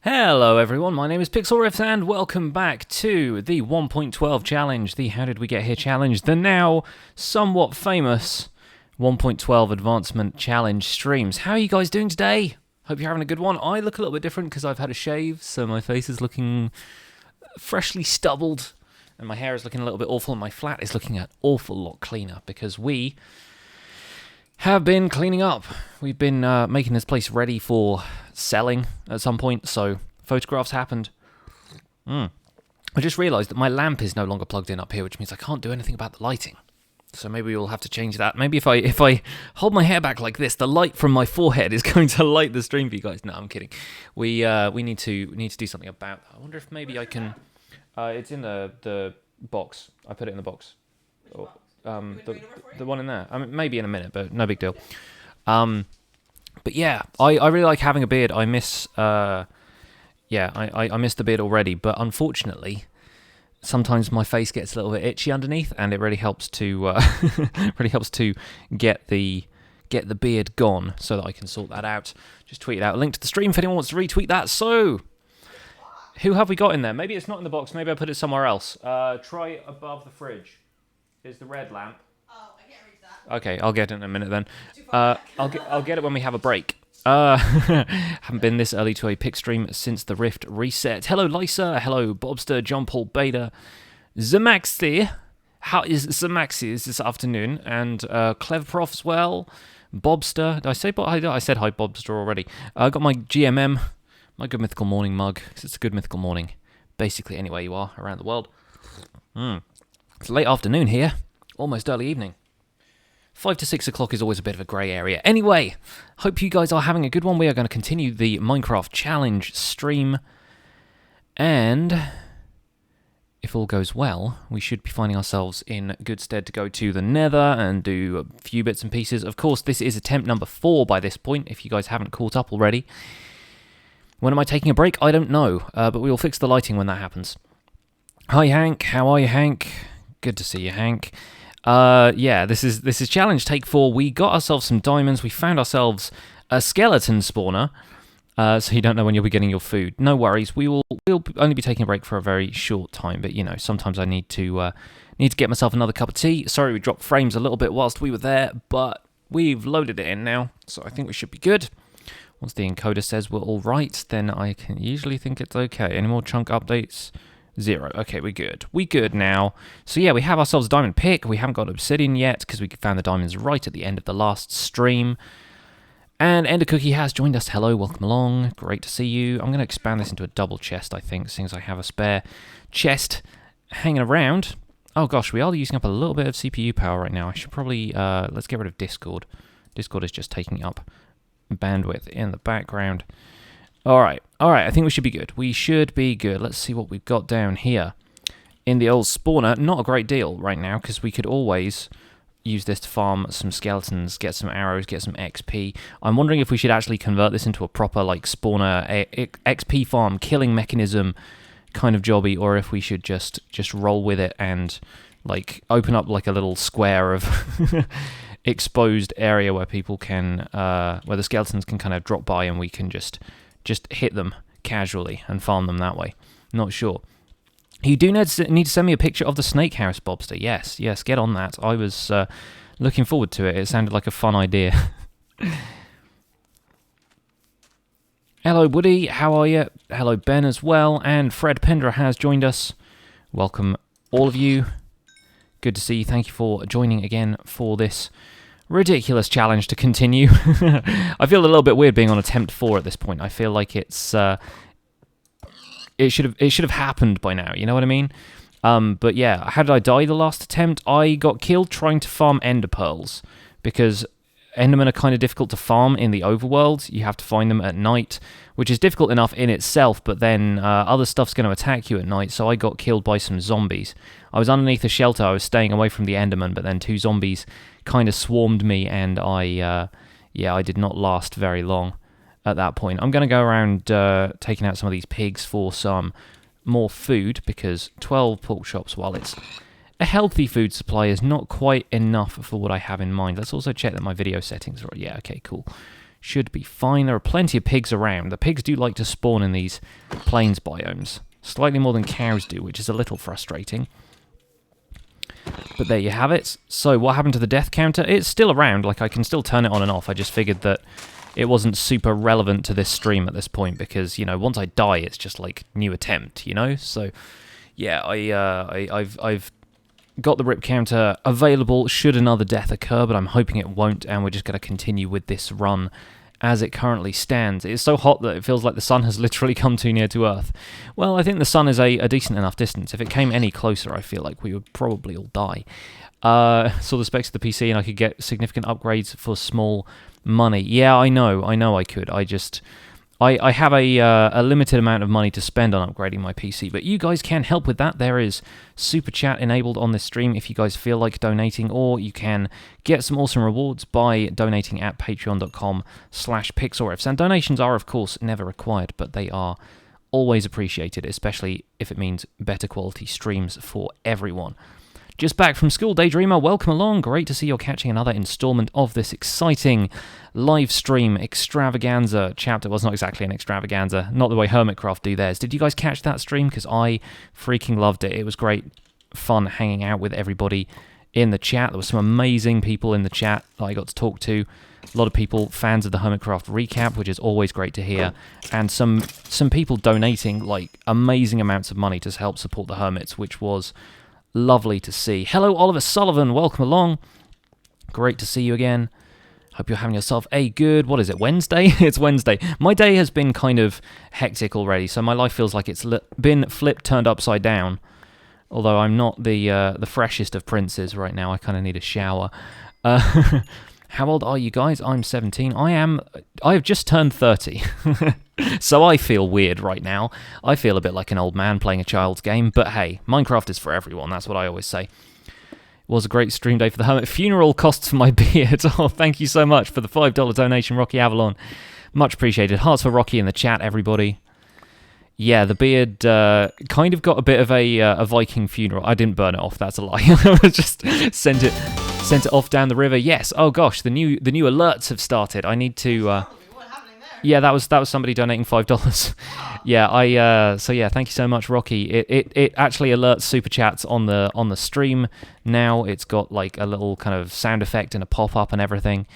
Hello everyone, my name is PixelRiffs and welcome back to the 1.12 challenge, the How Did We Get Here challenge, the now somewhat famous 1.12 advancement challenge streams. How are you guys doing today? Hope you're having a good one. I look a little bit different because I've had a shave, so my face is looking freshly stubbled and my hair is looking a little bit awful and my flat is looking an awful lot cleaner because we have been cleaning up. We've been making this place ready for selling at some point, so photographs happened. I just realised that my lamp is no longer plugged in up here, which means I can't do anything about the lighting. So maybe we'll have to change that. Maybe if I hold my hair back like this, the light from my forehead is going to light the stream for you guys. No, I'm kidding. We need to do something about that. I wonder if maybe I can. It's in the box. I put it in the box. The one in there. I mean, maybe in a minute, but no big deal. But yeah, I really like having a beard. I miss I miss the beard already, but unfortunately, sometimes my face gets a little bit itchy underneath, and it really helps to get the beard gone so that I can sort that out. Just tweet it out. A link to the stream if anyone wants to retweet that. So, who have we got in there? Maybe it's not in the box. Maybe I put it somewhere else. Try above the fridge. Is the red lamp? Oh, I can't reach that. Okay, I'll get it in a minute then. I'll get it when we have a break. Haven't been this early to a pick stream since the Rift reset. Hello, Lysa. Hello, Bobster, John Paul Bader, Zamaxi. How is Zamaxi this afternoon? And Clever Prof as well. Bobster. Did I say I said hi, Bobster already. I got my GMM, my Good Mythical Morning mug, because it's a good mythical morning, basically anywhere you are around the world. It's late afternoon here, almost early evening. 5 to 6 o'clock is always a bit of a grey area. Anyway, hope you guys are having a good one. We are going to continue the Minecraft challenge stream. And if all goes well, we should be finding ourselves in good stead to go to the Nether and do a few bits and pieces. Of course, this is attempt number 4 by this point, if you guys haven't caught up already. When am I taking a break? I don't know, but we will fix the lighting when that happens. Hi, Hank. How are you, Hank? Good to see you, Hank. Yeah, this is challenge take 4. We got ourselves some diamonds. We found ourselves a skeleton spawner. So you don't know when you'll be getting your food. No worries. We'll only be taking a break for a very short time. But you know, sometimes I need to get myself another cup of tea. Sorry, we dropped frames a little bit whilst we were there, but we've loaded it in now, so I think we should be good. Once the encoder says we're all right, then I can usually think it's okay. Any more chunk updates? 0. Okay, we're good. We good now. So yeah, we have ourselves a diamond pick. We haven't got obsidian yet because we found the diamonds right at the end of the last stream. And Ender Cookie has joined us. Hello, welcome along. Great to see you. I'm going to expand this into a double chest, I think, seeing as I have a spare chest hanging around. Oh gosh, we are using up a little bit of CPU power right now. I should probably, let's get rid of Discord. Discord is just taking up bandwidth in the background. Alright, I think we should be good. We should be good. Let's see what we've got down here. In the old spawner, not a great deal right now, because we could always use this to farm some skeletons, get some arrows, get some XP. I'm wondering if we should actually convert this into a proper, like, spawner XP farm, killing mechanism kind of jobby, or if we should just roll with it and, like, open up, like, a little square of exposed area where people can, where the skeletons can kind of drop by and we can just hit them casually and farm them that way. Not sure. You do need to send me a picture of the snake house, Bobster. Yes, get on that. I was looking forward to it. It sounded like a fun idea. Hello, Woody. How are you? Hello, Ben, as well. And Fred Pendra has joined us. Welcome, all of you. Good to see you. Thank you for joining again for this ridiculous challenge to continue. I feel a little bit weird being on attempt 4 at this point. I feel like it's it should have happened by now. You know what I mean? But yeah, how did I die the last attempt? I got killed trying to farm ender pearls because endermen are kind of difficult to farm in the overworld. You have to find them at night, which is difficult enough in itself, but then other stuff's going to attack you at night, so I got killed by some zombies. I was underneath a shelter, I was staying away from the enderman, but then 2 zombies kind of swarmed me, and I did not last very long at that point. I'm going to go around taking out some of these pigs for some more food, because 12 pork chops, while it's a healthy food supply, is not quite enough for what I have in mind. Let's also check that my video settings are right. Yeah, okay, cool. should be fine. There are plenty of pigs around. The pigs do like to spawn in these plains biomes. Slightly more than cows do, which is a little frustrating. But there you have it. So what happened to the death counter? It's still around. Like, I can still turn it on and off. I just figured that it wasn't super relevant to this stream at this point because, you know, once I die, it's just like new attempt, you know? So, yeah, I've got the rip counter available should another death occur, but I'm hoping it won't, and we're just going to continue with this run as it currently stands. It's so hot that it feels like the sun has literally come too near to Earth. Well, I think the sun is a decent enough distance. If it came any closer, I feel like we would probably all die. Saw the specs of the PC, and I could get significant upgrades for small money. Yeah, I know I could. I have a limited amount of money to spend on upgrading my PC, but you guys can help with that. There is Super Chat enabled on this stream if you guys feel like donating, or you can get some awesome rewards by donating at patreon.com/pixelriffs. And donations are, of course, never required, but they are always appreciated, especially if it means better quality streams for everyone. Just back from school, Daydreamer, welcome along. Great to see you're catching another installment of this exciting live stream extravaganza chapter. Well, it's not exactly an extravaganza, not the way Hermitcraft do theirs. Did you guys catch that stream? Because I freaking loved it. It was great fun hanging out with everybody in the chat. There were some amazing people in the chat that I got to talk to. A lot of people, fans of the Hermitcraft recap, which is always great to hear. And some people donating like amazing amounts of money to help support the Hermits, which was lovely to see. Hello, Oliver Sullivan. Welcome along. Great to see you again. Hope you're having yourself a good, what is it, Wednesday? It's Wednesday. My day has been kind of hectic already, so my life feels like it's been flipped, turned upside down. Although I'm not the freshest of princes right now. I kind of need a shower. How old are you guys? I'm 17. I have just turned 30. So I feel weird right now. I feel a bit like an old man playing a child's game, but hey, Minecraft is for everyone. That's what I always say. It was a great stream day for the Hermit. Funeral costs for my beard. Oh, thank you so much for the $5 donation, Rocky Avalon. Much appreciated. Hearts for Rocky in the chat, everybody. Yeah, the beard kind of got a bit of a Viking funeral. I didn't burn it off. That's a lie. I just sent it off down the river. Yes. Oh gosh, the new alerts have started. I need to. Yeah, that was somebody donating $5. Yeah, so yeah, thank you so much, Rocky. It actually alerts super chats on the stream now. It's got like a little kind of sound effect and a pop up and everything.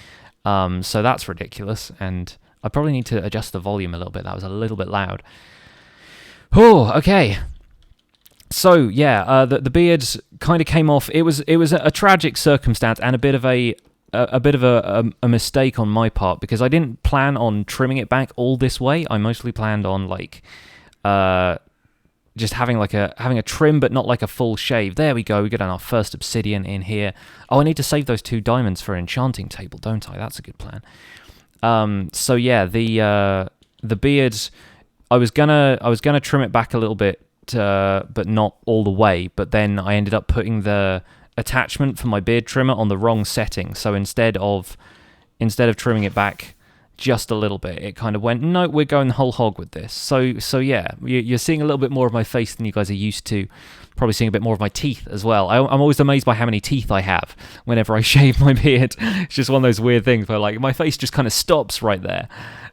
So that's ridiculous, and I probably need to adjust the volume a little bit. That was a little bit loud. Oh, okay. So yeah, the beard kind of came off. It was a tragic circumstance and a bit of a mistake on my part, because I didn't plan on trimming it back all this way. I mostly planned on like just having a trim, but not like a full shave. There we go. We got our first obsidian in here. Oh, I need to save those 2 diamonds for an enchanting table, don't I? That's a good plan. So yeah, the beard, I was gonna trim it back a little bit, but not all the way. But then I ended up putting the attachment for my beard trimmer on the wrong setting. So instead of trimming it back just a little bit, it kind of went, no, we're going whole hog with this. So yeah, you're seeing a little bit more of my face than you guys are used to. Probably seeing a bit more of my teeth as well. I'm always amazed by how many teeth I have whenever I shave my beard. It's just one of those weird things where like my face just kind of stops right there,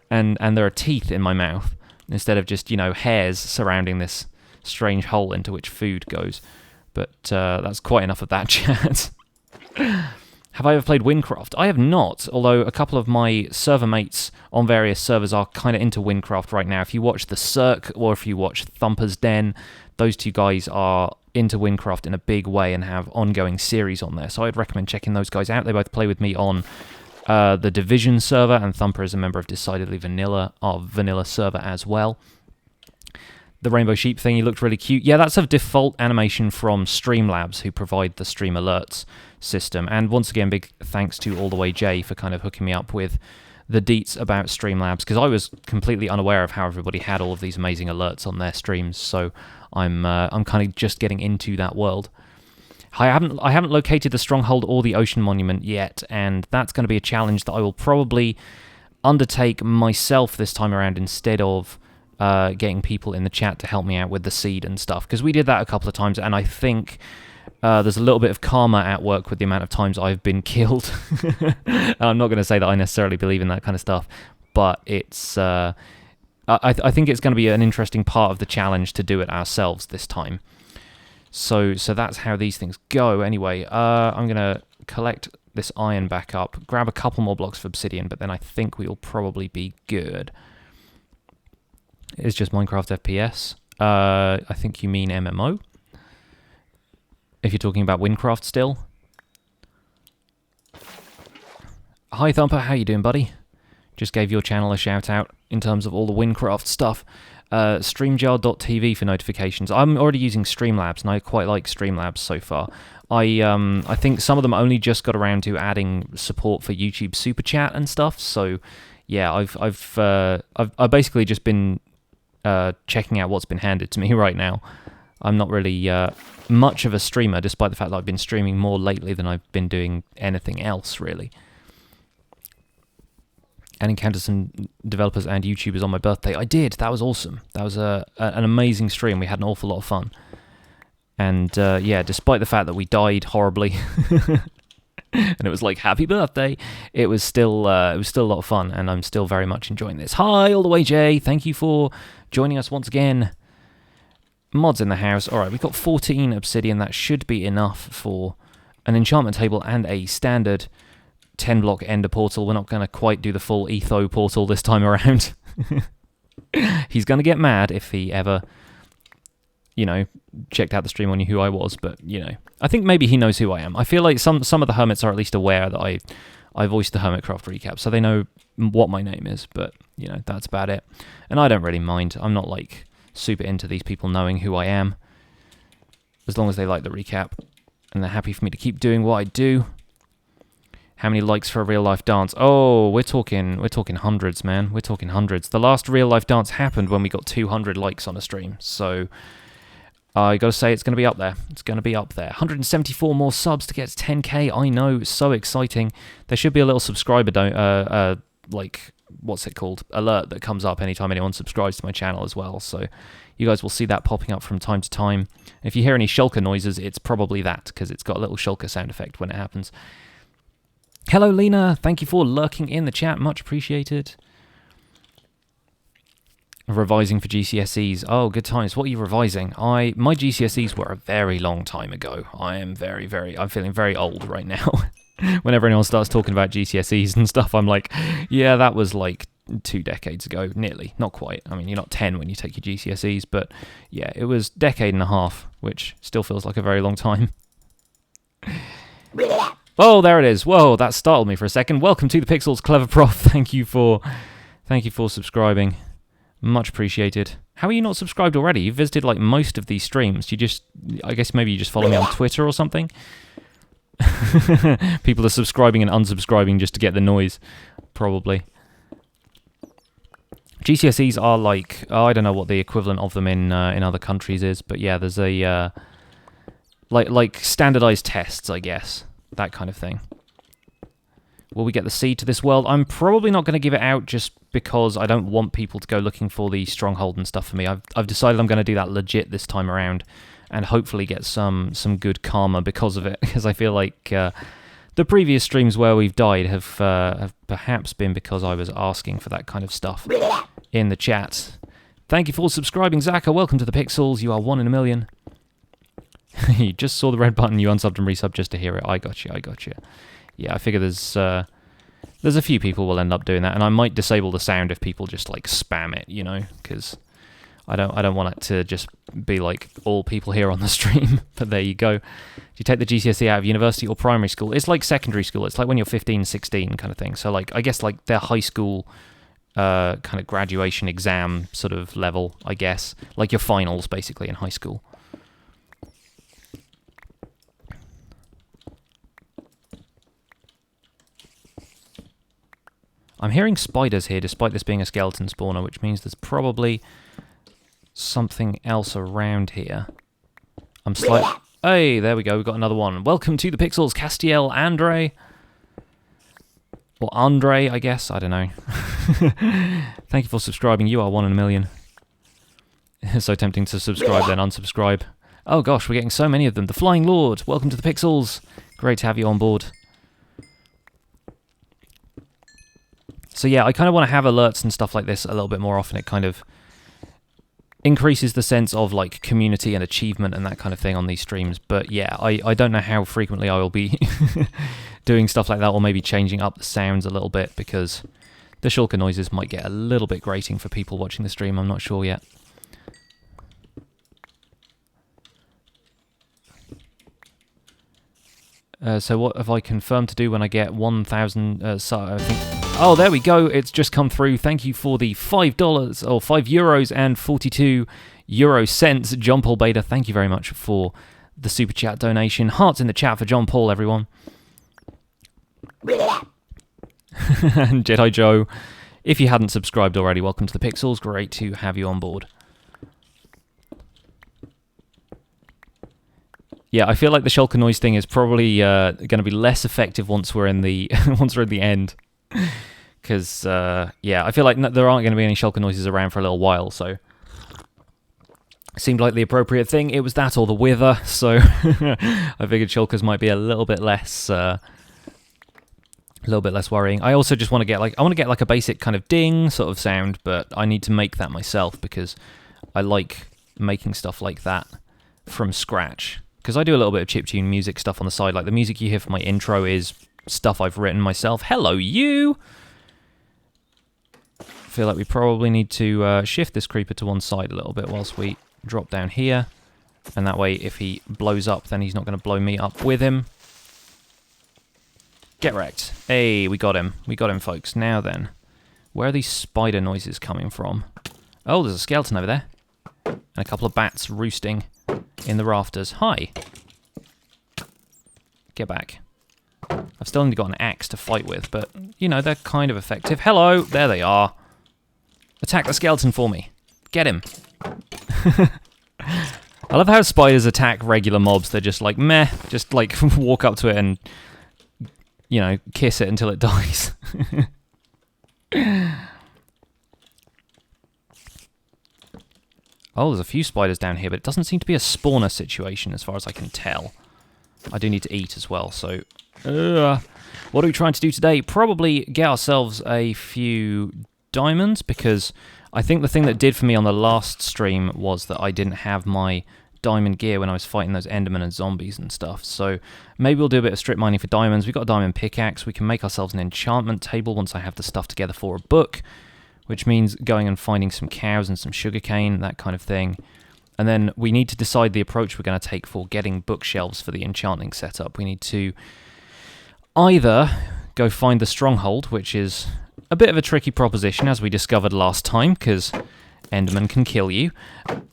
and there are teeth in my mouth instead of just, you know, hairs surrounding this strange hole into which food goes. But that's quite enough of that chat. Have I ever played Windcraft? I have not, although a couple of my server mates on various servers are kind of into Windcraft right now. If you watch The Cirque or if you watch Thumper's Den, those 2 guys are into Windcraft in a big way and have ongoing series on there. So I'd recommend checking those guys out. They both play with me on the Division server, and Thumper is a member of Decidedly Vanilla, our vanilla server as well. The rainbow sheep thing, he looked really cute. Yeah, that's a default animation from Streamlabs, who provide the stream alerts system. And once again, big thanks to All The Way Jay for kind of hooking me up with the deets about Streamlabs, because I was completely unaware of how everybody had all of these amazing alerts on their streams. So I'm kind of just getting into that world. I haven't located the stronghold or the ocean monument yet, and that's going to be a challenge that I will probably undertake myself this time around instead of getting people in the chat to help me out with the seed and stuff, because we did that a couple of times, and I think There's a little bit of karma at work with the amount of times I've been killed. I'm not going to say that I necessarily believe in that kind of stuff, but it's... I think it's going to be an interesting part of the challenge to do it ourselves this time. So that's how these things go. Anyway, I'm going to collect this iron back up, grab a couple more blocks of obsidian, but then I think we'll probably be good. It's just Minecraft FPS. I think you mean MMO. If you're talking about Windcraft still. Hi Thumper, how you doing, buddy? Just gave your channel a shout out in terms of all the Windcraft stuff. StreamYard.tv for notifications. I'm already using Streamlabs, and I quite like Streamlabs so far. I think some of them only just got around to adding support for YouTube Super Chat and stuff. So yeah, I've basically just been checking out what's been handed to me right now. I'm not really much of a streamer, despite the fact that I've been streaming more lately than I've been doing anything else, really. And encountered some developers and YouTubers on my birthday. I did. That was awesome. That was an amazing stream. We had an awful lot of fun. And yeah, despite the fact that we died horribly, and it was like happy birthday, it was still a lot of fun, and I'm still very much enjoying this. Hi, all the way, Jay. Thank you for joining us once again. Mods in the house. All right, we've got 14 obsidian. That should be enough for an enchantment table and a standard 10-block ender portal. We're not going to quite do the full etho portal this time around. He's going to get mad if he ever, you know, checked out the stream on who I was, but, you know, I think maybe he knows who I am. I feel like some of the hermits are at least aware that I voiced the Hermitcraft recap, so they know what my name is, but, you know, that's about it. And I don't really mind. I'm not, like, super into these people knowing who I am, as long as they like the recap and they're happy for me to keep doing what I do. How many likes for a real life dance? Oh, we're talking hundreds, man. We're talking hundreds. The last real life dance happened when we got 200 likes on a stream, so I gotta say it's gonna be up there. It's gonna be up there. 174 more subs to get to 10k. I know, so exciting. There should be a little subscriber like, what's it called, alert that comes up anytime anyone subscribes to my channel as well, so you guys will see that popping up from time to time. If you hear any shulker noises, it's probably that, because it's got a little shulker sound effect when it happens. Hello Lena, thank you for lurking in the chat, much appreciated. Revising for GCSEs. Oh, good times. What are you revising? My GCSEs were a very long time ago. I'm feeling very old right now. Whenever anyone starts talking about GCSEs and stuff, I'm like, yeah, that was like 2 decades ago, nearly. Not quite. I mean, you're not 10 when you take your GCSEs, but yeah, it was a decade and a half, which still feels like a very long time. Oh, there it is. Whoa, that startled me for a second. Welcome to the Pixels, Clever Prof. Thank you for subscribing. Much appreciated. How are you not subscribed already? You've visited like most of these streams. I guess maybe you just follow me on Twitter or something. People are subscribing and unsubscribing just to get the noise, probably. GCSEs are like, oh, I don't know what the equivalent of them in other countries is, but yeah, there's a like standardized tests, I guess, that kind of thing. Will we get the seed to this world? I'm probably not going to give it out just because I don't want people to go looking for the stronghold and stuff for me. I've decided I'm going to do that legit this time around, and hopefully get some good karma because of it, because I feel like the previous streams where we've died have perhaps been because I was asking for that kind of stuff in the chat. Thank you for subscribing, Zaka. Welcome to the Pixels. You are 1 in a million. You just saw the red button, you unsubbed and resubbed just to hear it. I got you. Yeah, I figure there's a few people will end up doing that, and I might disable the sound if people just like spam it, you know, because I don't want it to just be like all people here on the stream. But there you go. Do you take the GCSE out of university or primary school? It's like secondary school. It's like when you're 15, 16 kind of thing. So like I guess like their high school kind of graduation exam sort of level, I guess. Like your finals basically in high school. I'm hearing spiders here, despite this being a skeleton spawner, which means there's probably something else around here. Hey, there we go, we've got another one. Welcome to the Pixels, Castiel Andre. Or Andre, I guess, I don't know. Thank you for subscribing, you are 1 in a million. So tempting to subscribe, then unsubscribe. Oh gosh, we're getting so many of them. The Flying Lord, welcome to the Pixels. Great to have you on board. So yeah, I kind of want to have alerts and stuff like this a little bit more often. It kind of increases the sense of like community and achievement and that kind of thing on these streams. But yeah, I don't know how frequently I will be doing stuff like that, or maybe changing up the sounds a little bit, because the shulker noises might get a little bit grating for people watching the stream. I'm not sure yet. So what have I confirmed to do when I get 1,000? I think. Oh, there we go. It's just come through. Thank you for the $5 or €5 and 42 euro cents, John Paul Bader. Thank you very much for the super chat donation. Hearts in the chat for John Paul, everyone. And Jedi Joe, if you hadn't subscribed already, welcome to the Pixels. Great to have you on board. Yeah, I feel like the shulker noise thing is probably going to be less effective once we're in the once we're at the end, because yeah, I feel like there aren't going to be any shulker noises around for a little while. So it seemed like the appropriate thing. It was that or the wither. So I figured shulkers might be a little bit less worrying. I also just want to get like a basic kind of ding sort of sound, but I need to make that myself because I like making stuff like that from scratch. Because I do a little bit of chiptune music stuff on the side. Like the music you hear for my intro is stuff I've written myself. Hello, you! I feel like we probably need to shift this creeper to one side a little bit whilst we drop down here. And that way, if he blows up, then he's not going to blow me up with him. Get wrecked. Hey, we got him. We got him, folks. Now then, where are these spider noises coming from? Oh, there's a skeleton over there. And a couple of bats roosting in the rafters. Hi. Get back. I've still only got an axe to fight with, but, you know, they're kind of effective. Hello! There they are. Attack the skeleton for me. Get him. I love how spiders attack regular mobs. They're just like, meh. Just, like, walk up to it and, you know, kiss it until it dies. Oh, there's a few spiders down here, but it doesn't seem to be a spawner situation as far as I can tell. I do need to eat as well, so... what are we trying to do today? Probably get ourselves a few diamonds, because I think the thing that did for me on the last stream was that I didn't have my diamond gear when I was fighting those endermen and zombies and stuff. So maybe we'll do a bit of strip mining for diamonds. We've got a diamond pickaxe. We can make ourselves an enchantment table once I have the stuff together for a book, which means going and finding some cows and some sugarcane, that kind of thing. And then we need to decide the approach we're going to take for getting bookshelves for the enchanting setup. We need to either go find the stronghold, which is a bit of a tricky proposition, as we discovered last time, because Enderman can kill you,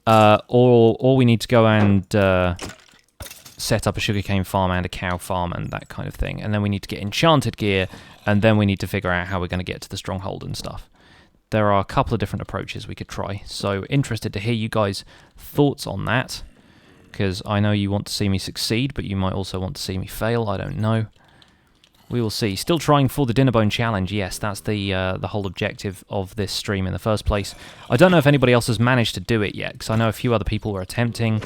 or we need to go and set up a sugarcane farm and a cow farm and that kind of thing. And then we need to get enchanted gear, and then we need to figure out how we're going to get to the stronghold and stuff. There are a couple of different approaches we could try, so interested to hear you guys' thoughts on that, because I know you want to see me succeed, but you might also want to see me fail, I don't know. We will see. Still trying for the Dinner Bone Challenge, yes, that's the whole objective of this stream in the first place. I don't know if anybody else has managed to do it yet, because I know a few other people were attempting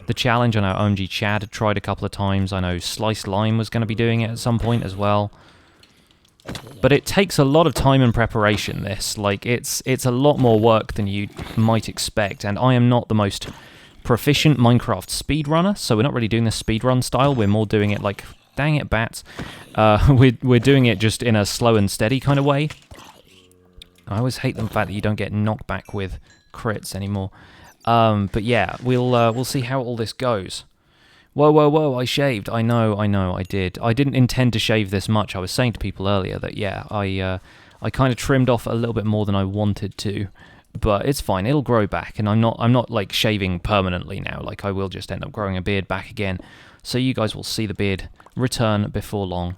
the challenge. I know OMG Chad had tried a couple of times. I know Sliced Lime was going to be doing it at some point as well. But it takes a lot of time and preparation, this. Like, it's a lot more work than you might expect, and I am not the most proficient Minecraft speedrunner, so we're not really doing this speedrun style. We're more doing it like, dang it, bats. We're doing it just in a slow and steady kind of way. I always hate the fact that you don't get knocked back with crits anymore. But yeah, we'll see how all this goes. Whoa, whoa, whoa, I shaved. I know, I did. I didn't intend to shave this much. I was saying to people earlier that, yeah, I kind of trimmed off a little bit more than I wanted to. But it's fine, it'll grow back, and I'm not like shaving permanently now. Like, I will just end up growing a beard back again. So you guys will see the beard return before long.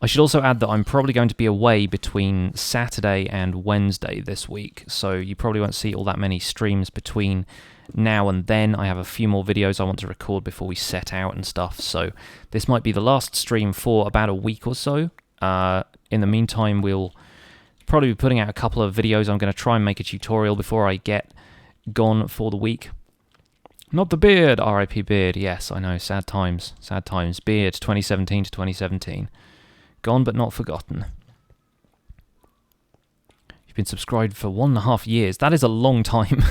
I should also add that I'm probably going to be away between Saturday and Wednesday this week, so you probably won't see all that many streams between now and then. I have a few more videos I want to record before we set out and stuff, so this might be the last stream for about a week or so. In the meantime, we'll probably be putting out a couple of videos. I'm going to try and make a tutorial before I get gone for the week. Not the beard, R.I.P. beard. Yes, I know, sad times, sad times. Beard, 2017 to 2017. Gone but not forgotten. You've been subscribed for 1.5 years. That is a long time.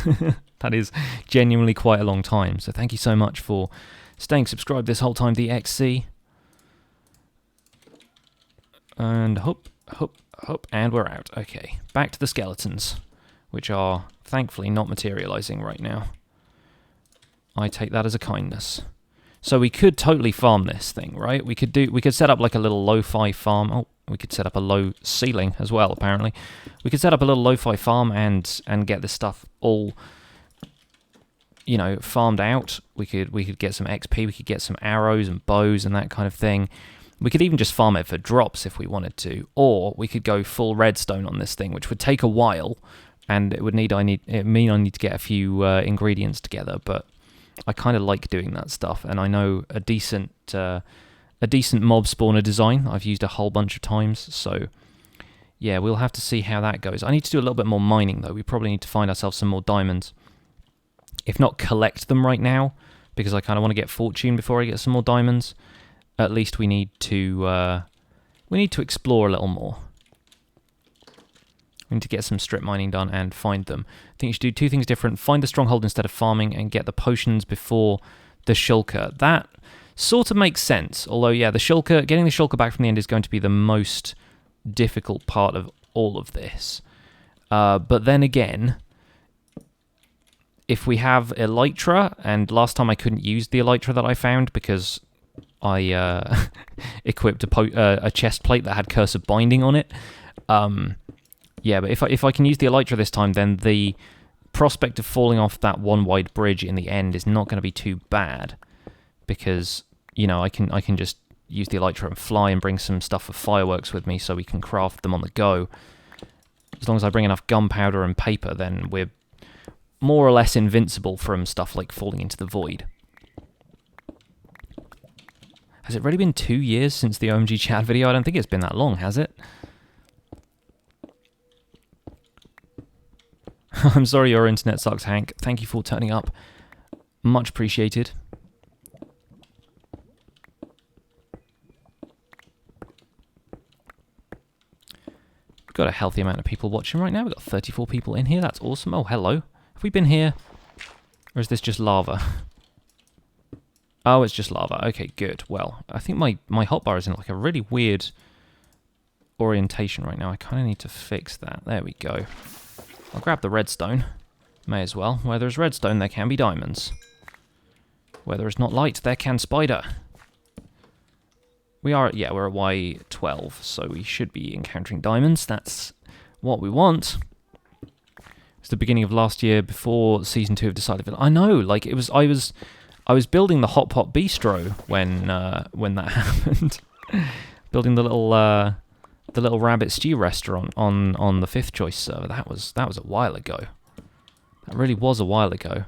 That is genuinely quite a long time. So thank you so much for staying subscribed this whole time, the XC. And hop, and we're out. Okay, back to the skeletons, which are thankfully not materializing right now. I take that as a kindness. So we could totally farm this thing, right? We could set up like a little lo-fi farm. Oh, we could set up a low ceiling as well, apparently. We could set up a little lo-fi farm and get this stuff all, you know, farmed out. We could get some XP, we could get some arrows and bows and that kind of thing. We could even just farm it for drops if we wanted to, or we could go full redstone on this thing, which would take a while, and it would mean I need to get a few ingredients together. But I kind of like doing that stuff, and I know a decent mob spawner design I've used a whole bunch of times. So yeah, we'll have to see how that goes. I need to do a little bit more mining though. We probably need to find ourselves some more diamonds, if not collect them right now, because I kind of want to get fortune before I get some more diamonds. At least we need to explore a little more. We need to get some strip mining done and find them. I think you should do two things different. Find the stronghold instead of farming, and get the potions before the shulker. That sort of makes sense. Although, yeah, getting the shulker back from the end is going to be the most difficult part of all of this. But then again, if we have elytra, and last time I couldn't use the elytra that I found because I equipped a chest plate that had Curse of Binding on it. Yeah, but if I can use the elytra this time, then the prospect of falling off that one wide bridge in the end is not going to be too bad, because you know I can just use the elytra and fly and bring some stuff for fireworks with me, so we can craft them on the go. As long as I bring enough gunpowder and paper, then we're more or less invincible from stuff like falling into the void. Has it really been 2 years since the OMG chat video? I don't think it's been that long, has it? I'm sorry your internet sucks, Hank. Thank you for turning up. Much appreciated. We've got a healthy amount of people watching right now. We've got 34 people in here. That's awesome. Oh, hello. Have we been here? Or is this just lava? Oh, it's just lava. Okay, good. Well, I think my hotbar is in like a really weird orientation right now. I kind of need to fix that. There we go. I'll grab the redstone. May as well. Where there's redstone, there can be diamonds. Where there is not light, there can spider. We're at Y12, so we should be encountering diamonds. That's what we want. It's the beginning of last year, before Season 2 of Decided. I know, like, I was building the Hot Pot Bistro when that happened. Building the little rabbit stew restaurant on the Fifth Choice server. That was a while ago. That really was a while ago.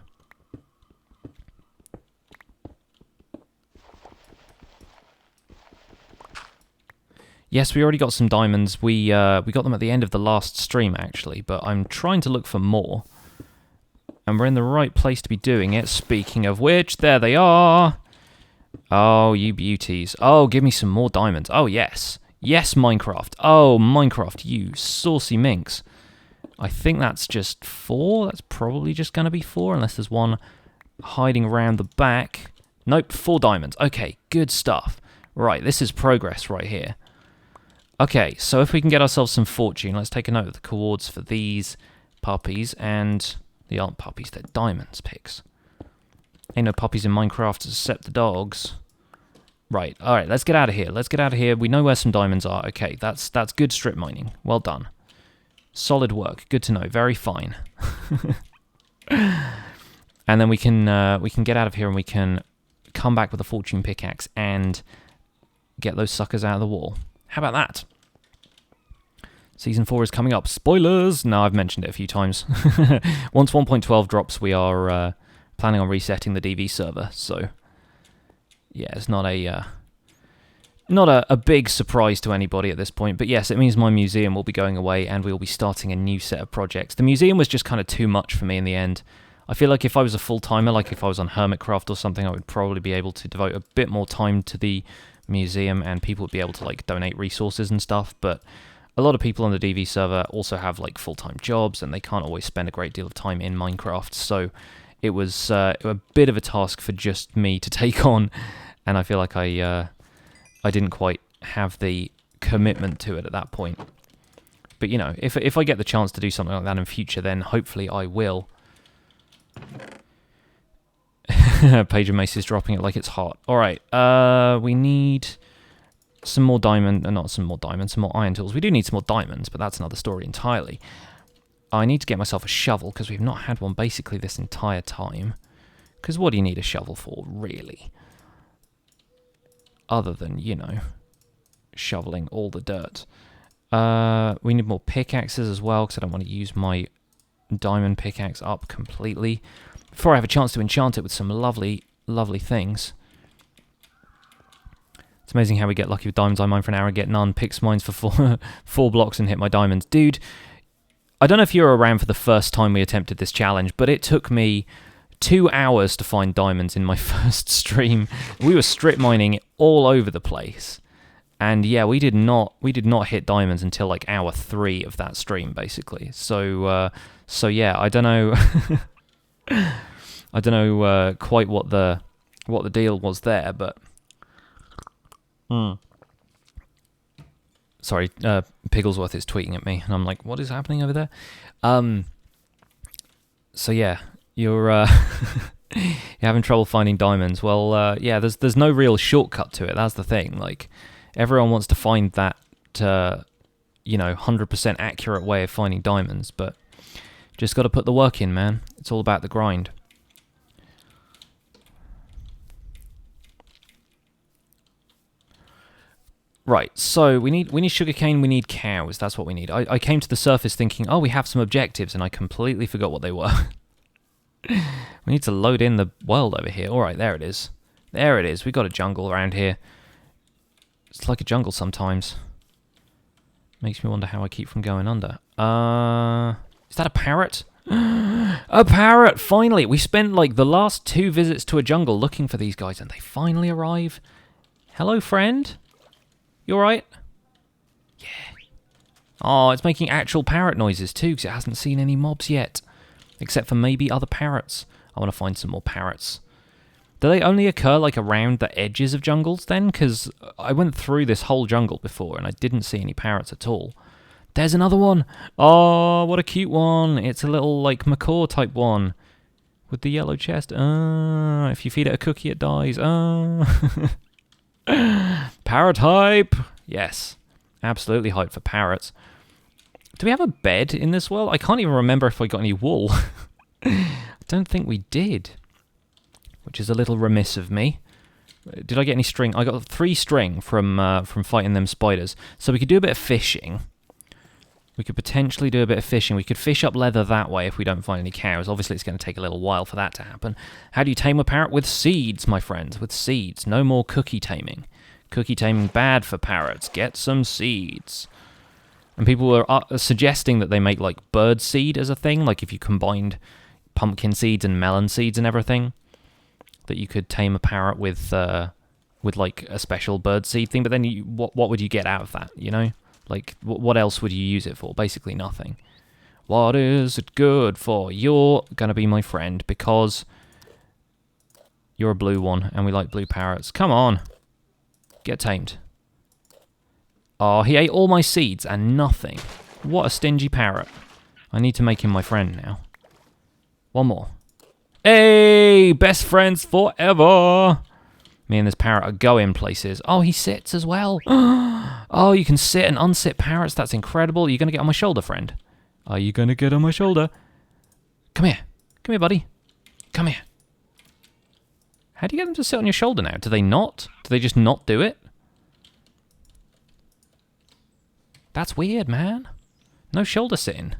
Yes, we already got some diamonds. We got them at the end of the last stream actually, but I'm trying to look for more. And we're in the right place to be doing it. Speaking of which, there they are. Oh, you beauties. Oh, give me some more diamonds. Oh, yes. Yes, Minecraft. Oh, Minecraft, you saucy minx. I think that's just 4. That's probably just going to be 4, unless there's one hiding around the back. Nope, 4 diamonds. Okay, good stuff. Right, this is progress right here. Okay, so if we can get ourselves some fortune, let's take a note of the coords for these puppies, and they aren't puppies, they're diamonds, pigs. Ain't no puppies in Minecraft except the dogs. Right, alright, let's get out of here. Let's get out of here. We know where some diamonds are. Okay, that's good strip mining. Well done. Solid work. Good to know. Very fine. And then we can get out of here and we can come back with a fortune pickaxe and get those suckers out of the wall. How about that? Season 4 is coming up. Spoilers! No, I've mentioned it a few times. Once 1.12 drops, we are planning on resetting the DV server, so yeah, it's not a big surprise to anybody at this point, but yes, it means my museum will be going away and we'll be starting a new set of projects. The museum was just kind of too much for me in the end. I feel like if I was a full-timer, like if I was on Hermitcraft or something, I would probably be able to devote a bit more time to the museum, and people would be able to like donate resources and stuff. But a lot of people on the DV server also have like full-time jobs, and they can't always spend a great deal of time in Minecraft. So it was a bit of a task for just me to take on, and I feel like I didn't quite have the commitment to it at that point. But you know, if I get the chance to do something like that in future, then hopefully I will. Page of Mace is dropping it like it's hot. Alright, we need some more diamond, not some more diamonds, some more iron tools. We do need some more diamonds, but that's another story entirely. I need to get myself a shovel, because we've not had one basically this entire time. Because what do you need a shovel for, really? Other than, you know, shoveling all the dirt. We need more pickaxes as well, because I don't want to use my diamond pickaxe up completely before I have a chance to enchant it with some lovely, lovely things. It's amazing how we get lucky with diamonds. I mine for an hour and get none. Picks mines for four blocks and hit my diamonds. Dude, I don't know if you were around for the first time we attempted this challenge, but it took me 2 hours to find diamonds in my first stream. We were strip mining all over the place. And yeah, we did not hit diamonds until like hour 3 of that stream, basically. So yeah, I don't know, I don't know quite what the deal was there, but sorry, Pigglesworth is tweeting at me, and I'm like, what is happening over there? So yeah, you're you're having trouble finding diamonds. Well, yeah, there's no real shortcut to it. That's the thing. Like, everyone wants to find that, you know, 100% accurate way of finding diamonds, but just got to put the work in, man. It's all about the grind. Right, so we need sugarcane, we need cows. That's what we need. I came to the surface thinking, oh, we have some objectives, and I completely forgot what they were. We need to load in the world over here. All right, there it is. There it is. We got a jungle around here. It's like a jungle sometimes. Makes me wonder how I keep from going under. Is that a parrot? A parrot! Finally! We spent like the last 2 visits to a jungle looking for these guys, and they finally arrive. Hello, friend? You alright? Yeah. Oh, it's making actual parrot noises too, because it hasn't seen any mobs yet. Except for maybe other parrots. I want to find some more parrots. Do they only occur like around the edges of jungles then? Because I went through this whole jungle before and I didn't see any parrots at all. There's another one. Oh, what a cute one. It's a little like macaw type one. With the yellow chest. If you feed it a cookie it dies. Parrot hype. Yes. Absolutely hype for parrots. Do we have a bed in this world? I can't even remember if I got any wool. I don't think we did. Which is a little remiss of me. Did I get any string? I got 3 string from fighting them spiders. So we could do a bit of fishing. We could potentially do a bit of fishing. We could fish up leather that way if we don't find any cows. Obviously, it's going to take a little while for that to happen. How do you tame a parrot? With seeds, my friends. With seeds. No more cookie taming. Cookie taming bad for parrots. Get some seeds. And people were suggesting that they make like bird seed as a thing. Like if you combined pumpkin seeds and melon seeds and everything. That you could tame a parrot with like a special bird seed thing, but then what would you get out of that, you know? Like, what else would you use it for? Basically nothing. What is it good for? You're gonna be my friend, because you're a blue one, and we like blue parrots. Come on! Get tamed. Oh, he ate all my seeds, and nothing. What a stingy parrot. I need to make him my friend now. One more. Hey, best friends forever. Me and this parrot are going places. Oh, he sits as well. Oh, you can sit and unsit parrots. That's incredible. Are you going to get on my shoulder, friend? Are you going to get on my shoulder? Come here. Come here, buddy. Come here. How do you get them to sit on your shoulder now? Do they not? Do they just not do it? That's weird, man. No shoulder sitting.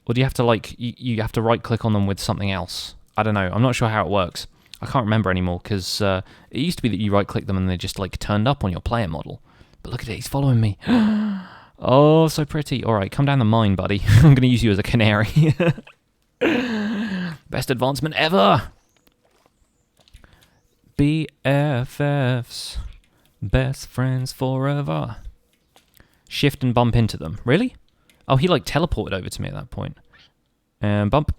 Or do you have to, like, you have to right-click on them with something else? I don't know. I'm not sure how it works. I can't remember anymore, because it used to be that you right-click them and they just, like, turned up on your player model. But look at it, he's following me. Oh, so pretty. All right, come down the mine, buddy. I'm going to use you as a canary. Best advancement ever. BFFs. Best friends forever. Shift and bump into them. Really? Oh, he like teleported over to me at that point. And bump.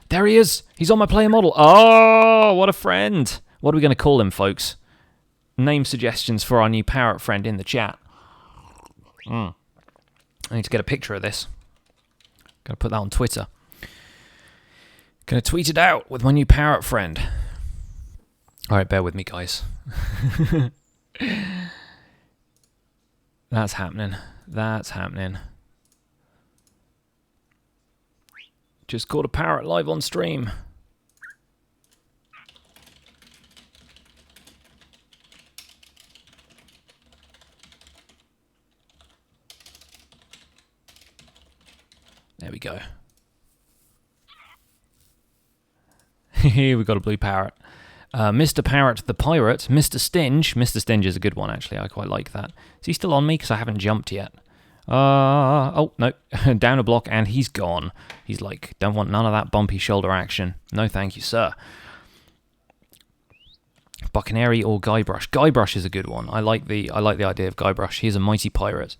There he is. He's on my player model. Oh, what a friend. What are we going to call him, folks? Name suggestions for our new parrot friend in the chat. I need to get a picture of this. Gotta put that on Twitter. Gonna tweet it out with my new parrot friend. Alright, bear with me, guys. That's happening. That's happening. Just caught a parrot live on stream. There we go. Here we got a blue parrot. Mr. Parrot the Pirate, Mr. Stinge. Mr. Stinge is a good one, actually. I quite like that. Is he still on me? Because I haven't jumped yet. Oh, no. Down a block, and he's gone. He's like, don't want none of that bumpy shoulder action. No, thank you, sir. Buccanary or Guybrush. Guybrush is a good one. I like the idea of Guybrush. He's a mighty pirate.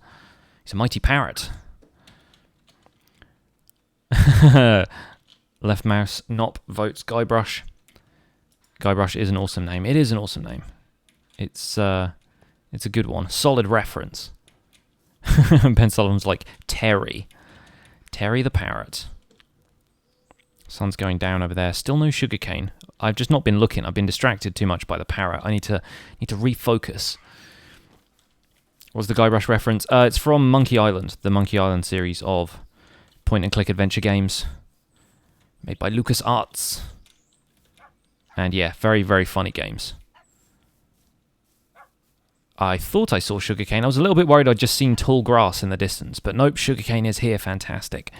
He's a mighty parrot. Left mouse, Nop votes Guybrush. Guybrush is an awesome name. It is an awesome name. It's a good one. Solid reference. Ben Sullivan's like Terry. Terry the parrot. Sun's going down over there. Still no sugarcane. I've just not been looking. I've been distracted too much by the parrot. I need to refocus. What's the Guybrush reference? It's from Monkey Island, the Monkey Island series of point-and-click adventure games made by LucasArts. And yeah, very, very funny games. I thought I saw sugarcane. I was a little bit worried I'd just seen tall grass in the distance, but nope, sugarcane is here. Fantastic.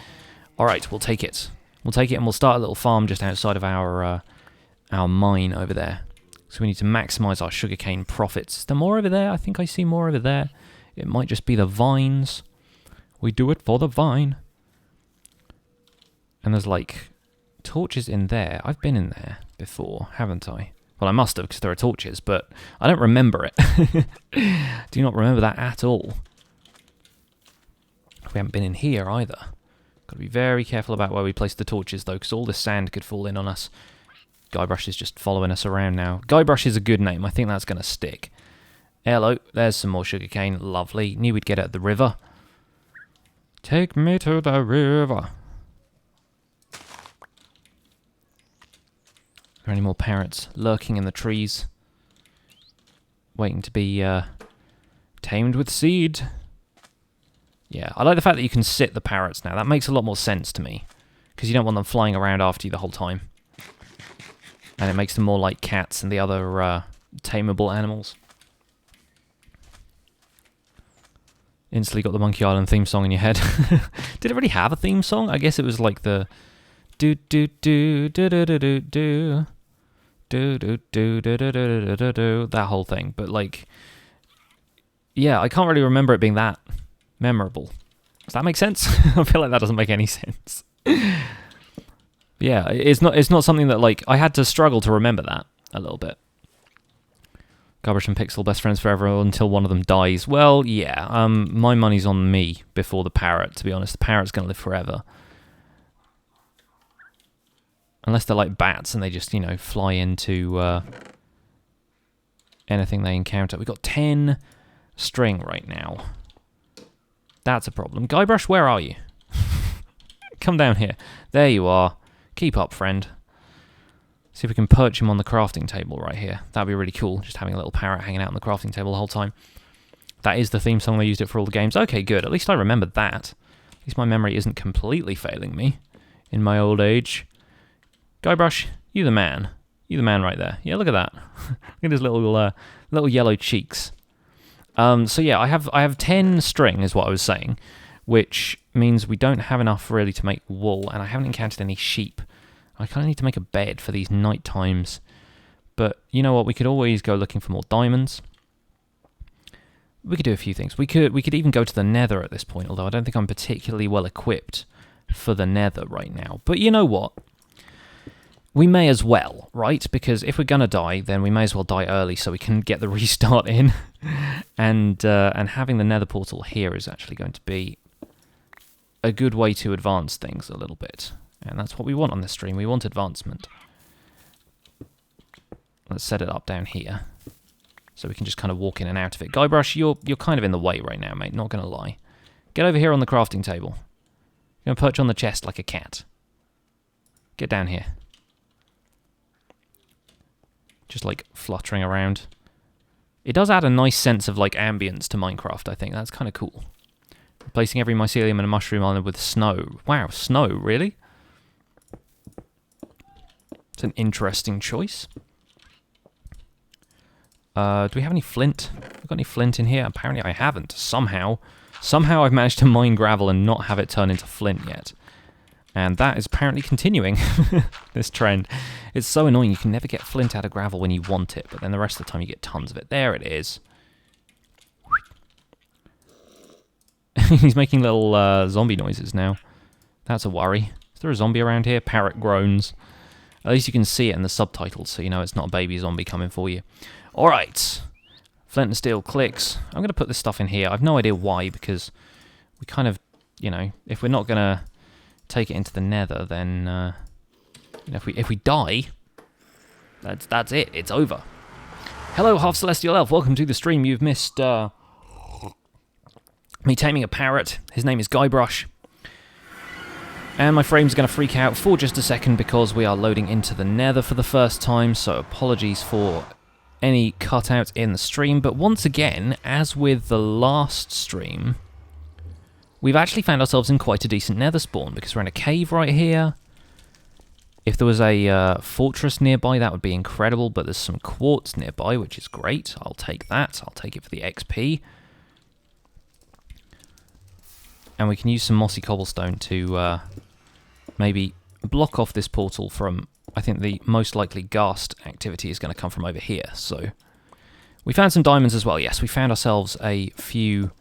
Alright, we'll take it. We'll take it and we'll start a little farm just outside of our mine over there. So we need to maximize our sugarcane profits. Is there more over there? I think I see more over there. It might just be the vines. We do it for the vine. And there's like torches in there. I've been in there before, haven't I? Well, I must have, because there are torches, but I don't remember it. Do not remember that at all. We haven't been in here either. Got to be very careful about where we place the torches, though, because all the sand could fall in on us. Guybrush is just following us around now. Guybrush is a good name. I think that's going to stick. Hello, there's some more sugarcane. Lovely. Knew we'd get it at the river. Take me to the river. Are there any more parrots lurking in the trees? Waiting to be tamed with seed. Yeah, I like the fact that you can sit the parrots now. That makes a lot more sense to me. Because you don't want them flying around after you the whole time. And it makes them more like cats and the other tameable animals. Instantly got the Monkey Island theme song in your head. Did it really have a theme song? I guess it was like the... do do do do do do do do do do do do do do do do, that whole thing. But like, yeah, I can't really remember it being that memorable. Does that make sense? I feel like that doesn't make any sense. Yeah, it's not something that like I had to struggle to remember that a little bit. Guybrush and Pixel, best friends forever until one of them dies. Well, yeah, my money's on me before the parrot, to be honest. The parrot's going to live forever. Unless they're like bats and they just, you know, fly into anything they encounter. We've got 10 string right now. That's a problem. Guybrush, where are you? Come down here. There you are. Keep up, friend. See if we can perch him on the crafting table right here. That'd be really cool, just having a little parrot hanging out on the crafting table the whole time. That is the theme song. They used it for all the games. Okay, good. At least I remembered that. At least my memory isn't completely failing me in my old age. Guybrush, you the man. You the man right there. Yeah, look at that. Look at his little yellow cheeks. So yeah, I have 10 string is what I was saying, which means we don't have enough really to make wool, and I haven't encountered any sheep. I kind of need to make a bed for these night times. But you know what? We could always go looking for more diamonds. We could do a few things. We could even go to the Nether at this point, although I don't think I'm particularly well equipped for the nether right now. But you know what? We may as well, right? Because if we're going to die, then we may as well die early so we can get the restart in. And having the nether portal here is actually going to be a good way to advance things a little bit. And that's what we want on this stream. We want advancement. Let's set it up down here, so we can just kind of walk in and out of it. Guybrush, you're kind of in the way right now, mate, not going to lie. Get over here on the crafting table. You're going to perch on the chest like a cat. Get down here. Just, like, fluttering around. It does add a nice sense of, like, ambience to Minecraft, I think. That's kind of cool. Replacing every mycelium and a mushroom island with snow. Wow, snow, really? It's an interesting choice. Do we have any flint? Have we got any flint in here? Apparently I haven't. Somehow I've managed to mine gravel and not have it turn into flint yet. And that is apparently continuing, this trend. It's so annoying, you can never get flint out of gravel when you want it, but then the rest of the time you get tons of it. There it is. He's making little zombie noises now. That's a worry. Is there a zombie around here? Parrot groans. At least you can see it in the subtitles, so you know it's not a baby zombie coming for you. Alright. Flint and steel clicks. I'm going to put this stuff in here. I've no idea why, because we kind of, you know, if we're not going to take it into the nether, then you know, if we die, that's it. It's over. Hello, Half Celestial Elf. Welcome to the stream. You've missed me taming a parrot. His name is Guybrush. And my frame's going to freak out for just a second because we are loading into the nether for the first time, so apologies for any cutouts in the stream. But once again, as with the last stream, we've actually found ourselves in quite a decent nether spawn because we're in a cave right here. If there was a fortress nearby, that would be incredible, but there's some quartz nearby, which is great. I'll take that. I'll take it for the XP. And we can use some mossy cobblestone to maybe block off this portal from, I think the most likely ghast activity is going to come from over here. So we found some diamonds as well. Yes, we found ourselves a few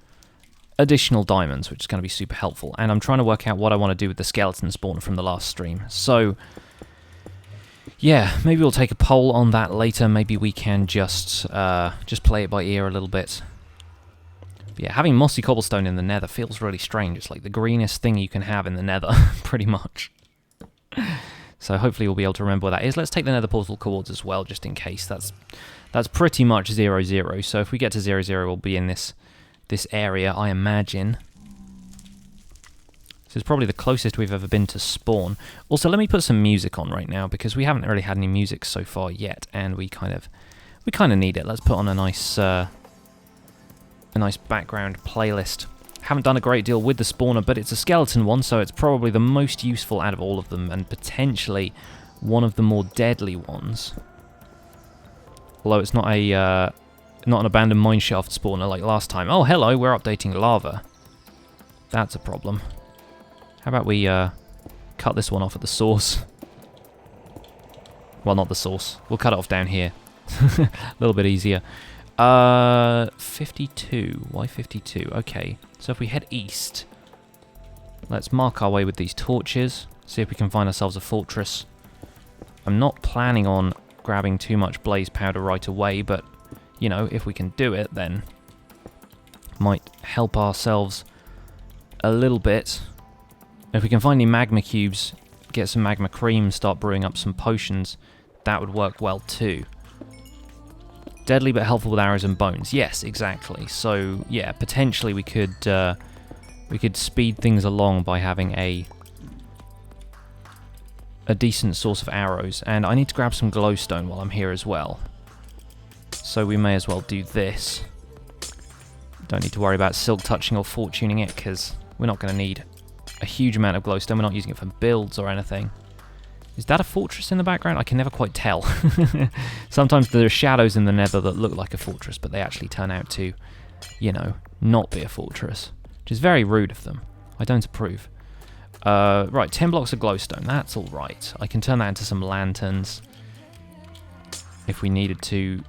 additional diamonds, which is going to be super helpful. And I'm trying to work out what I want to do with the skeleton spawn from the last stream. So yeah, maybe we'll take a poll on that later. Maybe we can just play it by ear a little bit. But yeah, having mossy cobblestone in the nether feels really strange. It's like the greenest thing you can have in the nether, pretty much. So hopefully we'll be able to remember what that is. Let's take the nether portal coords as well, just in case. That's pretty much 0, 0. So if we get to 0, 0, we'll be in this area, I imagine. This is probably the closest we've ever been to spawn. Also, let me put some music on right now, because we haven't really had any music so far yet, and we kind of need it. Let's put on a nice background playlist. Haven't done a great deal with the spawner, but it's a skeleton one, so it's probably the most useful out of all of them, and potentially one of the more deadly ones. Although it's not an abandoned mineshaft spawner like last time. Oh, hello, we're updating lava. That's a problem. How about we cut this one off at the source? Well, not the source. We'll cut it off down here. A little bit easier. 52. Why 52? Okay, so if we head east, let's mark our way with these torches, see if we can find ourselves a fortress. I'm not planning on grabbing too much blaze powder right away, but, you know, if we can do it, then might help ourselves a little bit. If we can find any magma cubes, get some magma cream, start brewing up some potions, that would work well too. Deadly but helpful with arrows and bones. Yes, exactly. So yeah, potentially we could speed things along by having a decent source of arrows. And I need to grab some glowstone while I'm here as well. So we may as well do this. Don't need to worry about silk touching or fortuning it, because we're not going to need a huge amount of glowstone. We're not using it for builds or anything. Is that a fortress in the background? I can never quite tell. Sometimes there are shadows in the nether that look like a fortress, but they actually turn out to, you know, not be a fortress. Which is very rude of them. I don't approve. Right, 10 blocks of glowstone. That's alright. I can turn that into some lanterns. If we needed to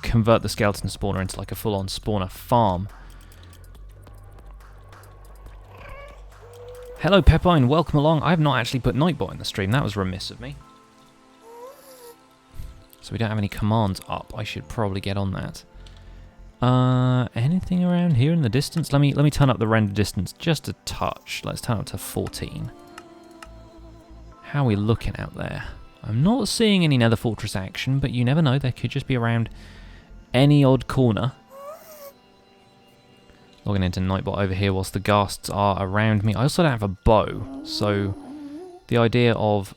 convert the skeleton spawner into like a full-on spawner farm. Hello, Pepine. Welcome along. I have not actually put Nightbot in the stream. That was remiss of me. So we don't have any commands up. I should probably get on that. Anything around here in the distance? Let me turn up the render distance just a touch. Let's turn it up to 14. How are we looking out there? I'm not seeing any Nether Fortress action, but you never know. They could just be around any odd corner. Logging into Nightbot over here whilst the ghasts are around me. I also don't have a bow, so the idea of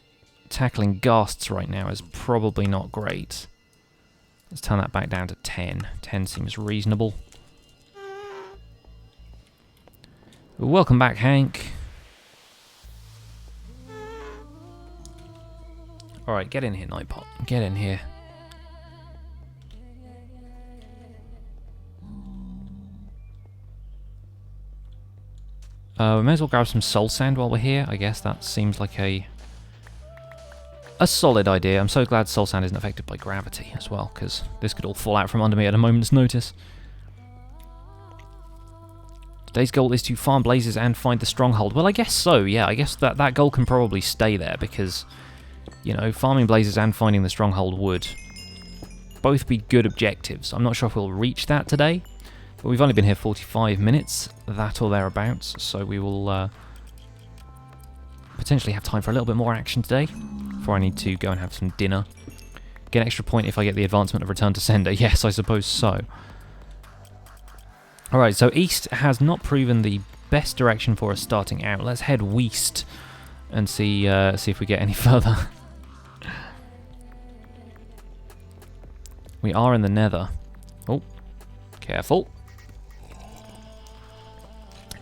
tackling ghasts right now is probably not great. Let's turn that back down to 10. 10 seems reasonable. Welcome back, Hank. Alright, get in here, Nightbot. Get in here. We may as well grab some soul sand while we're here. I guess that seems like a solid idea. I'm so glad soul sand isn't affected by gravity as well, because this could all fall out from under me at a moment's notice. Today's goal is to farm blazes and find the stronghold. Well, I guess so, yeah. I guess that goal can probably stay there, because, you know, farming blazes and finding the stronghold would both be good objectives. I'm not sure if we'll reach that today, but we've only been here 45 minutes, that or thereabouts, so we will potentially have time for a little bit more action today, before I need to go and have some dinner. Get an extra point if I get the advancement of Return to Sender. Yes, I suppose so. Alright, so east has not proven the best direction for us starting out. Let's head west and see if we get any further. We are in the Nether. Oh, careful.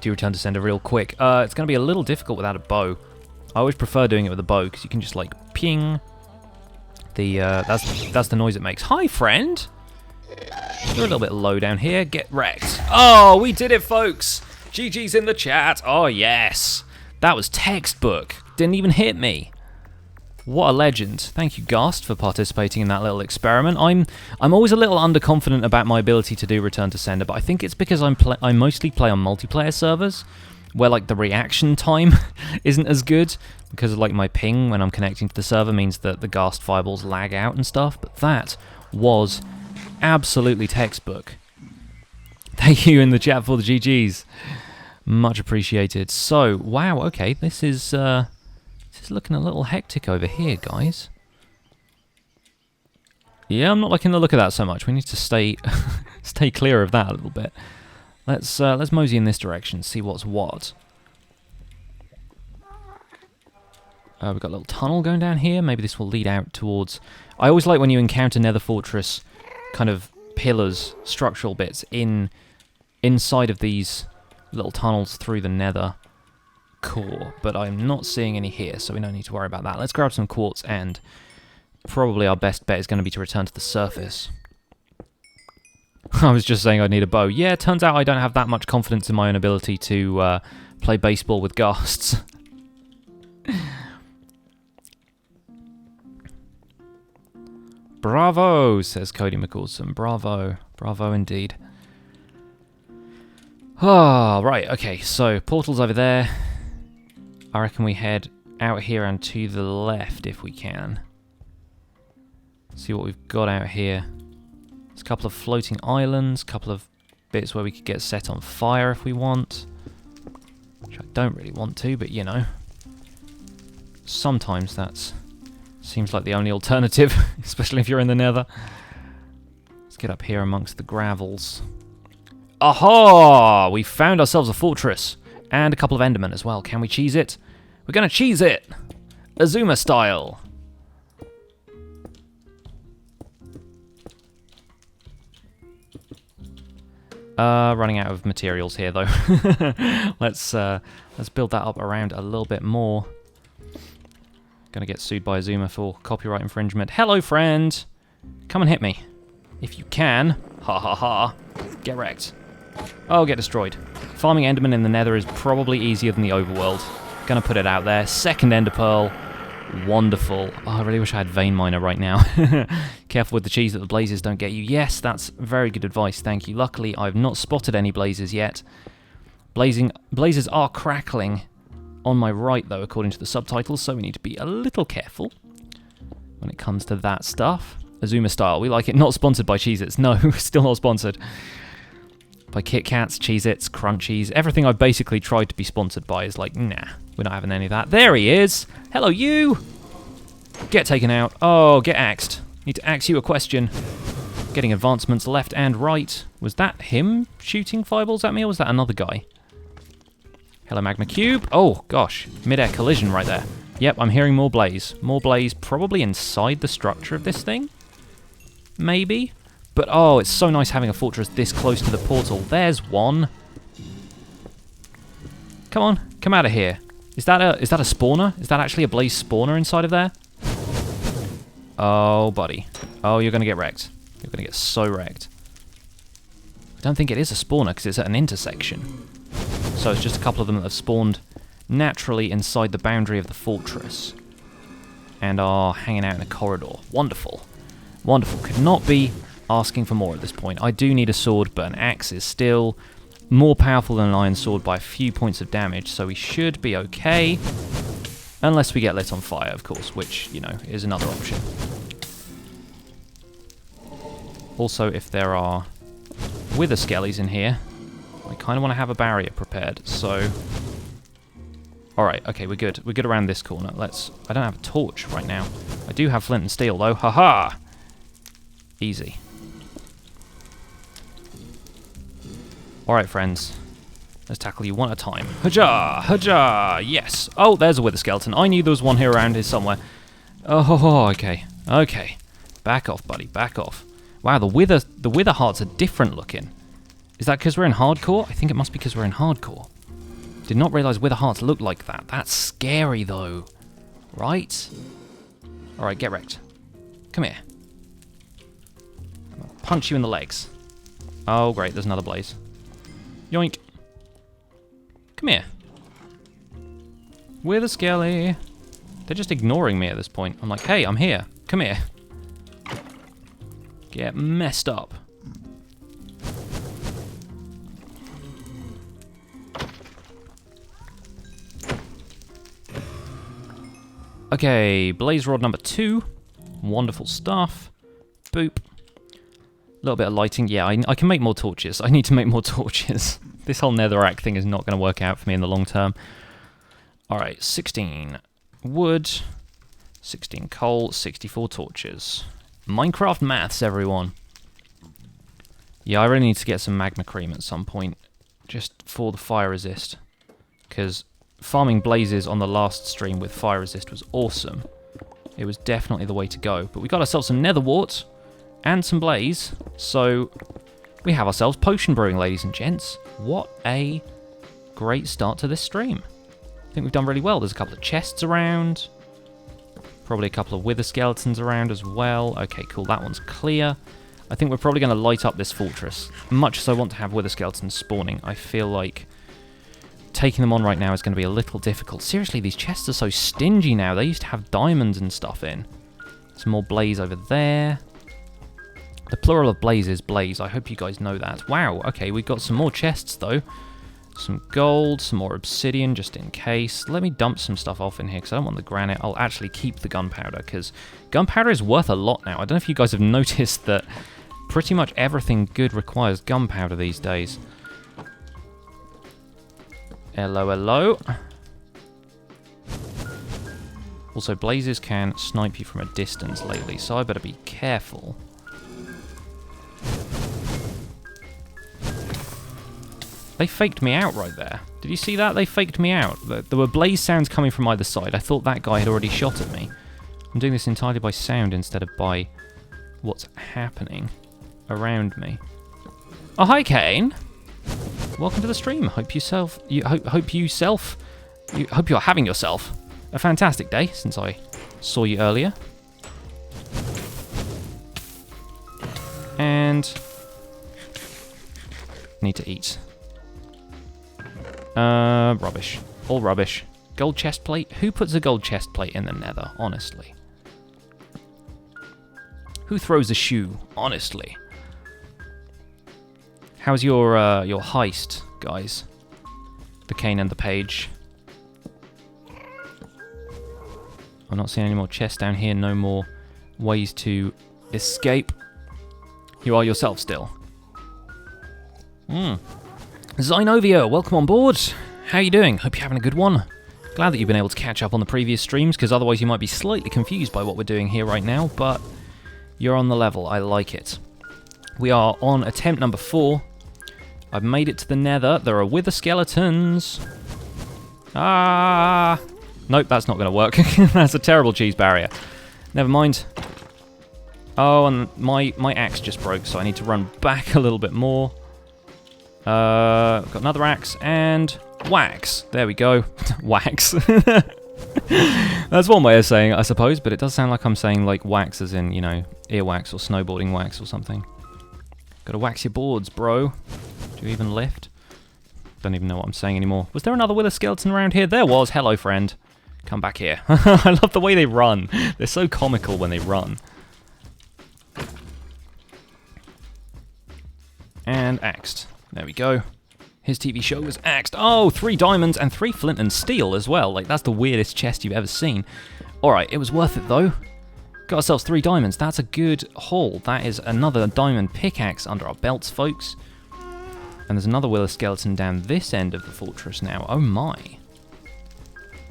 Do Return to Sender real quick. It's going to be a little difficult without a bow. I always prefer doing it with a bow, because you can just, like, ping. That's the noise it makes. Hi, friend! You're a little bit low down here. Get wrecked. Oh, we did it, folks! GG's in the chat. Oh, yes. That was textbook. Didn't even hit me. What a legend. Thank you, Ghast, for participating in that little experiment. I'm always a little underconfident about my ability to do Return to Sender, but I think it's because I mostly play on multiplayer servers, where, like, the reaction time isn't as good, because of, like, my ping when I'm connecting to the server means that the Ghast fireballs lag out and stuff, but that was absolutely textbook. Thank you in the chat for the GGs. Much appreciated. So, wow, okay, this is looking a little hectic over here, guys. Yeah, I'm not liking the look of that so much. We need to stay stay clear of that a little bit. Let's mosey in this direction, see what's what. We've got a little tunnel going down here. Maybe this will lead out towards... I always like when you encounter Nether Fortress kind of pillars, structural bits, inside of these little tunnels through the Nether core. But I'm not seeing any here, so we don't need to worry about that. Let's grab some quartz, and probably our best bet is going to be to return to the surface. I was just saying I'd need a bow. Yeah, it turns out I don't have that much confidence in my own ability to play baseball with ghasts. Bravo, says Cody McCausum. Bravo. Bravo indeed. Ah, right, okay, so portal's over there. I reckon we head out here and to the left if we can. See what we've got out here. There's a couple of floating islands, a couple of bits where we could get set on fire if we want. Which I don't really want to, but you know. Sometimes that seems like the only alternative, especially if you're in the Nether. Let's get up here amongst the gravels. Aha! We found ourselves a fortress. And a couple of Endermen as well. Can we cheese it? We're gonna cheese it! Azuma style. Running out of materials here though. Let's build that up around a little bit more. Gonna get sued by Azuma for copyright infringement. Hello, friend! Come and hit me. If you can. Ha ha ha. Get wrecked. Oh, get destroyed. Farming Enderman in the Nether is probably easier than the overworld. Gonna put it out there. Second Ender Pearl. Wonderful. Oh, I really wish I had Vein Miner right now. Careful with the cheese that the blazes don't get you. Yes, that's very good advice, thank you. Luckily, I've not spotted any blazes yet. Blazes are crackling on my right, though, according to the subtitles, so we need to be a little careful when it comes to that stuff. Azuma style, we like it. Not sponsored by Cheez-Its. No, still not sponsored. By Kit Kats, Cheez-Its, Crunchies. Everything I've basically tried to be sponsored by is like, nah, we're not having any of that. There he is! Hello, you! Get taken out. Oh, get axed. Need to axe you a question. Getting advancements left and right. Was that him shooting fireballs at me, or was that another guy? Hello, Magma Cube. Oh, gosh. Mid-air collision right there. Yep, I'm hearing more blaze. More blaze probably inside the structure of this thing. Maybe. But, oh, it's so nice having a fortress this close to the portal. There's one. Come on, come out of here. Is that a spawner? Is that actually a blaze spawner inside of there? Oh, buddy. Oh, you're going to get wrecked. You're going to get so wrecked. I don't think it is a spawner because it's at an intersection. So it's just a couple of them that have spawned naturally inside the boundary of the fortress and are hanging out in a corridor. Wonderful. Wonderful. Could not be asking for more at this point. I do need a sword, but an axe is still more powerful than an iron sword by a few points of damage, so we should be okay. Unless we get lit on fire, of course, which, you know, is another option. Also, if there are wither skellies in here, I kind of want to have a barrier prepared, so... Alright, okay, we're good. We're good around this corner. I don't have a torch right now. I do have flint and steel, though. Haha! Easy. Alright, friends. Let's tackle you one at a time. Hajah! Hajah! Yes! Oh, there's a wither skeleton. I knew there was one here around here somewhere. Oh, okay. Okay. Back off, buddy. Back off. Wow, the wither hearts are different looking. Is that because we're in hardcore? I think it must be because we're in hardcore. Did not realise wither hearts look like that. That's scary, though. Right? Alright, get wrecked. Come here. I'm gonna punch you in the legs. Oh, great. There's another blaze. Yoink. Come here. Wither skelly. They're just ignoring me at this point. I'm like, hey, I'm here. Come here. Get messed up. Okay, blaze rod number 2. Wonderful stuff. Boop. A little bit of lighting. Yeah, I can make more torches. I need to make more torches. This whole netherrack thing is not going to work out for me in the long term. Alright, 16 wood, 16 coal, 64 torches. Minecraft maths, everyone. Yeah, I really need to get some magma cream at some point, just for the fire resist. Because farming blazes on the last stream with fire resist was awesome. It was definitely the way to go. But we got ourselves some nether wart and some blaze, so we have ourselves potion brewing, ladies and gents. What a great start to this stream. I think we've done really well. There's a couple of chests around. Probably a couple of wither skeletons around as well. Okay, cool. That one's clear. I think we're probably going to light up this fortress. Much as I want to have wither skeletons spawning, I feel like taking them on right now is going to be a little difficult. Seriously, these chests are so stingy now. They used to have diamonds and stuff in. Some more blaze over there. The plural of blaze is blaze. I hope you guys know that. Wow, okay, we've got some more chests, though. Some gold, some more obsidian, just in case. Let me dump some stuff off in here, because I don't want the granite. I'll actually keep the gunpowder, because gunpowder is worth a lot now. I don't know if you guys have noticed that pretty much everything good requires gunpowder these days. Hello, hello. Also, blazes can snipe you from a distance lately, so I better be careful. They faked me out right there. Did you see that? They faked me out. There were blaze sounds coming from either side. I thought that guy had already shot at me. I'm doing this entirely by sound instead of by what's happening around me. Oh, hi, Kane. Welcome to the stream. Hope you're having yourself a fantastic day since I saw you earlier. And need to eat. Rubbish. All rubbish. Gold chest plate? Who puts a gold chest plate in the nether, honestly? Who throws a shoe, honestly? How's your heist, guys? The Kane and the Page. I'm not seeing any more chests down here. No more ways to escape. You are yourself still. Zynovia, welcome on board. How you doing? Hope you're having a good one. Glad that you've been able to catch up on the previous streams, because otherwise you might be slightly confused by what we're doing here right now, but you're on the level. I like it. We are on attempt number 4. I've made it to the Nether. There are wither skeletons. Ah! Nope, that's not going to work. That's a terrible cheese barrier. Never mind. Oh, and my axe just broke, so I need to run back a little bit more. Got another axe, and wax. There we go. Wax. That's one way of saying it, I suppose, but it does sound like I'm saying, like, wax as in, you know, earwax or snowboarding wax or something. Gotta wax your boards, bro. Do you even lift? Don't even know what I'm saying anymore. Was there another wither skeleton around here? There was. Hello, friend. Come back here. I love the way they run. They're so comical when they run. And axed. There we go. His TV show was axed. Oh, 3 diamonds and 3 flint and steel as well. Like, that's the weirdest chest you've ever seen. Alright, it was worth it though. Got ourselves 3 diamonds. That's a good haul. That is another diamond pickaxe under our belts, folks. And there's another wither skeleton down this end of the fortress now. Oh my.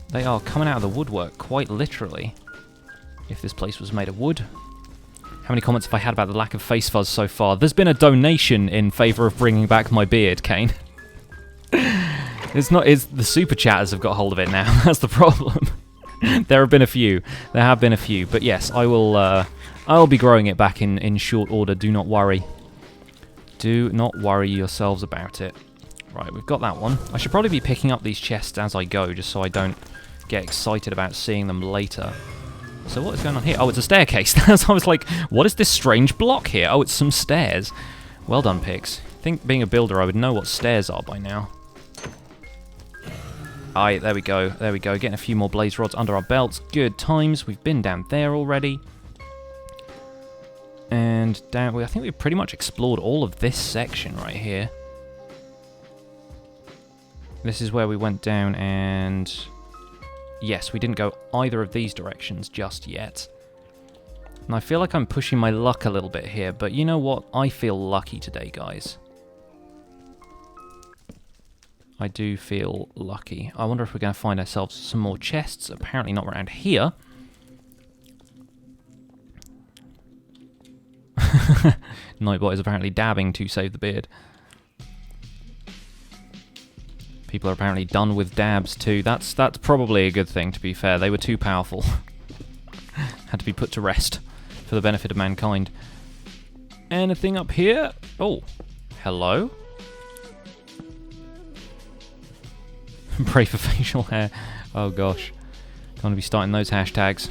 They are coming out of the woodwork, quite literally. If this place was made of wood. How many comments have I had about the lack of face fuzz so far? There's been a donation in favour of bringing back my beard, Kane. It's the super chatters have got hold of it now. That's the problem. There have been a few. There have been a few. But yes, I'll be growing it back in short order. Do not worry. Do not worry yourselves about it. Right, we've got that one. I should probably be picking up these chests as I go, just so I don't get excited about seeing them later. So what is going on here? Oh, it's a staircase. I was like, what is this strange block here? Oh, it's some stairs. Well done, Pix. I think being a builder, I would know what stairs are by now. Aye, there we go. There we go. Getting a few more blaze rods under our belts. Good times. We've been down there already. And down... I think we've pretty much explored all of this section right here. This is where we went down and... Yes, we didn't go either of these directions just yet. And I feel like I'm pushing my luck a little bit here, but you know what? I feel lucky today, guys. I do feel lucky. I wonder if we're going to find ourselves some more chests. Apparently not around here. Nightbot is apparently dabbing to save the beard. People are apparently done with dabs too. That's probably a good thing, to be fair. They were too powerful. Had to be put to rest for the benefit of mankind. Anything up here? Oh, hello? Pray for facial hair. Oh gosh. Don't want to be starting those hashtags.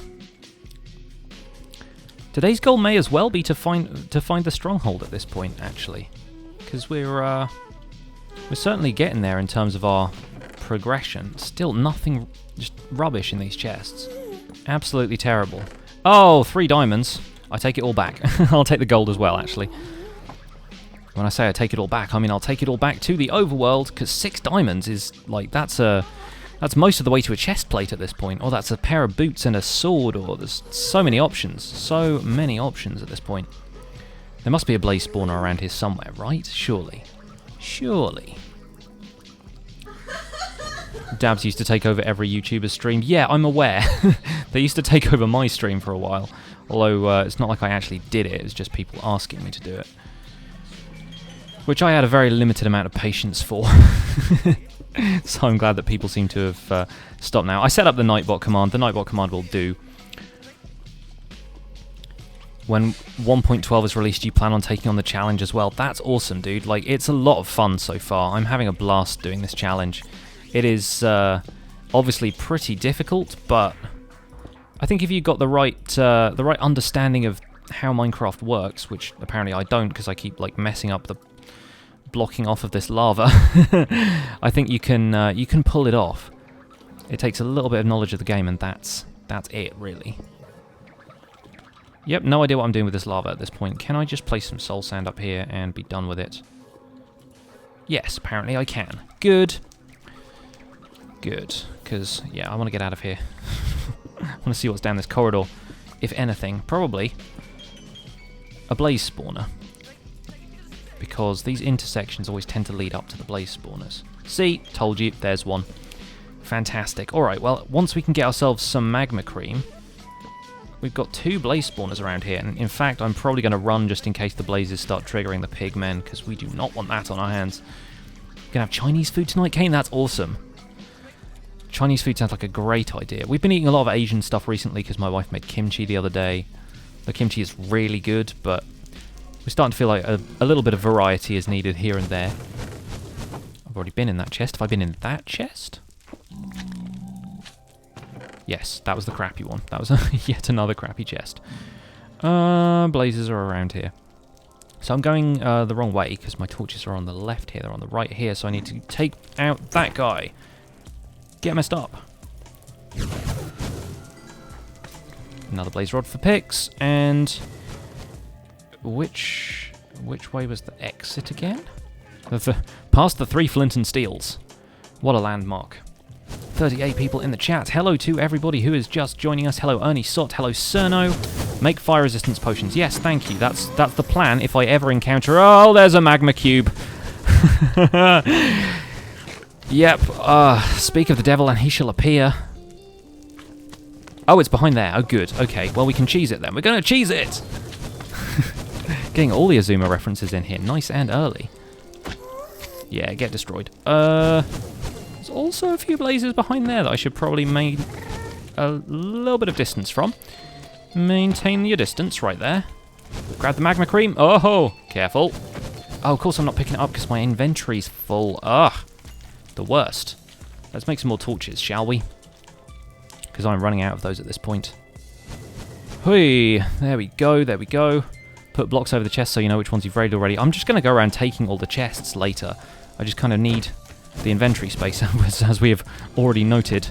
Today's goal may as well be to find the stronghold at this point, actually. Because we're certainly getting there in terms of our progression. Still nothing, just rubbish in these chests. Absolutely terrible. Oh, 3 diamonds. I take it all back. I'll take the gold as well, actually. When I say I take it all back, I mean I'll take it all back to the overworld, because 6 diamonds is, like, that's most of the way to a chest plate at this point. Or that's a pair of boots and a sword, or there's so many options. So many options at this point. There must be a blaze spawner around here somewhere, right? Surely. Surely. Dabs used to take over every YouTuber's stream. Yeah, I'm aware. They used to take over my stream for a while. Although, it's not like I actually did it. It was just people asking me to do it. Which I had a very limited amount of patience for. So I'm glad that people seem to have stopped now. I set up the Nightbot command. The Nightbot command will do. When 1.12 is released, you plan on taking on the challenge as well. That's awesome, dude. Like, it's a lot of fun so far. I'm having a blast doing this challenge. It is obviously pretty difficult, but I think if you've got the right understanding of how Minecraft works, which apparently I don't because I keep like messing up the blocking off of this lava, I think you can pull it off. It takes a little bit of knowledge of the game, and that's it, really. Yep, no idea what I'm doing with this lava at this point. Can I just place some soul sand up here and be done with it? Yes, apparently I can. Good. Good, because, yeah, I want to get out of here. want to see what's down this corridor. If anything, probably a blaze spawner. Because these intersections always tend to lead up to the blaze spawners. See? Told you. There's one. Fantastic. Alright, well, once we can get ourselves some magma cream, we've got 2 blaze spawners around here. And in fact, I'm probably going to run just in case the blazes start triggering the pigmen, because we do not want that on our hands. Gonna have Chinese food tonight, Kane? That's awesome. Chinese food sounds like a great idea. We've been eating a lot of Asian stuff recently because my wife made kimchi the other day. The kimchi is really good, but we're starting to feel like a little bit of variety is needed here and there. I've already been in that chest. Have I been in that chest? Yes, that was the crappy one. That was yet another crappy chest. Blazes are around here. So I'm going the wrong way because my torches are on the left here. They're on the right here, so I need to take out that guy. Get messed up. Another blaze rod for picks, and which way was the exit again? Past the 3 flint and steels. What a landmark. 38 people in the chat. Hello to everybody who is just joining us. Hello Ernie Sott. Hello Cerno. Make fire resistance potions. Yes, thank you. That's the plan if I ever encounter... Oh, there's a magma cube. Yep. Speak of the devil and he shall appear. Oh, it's behind there. Oh, good. Okay, well, we can cheese it then. We're going to cheese it! Getting all the Azuma references in here. Nice and early. Yeah, get destroyed. There's also a few blazes behind there that I should probably make a little bit of distance from. Maintain your distance right there. Grab the magma cream. Oh, careful. Oh, of course I'm not picking it up because my inventory's full. Ugh, the worst. Let's make some more torches, shall we? Because I'm running out of those at this point. Hui, there we go, there we go. Put blocks over the chests so you know which ones you've raided already. I'm just going to go around taking all the chests later. I just kind of need the inventory space, as we have already noted.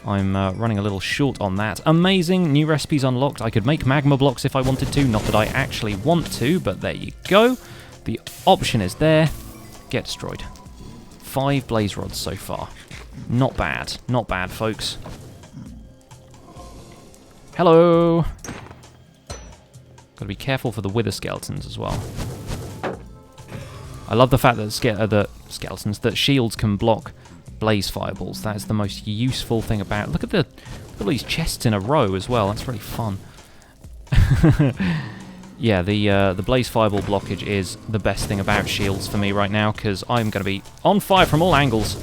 I'm running a little short on that. Amazing, new recipes unlocked. I could make magma blocks if I wanted to. Not that I actually want to, but there you go. The option is there. Get destroyed. 5 blaze rods so far. Not bad. Not bad, folks. Hello! Gotta be careful for the wither skeletons as well. I love the fact that skeletons, that shields can block blaze fireballs. That is the most useful thing about... Look at all these chests in a row as well. That's really fun. Yeah, the blaze fireball blockage is the best thing about shields for me right now, because I'm going to be on fire from all angles.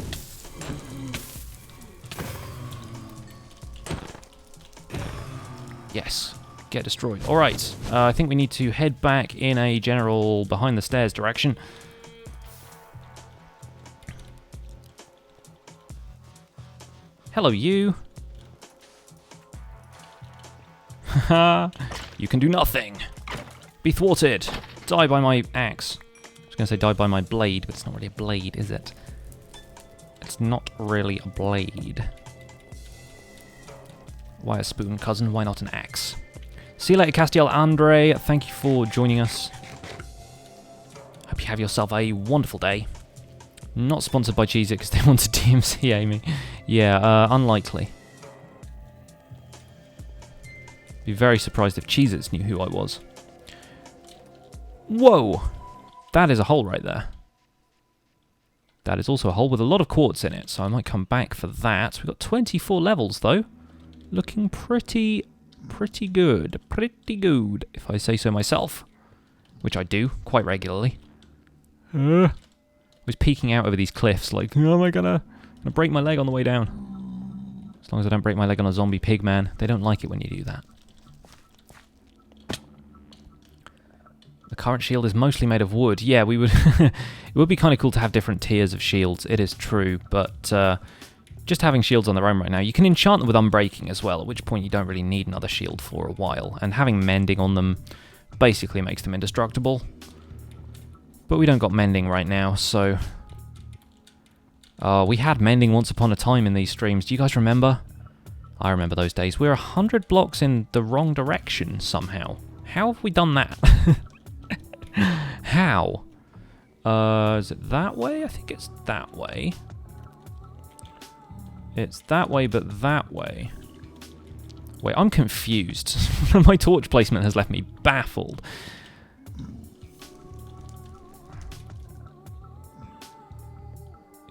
Yes, get destroyed. Alright, I think we need to head back in a general behind the stairs direction. Hello, you. Haha, you can do nothing. Be thwarted. Die by my axe. I was going to say die by my blade, but it's not really a blade, is it? It's not really a blade. Why a spoon, cousin? Why not an axe? See you later, Castiel Andre. Thank you for joining us. Hope you have yourself a wonderful day. Not sponsored by Cheez-It because they want to DMCA me. Yeah, unlikely. Be very surprised if Cheez-Its knew who I was. Whoa! That is a hole right there. That is also a hole with a lot of quartz in it, so I might come back for that. We've got 24 levels, though. Looking pretty good. Pretty good, if I say so myself. Which I do, quite regularly. I was peeking out over these cliffs like, oh, am I gonna break my leg on the way down? As long as I don't break my leg on a zombie pig, man. They don't like it when you do that. The current shield is mostly made of wood. Yeah, we would... it would be kind of cool to have different tiers of shields. It is true, but just having shields on their own right now, you can enchant them with unbreaking as well, at which point you don't really need another shield for a while. And having mending on them basically makes them indestructible. But we don't got mending right now, so... we had mending once upon a time in these streams. Do you guys remember? I remember those days. We're 100 blocks in the wrong direction somehow. How have we done that? How? Is it that way? I think it's that way. It's that way, but that way. Wait, I'm confused. My torch placement has left me baffled.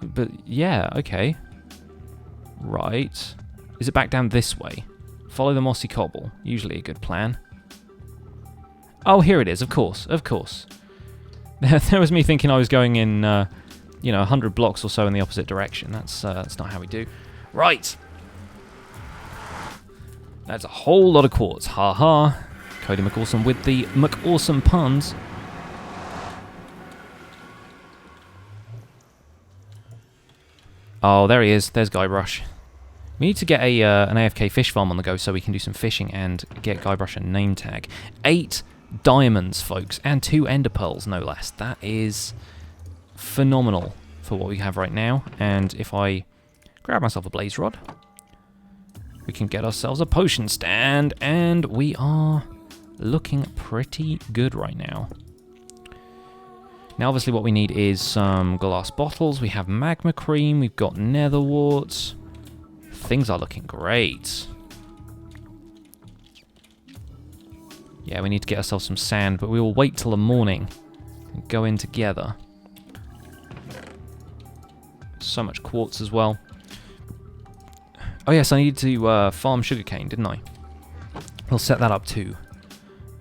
But, yeah, okay. Right. Is it back down this way? Follow the mossy cobble. Usually a good plan. Oh, here it is, of course, of course. There was me thinking I was going in, 100 blocks or so in the opposite direction. That's not how we do. Right. That's a whole lot of quartz. Ha ha. Cody McAwesome with the McAwesome puns. Oh, there he is. There's Guybrush. We need to get an AFK fish farm on the go so we can do some fishing and get Guybrush a name tag. 8 diamonds, folks, and 2 ender pearls, no less. That is phenomenal for what we have right now. And if I grab myself a blaze rod, we can get ourselves a potion stand, and we are looking pretty good right now. Now, obviously, what we need is some glass bottles. We have magma cream. We've got nether warts. Things are looking great. Yeah, we need to get ourselves some sand, but we will wait till the morning and go in together. So much quartz as well. Oh yes, I needed to farm sugarcane, didn't I? We'll set that up too.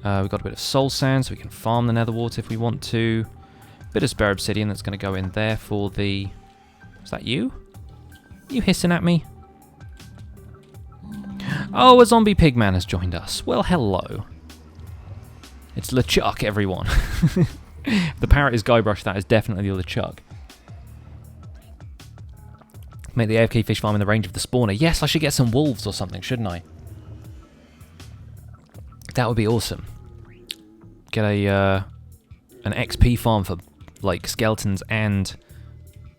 We've got a bit of soul sand, so we can farm the nether wart if we want to. Bit of spare obsidian that's going to go in there for the... Is that you? You hissing at me? Oh, a zombie pigman has joined us. Well, hello. It's LeChuck, everyone. The parrot is Guybrush, that is definitely LeChuck. Make the AFK fish farm in the range of the spawner. Yes, I should get some wolves or something, shouldn't I? That would be awesome. Get an XP farm for like skeletons and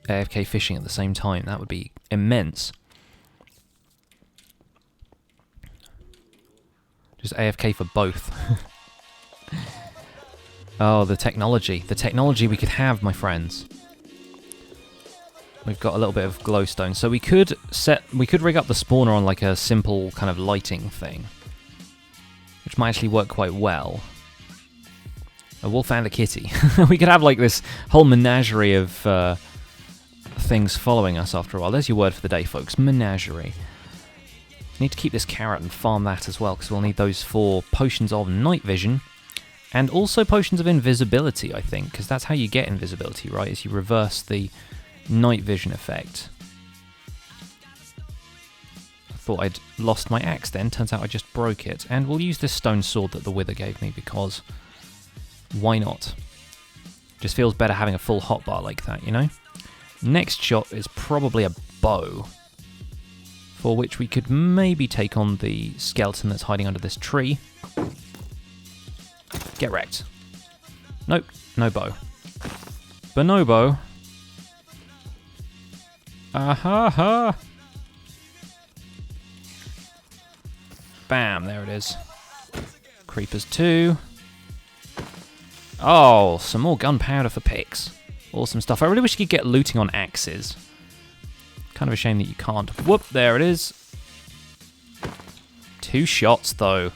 AFK fishing at the same time. That would be immense. Just AFK for both. Oh, the technology. The technology we could have, my friends. We've got a little bit of glowstone. So we could rig up the spawner on like a simple kind of lighting thing, which might actually work quite well. A wolf and a kitty. We could have like this whole menagerie of things following us after a while. There's your word for the day, folks. Menagerie. Need to keep this carrot and farm that as well, because we'll need those for potions of night vision and also potions of invisibility, I think, because that's how you get invisibility, right? Is you reverse the night vision effect. I thought I'd lost my axe then. Turns out I just broke it. And we'll use this stone sword that the Wither gave me, because why not? Just feels better having a full hotbar like that, you know? Next shot is probably a bow, for which we could maybe take on the skeleton that's hiding under this tree. Get wrecked. Nope, no bow. Bonobo. Aha-ha! Bam, there it is. Creepers too. Oh, some more gunpowder for picks. Awesome stuff. I really wish you could get looting on axes. Kind of a shame that you can't. Whoop, there it is. 2 shots, though.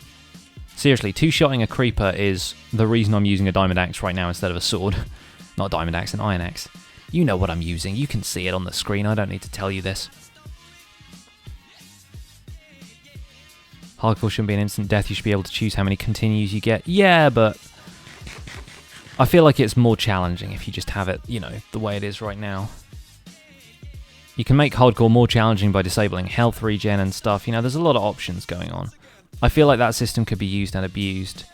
Seriously, 2-shotting a creeper is the reason I'm using a diamond axe right now instead of a sword. Not a diamond axe, an iron axe. You know what I'm using. You can see it on the screen. I don't need to tell you this. Hardcore shouldn't be an instant death. You should be able to choose how many continues you get. Yeah, but I feel like it's more challenging if you just have it, you know, the way it is right now. You can make hardcore more challenging by disabling health regen and stuff. You know, there's a lot of options going on. I feel like that system could be used and abused.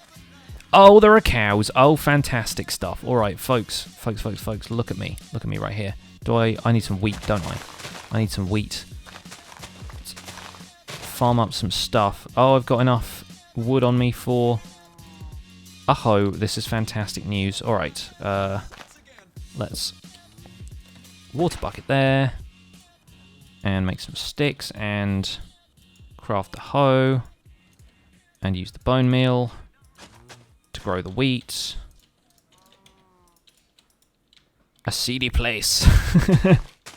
Oh, there are cows. Oh, fantastic stuff. All right, folks, look at me. Look at me right here. I need some wheat, don't I? I need some wheat. Let's farm up some stuff. Oh, I've got enough wood on me for... Oh, this is fantastic news. All right, let's water bucket there. And make some sticks and craft the hoe. And use the bone meal to grow the wheat. A seedy place.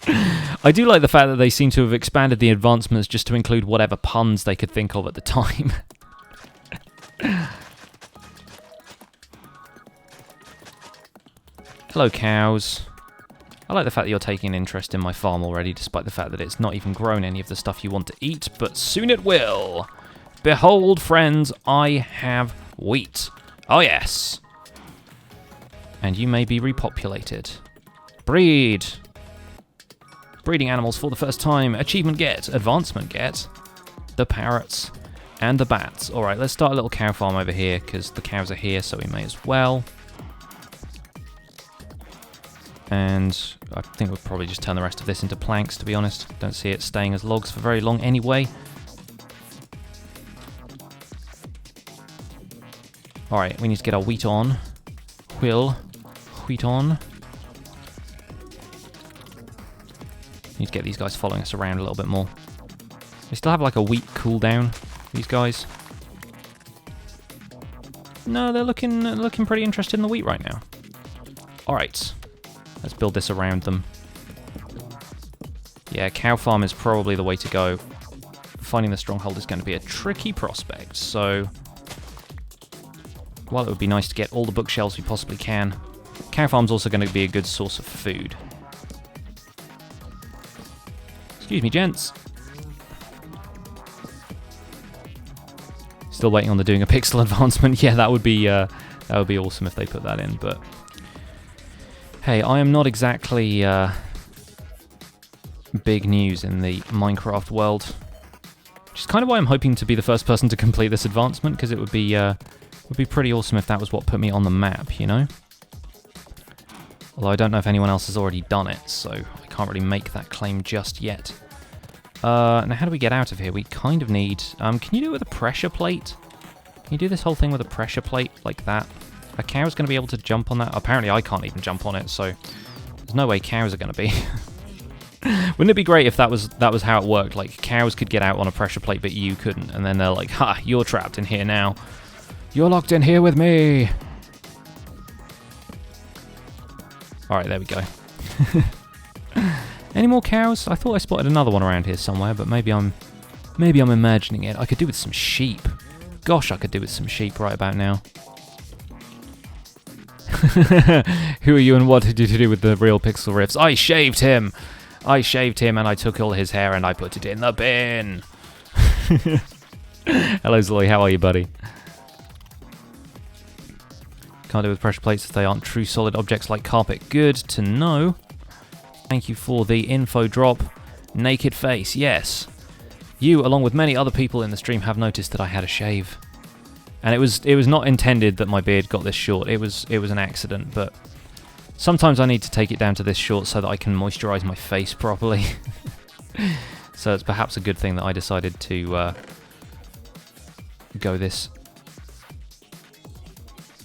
I do like the fact that they seem to have expanded the advancements just to include whatever puns they could think of at the time. Hello, cows. I like the fact that you're taking an interest in my farm already, despite the fact that it's not even grown any of the stuff you want to eat, but soon it will. Behold, friends, I have wheat. Oh, yes. And you may be repopulated. Breed. Breeding animals for the first time. Achievement get. Advancement get. The parrots and the bats. Alright, let's start a little cow farm over here, because the cows are here, so we may as well. And I think we'll probably just turn the rest of this into planks, to be honest. Don't see it staying as logs for very long anyway. Alright, we need to get our wheat on. Wheat on. Need to get these guys following us around a little bit more. They still have like a wheat cooldown, these guys. No, they're looking pretty interested in the wheat right now. Alright. Let's build this around them. Yeah, cow farm is probably the way to go. Finding the stronghold is going to be a tricky prospect, so... while it would be nice to get all the bookshelves we possibly can, cow farm's also going to be a good source of food. Excuse me, gents. Still waiting on the doing a pixel advancement. Yeah, that would be awesome if they put that in, but... hey, I am not exactly big news in the Minecraft world. Which is kind of why I'm hoping to be the first person to complete this advancement, because it would be pretty awesome if that was what put me on the map, you know? Although I don't know if anyone else has already done it, so I can't really make that claim just yet. Now how do we get out of here? We kind of need... can you do it with a pressure plate? Can you do this whole thing with a pressure plate like that? A cow's going to be able to jump on that? Apparently I can't even jump on it, so there's no way cows are going to be. Wouldn't it be great if that was how it worked? Like, cows could get out on a pressure plate, but you couldn't, and then they're like, ha, you're trapped in here now. You're locked in here with me. Alright, there we go. Any more cows? I thought I spotted another one around here somewhere, but maybe I'm imagining it. I could do with some sheep. Gosh, I could do with some sheep right about now. Who are you and what did you do with the real Pixel Riffs? I shaved him! I shaved him and I took all his hair and I put it in the bin! Hello Zoe, how are you, buddy? Can't do with pressure plates if they aren't true solid objects like carpet. Good to know. Thank you for the info drop. Naked face, yes. You, along with many other people in the stream, have noticed that I had a shave. And it was not intended that my beard got this short. It was an accident, but sometimes I need to take it down to this short so that I can moisturize my face properly. So it's perhaps a good thing that I decided to go this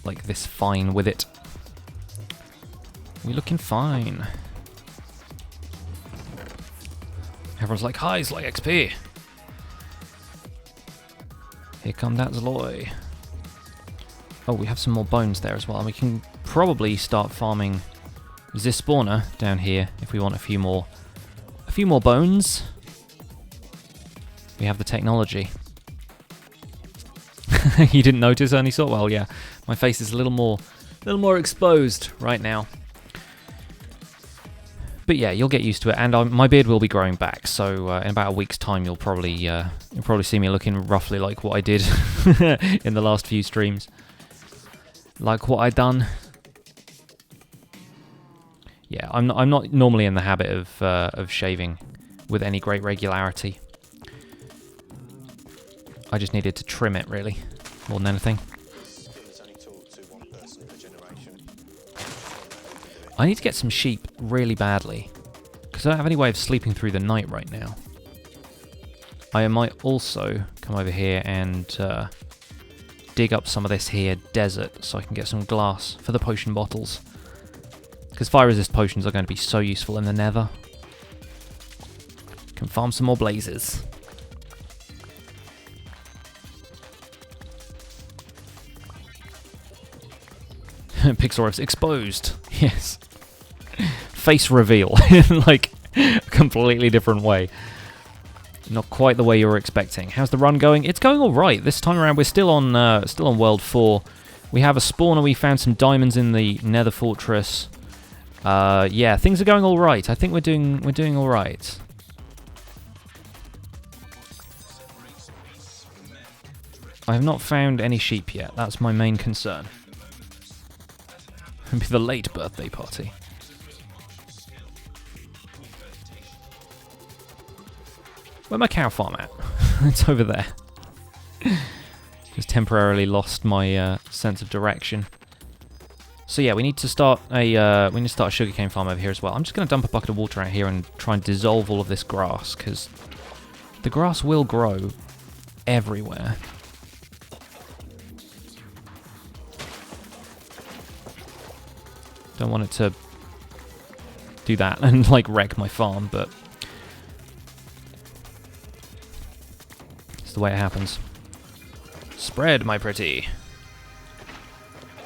like this fine with it. We're looking fine. Everyone's like, hi, it's like XP. Here come that Zloy. Oh, we have some more bones there as well. And we can probably start farming this spawner down here if we want a few more bones. We have the technology. You didn't notice, Ernie Sort? Well, yeah. My face is a little more exposed right now. But yeah, you'll get used to it, and my beard will be growing back. So in about a week's time, you'll probably see me looking roughly like what I did in the last few streams, like what I done. Yeah, I'm not normally in the habit of shaving with any great regularity. I just needed to trim it, really, more than anything. I need to get some sheep really badly, because I don't have any way of sleeping through the night right now. I might also come over here and dig up some of this here desert so I can get some glass for the potion bottles. Because fire resist potions are going to be so useful in the Nether. Can farm some more blazes. Pixel Riffs exposed. Yes. Face reveal. Like, completely different way. Not quite the way you were expecting. How's the run going? It's going all right. This time around, we're still on World 4. We have a spawner. We found some diamonds in the Nether Fortress. Yeah, things are going all right. I think we're doing all right. I have not found any sheep yet. That's my main concern. It'll be the late birthday party. Where's my cow farm at? It's over there. Just temporarily lost my sense of direction. So yeah, we need to start a sugarcane farm over here as well. I'm just going to dump a bucket of water out here and try and dissolve all of this grass, because the grass will grow everywhere. Don't want it to do that and like wreck my farm, but it's the way it happens. Spread, my pretty.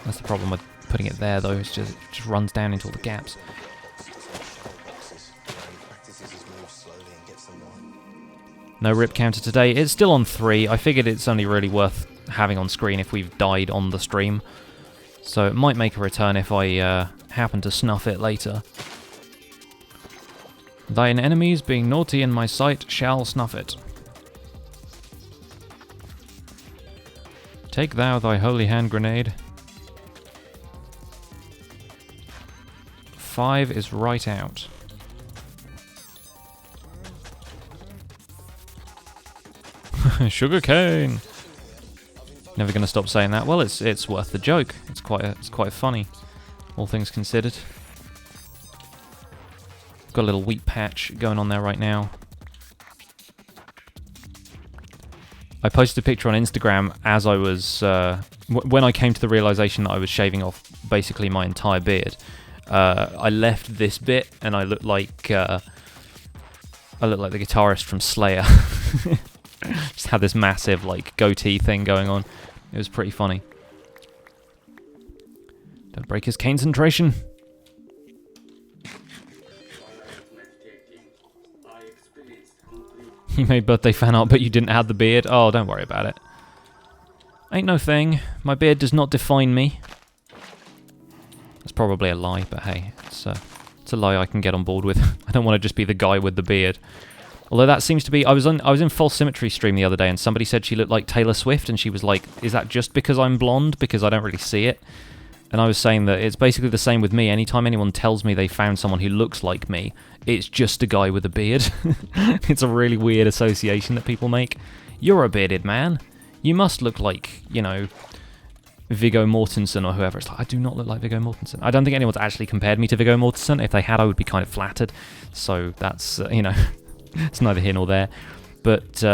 That's the problem with putting it there, though. It just runs down into all the gaps. No rip counter today. It's still on 3. I figured it's only really worth having on screen if we've died on the stream. So it might make a return if I happen to snuff it later. Thine enemies, being naughty in my sight, shall snuff it. Take thou thy holy hand grenade. 5 is right out. Sugarcane. Never going to stop saying that. Well, it's worth the joke. It's quite funny, all things considered. Got a little wheat patch going on there right now. I posted a picture on Instagram as I was when I came to the realization that I was shaving off basically my entire beard. I left this bit, and I looked like the guitarist from Slayer. Just had this massive like goatee thing going on. It was pretty funny. Don't break his concentration. You made birthday fan art, but you didn't have the beard. Oh, don't worry about it. Ain't no thing. My beard does not define me. That's probably a lie, but hey, it's a lie I can get on board with. I don't want to just be the guy with the beard. Although that seems to be... I was in False Symmetry stream the other day, and somebody said she looked like Taylor Swift, and she was like, is that just because I'm blonde? Because I don't really see it. And I was saying that it's basically the same with me. Anytime anyone tells me they found someone who looks like me, it's just a guy with a beard. It's a really weird association that people make. You're a bearded man. You must look like, you know, Viggo Mortensen or whoever. It's like, I do not look like Viggo Mortensen. I don't think anyone's actually compared me to Viggo Mortensen. If they had, I would be kind of flattered. So that's, you know, it's neither here nor there. But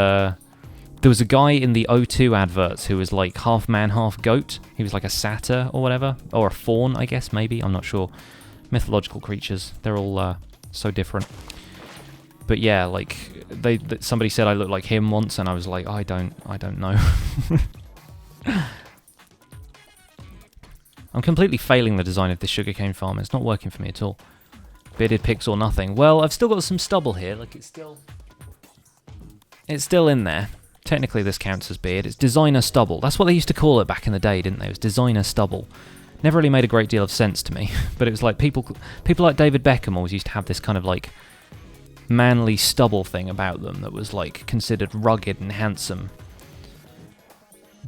there was a guy in the O2 adverts who was like half man, half goat. He was like a satyr or whatever. Or a faun, I guess, maybe. I'm not sure. Mythological creatures. They're all so different. But yeah, like, somebody said I looked like him once, and I was like, I don't know. I'm completely failing the design of this sugarcane farm. It's not working for me at all. Bearded pigs or nothing. Well, I've still got some stubble here. Like, it's still in there. Technically, this counts as beard. It's designer stubble. That's what they used to call it back in the day, didn't they? It was designer stubble. Never really made a great deal of sense to me. But it was like people like David Beckham always used to have this kind of like manly stubble thing about them that was like considered rugged and handsome.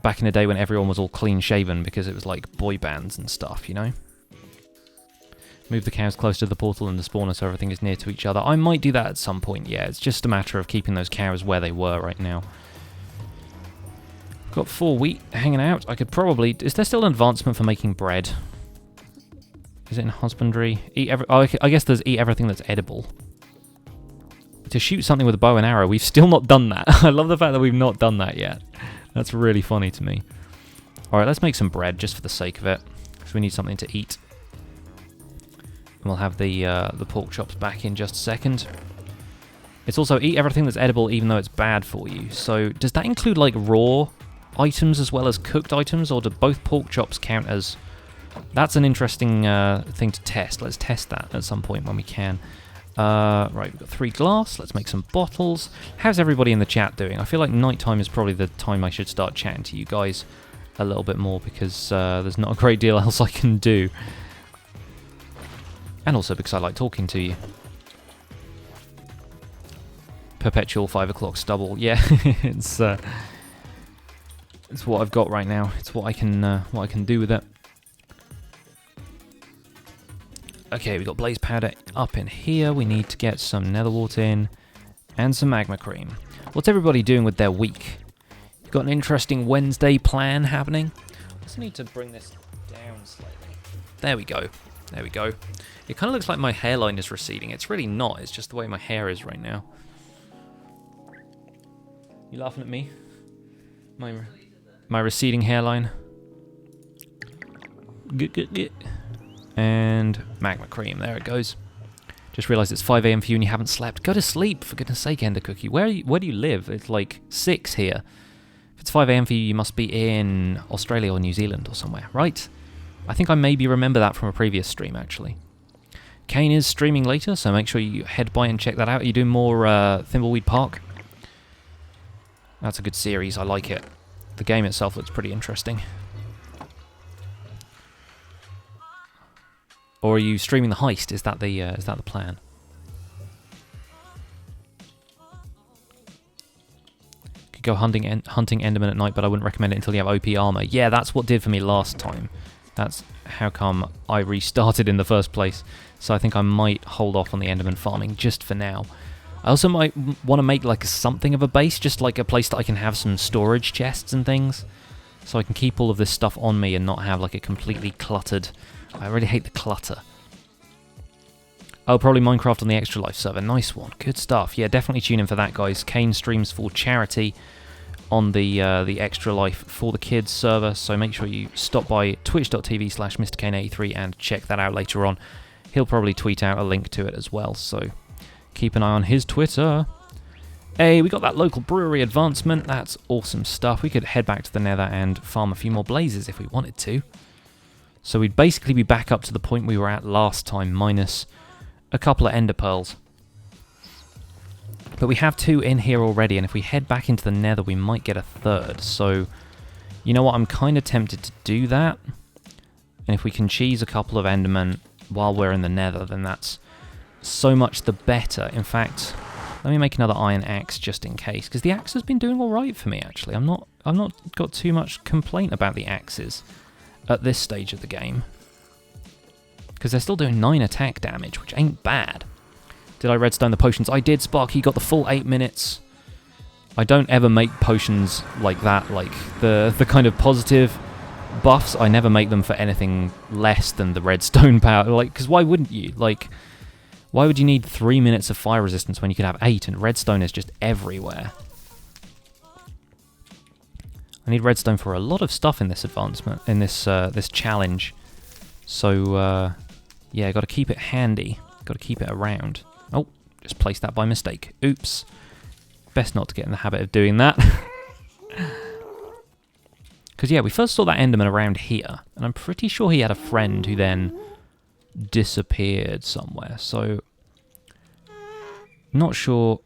Back in the day when everyone was all clean shaven because it was like boy bands and stuff, you know? Move the cows close to the portal and the spawner so everything is near to each other. I might do that at some point, yeah. It's just a matter of keeping those cows where they were right now. Got 4 wheat hanging out. I could probably... Is there still an advancement for making bread? Is it in husbandry? I guess there's eat everything that's edible. To shoot something with a bow and arrow, we've still not done that. I love the fact that we've not done that yet. That's really funny to me. Alright, let's make some bread just for the sake of it. Because we need something to eat. And we'll have the pork chops back in just a second. It's also eat everything that's edible even though it's bad for you. So does that include like raw items as well as cooked items? Or do both pork chops count as... That's an interesting thing to test. Let's test that at some point when we can. Right, we've got 3 glass. Let's make some bottles. How's everybody in the chat doing? I feel like nighttime is probably the time I should start chatting to you guys a little bit more, because there's not a great deal else I can do. And also because I like talking to you. Perpetual 5 o'clock stubble. Yeah, it's what I've got right now. It's what I can do with it. Okay, we've got blaze powder up in here. We need to get some nether wart in and some magma cream. What's everybody doing with their week? You've got an interesting Wednesday plan happening? I just need to bring this down slightly. There we go. There we go. It kind of looks like my hairline is receding. It's really not. It's just the way my hair is right now. You laughing at me? My receding hairline. And magma cream, there it goes. Just realised it's 5 AM for you and you haven't slept. Go to sleep, for goodness sake, Ender Cookie. Where do you live? It's like 6 here. If it's 5 AM for you, you must be in Australia or New Zealand or somewhere, right? I think I maybe remember that from a previous stream, actually. Kane is streaming later, so make sure you head by and check that out. Are you doing more Thimbleweed Park? That's a good series, I like it. The game itself looks pretty interesting. Or are you streaming the heist? Is that the plan? Could go hunting Enderman at night, but I wouldn't recommend it until you have OP armor. Yeah, that's what did for me last time. That's how come I restarted in the first place. So I think I might hold off on the Enderman farming just for now. I also might want to make like something of a base, just like a place that I can have some storage chests and things, so I can keep all of this stuff on me and not have like a completely cluttered. I really hate the clutter. Oh, probably Minecraft on the Extra Life server. Nice one. Good stuff. Yeah, definitely tune in for that, guys. Kane streams for charity on the Extra Life for the Kids server, so make sure you stop by twitch.tv/MrKane83 and check that out later on. He'll probably tweet out a link to it as well, so keep an eye on his Twitter. Hey, we got that local brewery advancement. That's awesome stuff. We could head back to the Nether and farm a few more blazes if we wanted to. So we'd basically be back up to the point we were at last time, minus a couple of ender pearls. But we have 2 in here already, and if we head back into the Nether, we might get a 3rd. So, you know what, I'm kind of tempted to do that. And if we can cheese a couple of endermen while we're in the Nether, then that's so much the better. In fact, let me make another iron axe just in case, because the axe has been doing all right for me, actually. I've not got too much complaint about the axes at this stage of the game, because they're still doing 9 attack damage, which ain't bad. Did I redstone the potions? I did, Sparky. Got the full 8 minutes. I don't ever make potions like that, like the kind of positive buffs. I never make them for anything less than the redstone power. Like, because why wouldn't you? Like, why would you need 3 minutes of fire resistance when you could have 8 and redstone is just everywhere? I need redstone for a lot of stuff in this advancement, in this this challenge. So yeah, got to keep it handy. Got to keep it around. Oh, just placed that by mistake. Oops. Best not to get in the habit of doing that. Because yeah, we first saw that Enderman around here, and I'm pretty sure he had a friend who then disappeared somewhere. So not sure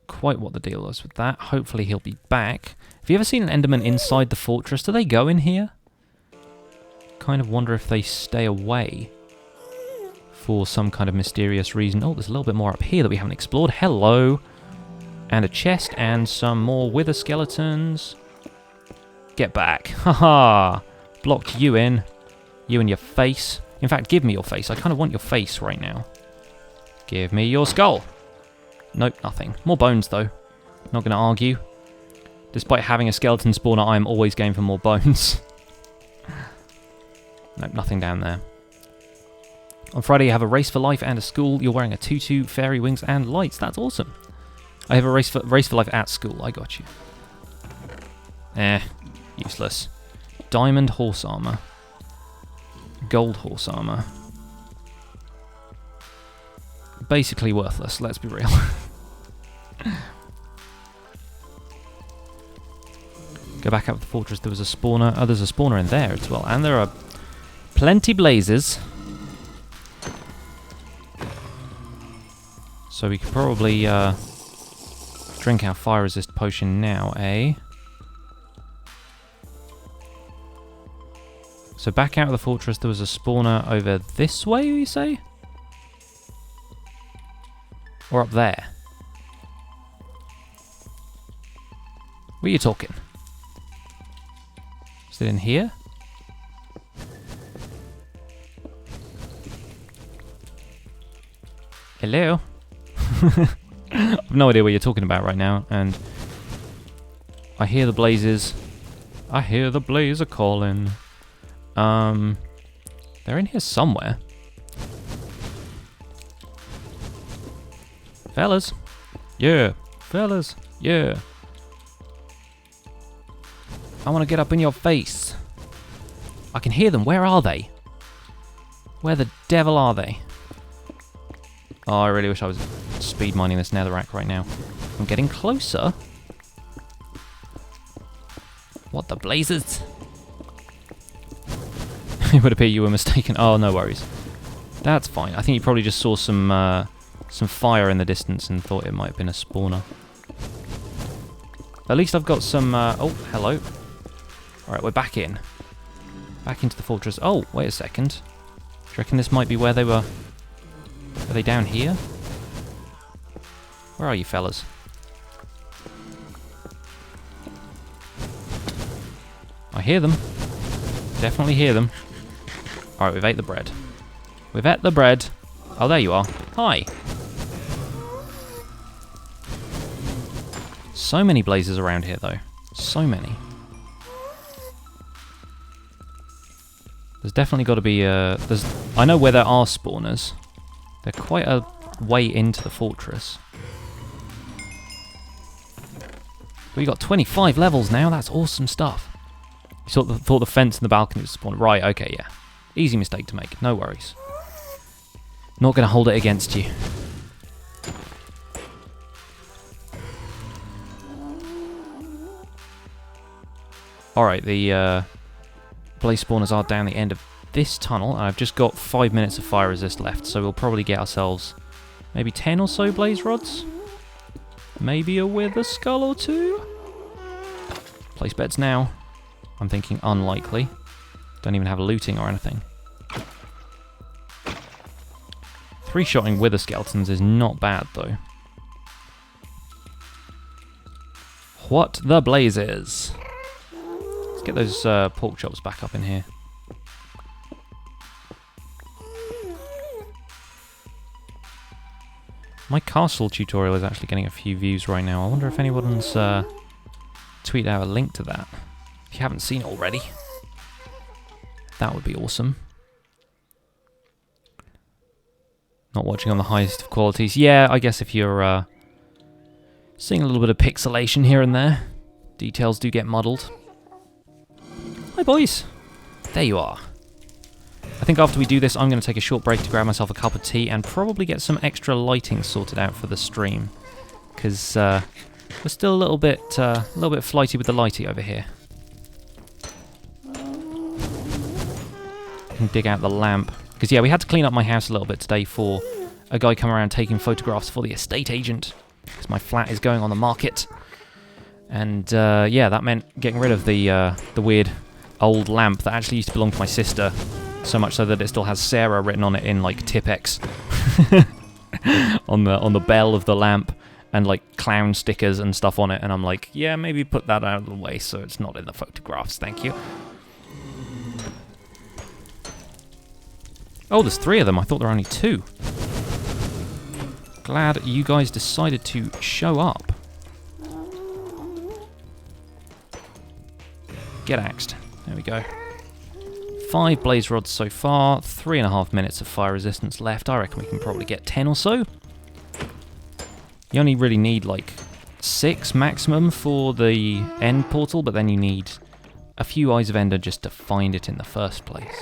quite what the deal is with that. Hopefully he'll be back. Have you ever seen an Enderman inside the fortress? Do they go in here? Kind of wonder if they stay away for some kind of mysterious reason. Oh, there's a little bit more up here that we haven't explored. Hello. And a chest and some more wither skeletons. Get back. Haha. Blocked you in. You and your face. In fact, give me your face. I kind of want your face right now. Give me your skull. Nope, nothing. More bones, though. Not going to argue. Despite having a skeleton spawner, I am always going for more bones. Nope, nothing down there. On Friday, you have a race for life and a school. You're wearing a tutu, fairy wings, and lights. That's awesome. I have a race for life at school. I got you. Useless. Diamond horse armor. Gold horse armor. Basically worthless, let's be real. Go back up to the fortress. There was a spawner. Oh, there's a spawner in there as well. And there are plenty blazes. So we could probably drink our fire resist potion now, eh? So back out of the fortress, there was a spawner over this way, you say? Or up there? What are you talking? Is it in here? Hello? I have no idea what you're talking about right now, and I hear the blazes. I hear the blazer calling. They're in here somewhere. Fellas. Yeah. Fellas. Yeah. I want to get up in your face. I can hear them. Where are they? Where the devil are they? Oh, I really wish I was speed mining this netherrack right now. I'm getting closer. What the blazes? It would appear you were mistaken. Oh, no worries. That's fine. I think you probably just saw some fire in the distance and thought it might have been a spawner. At least I've got some... oh, hello. Alright, we're back in. Back into the fortress. Oh, wait a second. Do you reckon this might be where they were... Are they down here? Where are you fellas? I hear them. Definitely hear them. Alright, we've ate the bread. We've ate the bread. Oh, there you are. Hi. So many blazes around here, though. So many. There's definitely got to be I know where there are spawners. They're quite a way into the fortress. We got 25 levels now. That's awesome stuff. You thought the fence and the balcony was spawned. Right, okay, yeah. Easy mistake to make. No worries. Not going to hold it against you. Alright, the blaze spawners are down the end of this tunnel. And I've just got 5 minutes of fire resist left, so we'll probably get ourselves maybe 10 or so blaze rods. Maybe a wither skull or two. Place bets now. I'm thinking unlikely. Don't even have looting or anything. 3-shotting wither skeletons is not bad, though. What the blazes? Let's get those pork chops back up in here. My castle tutorial is actually getting a few views right now. I wonder if anyone's tweeted out a link to that. If you haven't seen it already, that would be awesome. Not watching on the highest of qualities. Yeah, I guess if you're seeing a little bit of pixelation here and there, details do get muddled. Hi boys! There you are. I think after we do this, I'm going to take a short break to grab myself a cup of tea and probably get some extra lighting sorted out for the stream, because we're still a little bit flighty with the lighty over here. I can dig out the lamp, because yeah, we had to clean up my house a little bit today for a guy coming around taking photographs for the estate agent, because my flat is going on the market, and yeah, that meant getting rid of the weird old lamp that actually used to belong to my sister. So much so that it still has Sarah written on it in like Tipex on the bell of the lamp, and like clown stickers and stuff on it. And I'm like, yeah, maybe put that out of the way so it's not in the photographs. Thank you. Oh, there's 3 of them. I thought there were only 2. Glad you guys decided to show up. Get axed. There we go. 5 blaze rods so far, 3.5 minutes of fire resistance left. I reckon we can probably get 10 or so. You only really need like 6 maximum for the end portal, but then you need a few Eyes of Ender just to find it in the first place.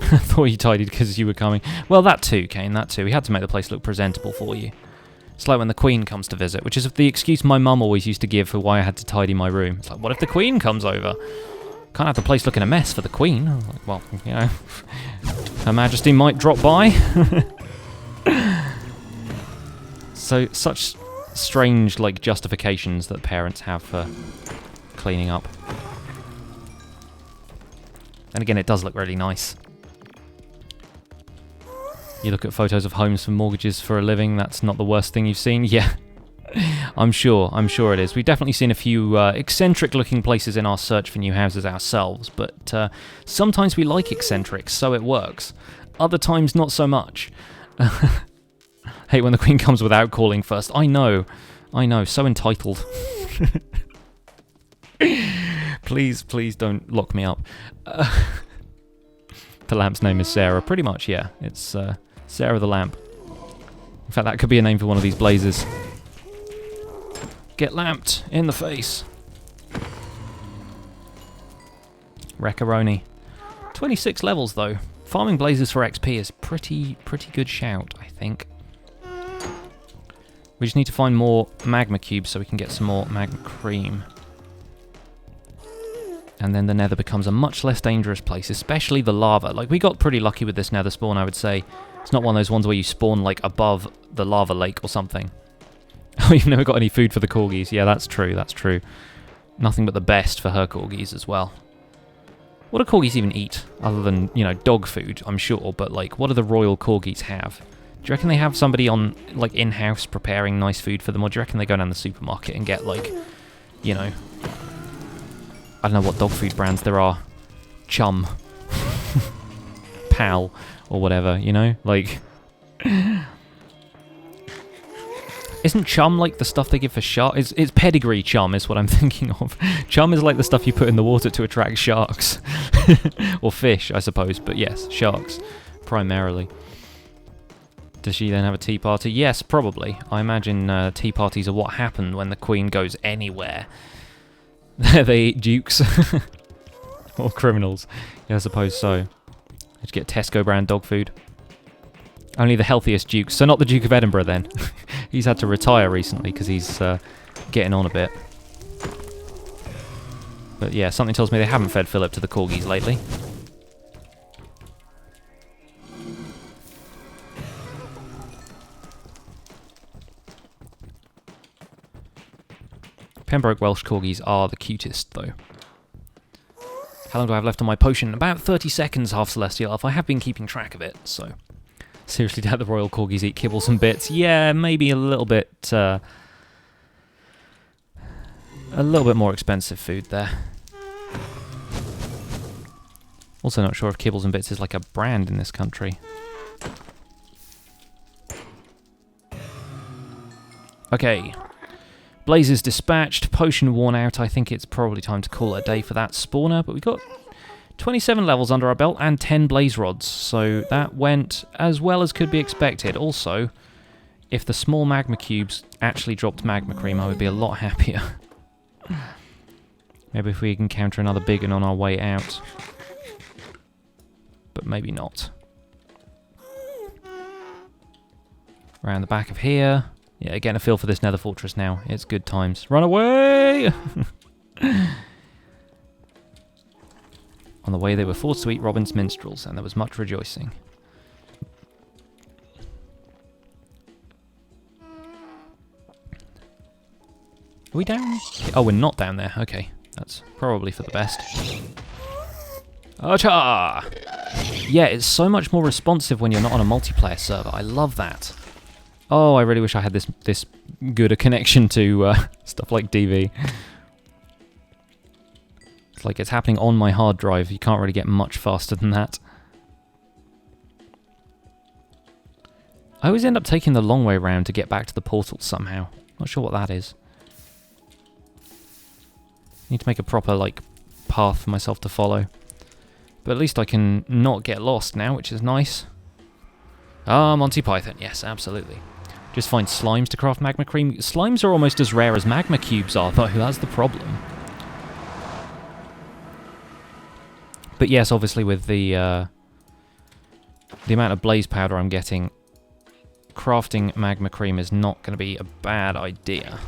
I thought you tidied because you were coming. Well, that too, Kane, that too. We had to make the place look presentable for you. It's like when the Queen comes to visit, which is the excuse my mum always used to give for why I had to tidy my room. It's like, what if the Queen comes over? Can't have the place looking a mess for the Queen. I was like, well, you know, Her Majesty might drop by. So, such strange, like, justifications that parents have for cleaning up. And again, it does look really nice. You look at photos of homes for mortgages for a living, that's not the worst thing you've seen? Yeah. I'm sure it is. We've definitely seen a few eccentric looking places in our search for new houses ourselves, but sometimes we like eccentrics, so it works. Other times, not so much. Hate when the queen comes without calling first. I know, so entitled. Please don't lock me up. The lamp's name is Sarah. Pretty much, yeah. It's Sarah the Lamp. In fact, that could be a name for one of these blazes. Get lamped in the face. Wreckaroni. 26 levels, though. Farming blazes for XP is pretty good shout, I think. We just need to find more magma cubes so we can get some more magma cream. And then the nether becomes a much less dangerous place, especially the lava. Like, we got pretty lucky with this nether spawn, I would say. It's not one of those ones where you spawn, like, above the lava lake or something. Oh, you've never got any food for the corgis. Yeah, that's true, that's true. Nothing but the best for her corgis as well. What do corgis even eat? Other than, you know, dog food, I'm sure. But, like, what do the royal corgis have? Do you reckon they have somebody on, like, in-house preparing nice food for them? Or do you reckon they go down the supermarket and get, like, you know... I don't know what dog food brands there are. Chum. Pal. Or whatever, you know? Like... Isn't chum like the stuff they give for sharks? It's pedigree chum is what I'm thinking of. Chum is like the stuff you put in the water to attract sharks. Or fish, I suppose. But yes, sharks. Primarily. Does she then have a tea party? Yes, probably. I imagine tea parties are what happen when the queen goes anywhere. They eat dukes. Or criminals. Yeah, I suppose so. Let's get Tesco brand dog food. Only the healthiest dukes. So not the Duke of Edinburgh then. He's had to retire recently because he's getting on a bit. But yeah, something tells me they haven't fed Philip to the corgis lately. Pembroke Welsh corgis are the cutest though. How long do I have left on my potion? About 30 seconds, half Celestial Elf. I have been keeping track of it, so... Seriously, doubt the royal corgis eat kibbles and bits. Yeah, maybe a little bit more expensive food there. Also not sure if kibbles and bits is like a brand in this country. Okay. Blazes dispatched, potion worn out. I think it's probably time to call it a day for that spawner, but we've got 27 levels under our belt and 10 blaze rods, so that went as well as could be expected. Also, if the small magma cubes actually dropped magma cream, I would be a lot happier. Maybe if we encounter another big one on our way out. But maybe not. Around the back of here. Yeah, getting a feel for this nether fortress now. It's good times. Run away! On the way they were forced to eat Robin's minstrels, and there was much rejoicing. Are we down? Oh, we're not down there. Okay, that's probably for the best. Acha! Yeah, it's so much more responsive when you're not on a multiplayer server. I love that. Oh, I really wish I had this good a connection to stuff like DV. Like it's happening on my hard drive. You can't really get much faster than that. I always end up taking the long way around to get back to the portal somehow. Not sure what that is. Need to make a proper like path for myself to follow. But at least I can not get lost now, which is nice. Ah, Monty Python. Yes, absolutely. Just find slimes to craft magma cream. Slimes are almost as rare as magma cubes are, though. That's the problem. But yes, obviously with the amount of blaze powder I'm getting, crafting magma cream is not going to be a bad idea.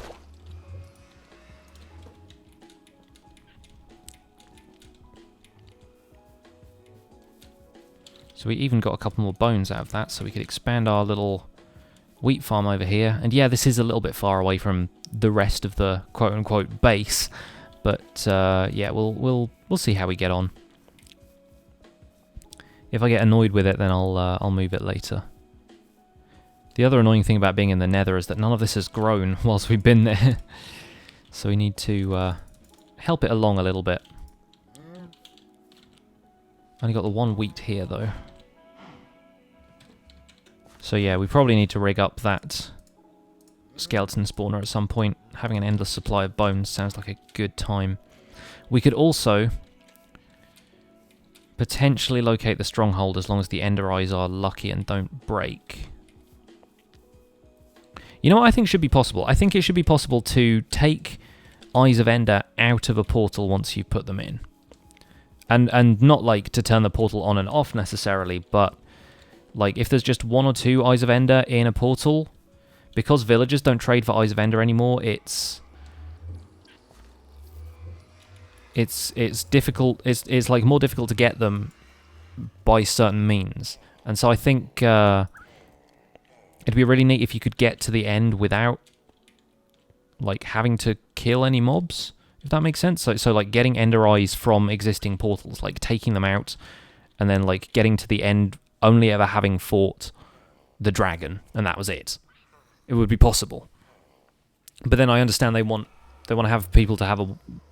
So we even got a couple more bones out of that, so we could expand our little wheat farm over here. And yeah, this is a little bit far away from the rest of the quote-unquote base. But yeah, we'll see how we get on. If I get annoyed with it, then I'll move it later. The other annoying thing about being in the Nether is that none of this has grown whilst we've been there. So we need to help it along a little bit. Only got the one wheat here, though. So yeah, we probably need to rig up that skeleton spawner at some point. Having an endless supply of bones sounds like a good time. We could also potentially locate the stronghold as long as the ender eyes are lucky and don't break. You know what I think should be possible? I think it should be possible to take Eyes of Ender out of a portal once you put them in. And not like to turn the portal on and off necessarily, but like if there's just 1 or 2 Eyes of Ender in a portal, because villagers don't trade for Eyes of Ender anymore, it's difficult. It's like more difficult to get them by certain means, and so I think it'd be really neat if you could get to the end without like having to kill any mobs, if that makes sense. So like getting Ender Eyes from existing portals, like taking them out, and then like getting to the end only ever having fought the dragon, and that was it. It would be possible. But then I understand they want to have people to have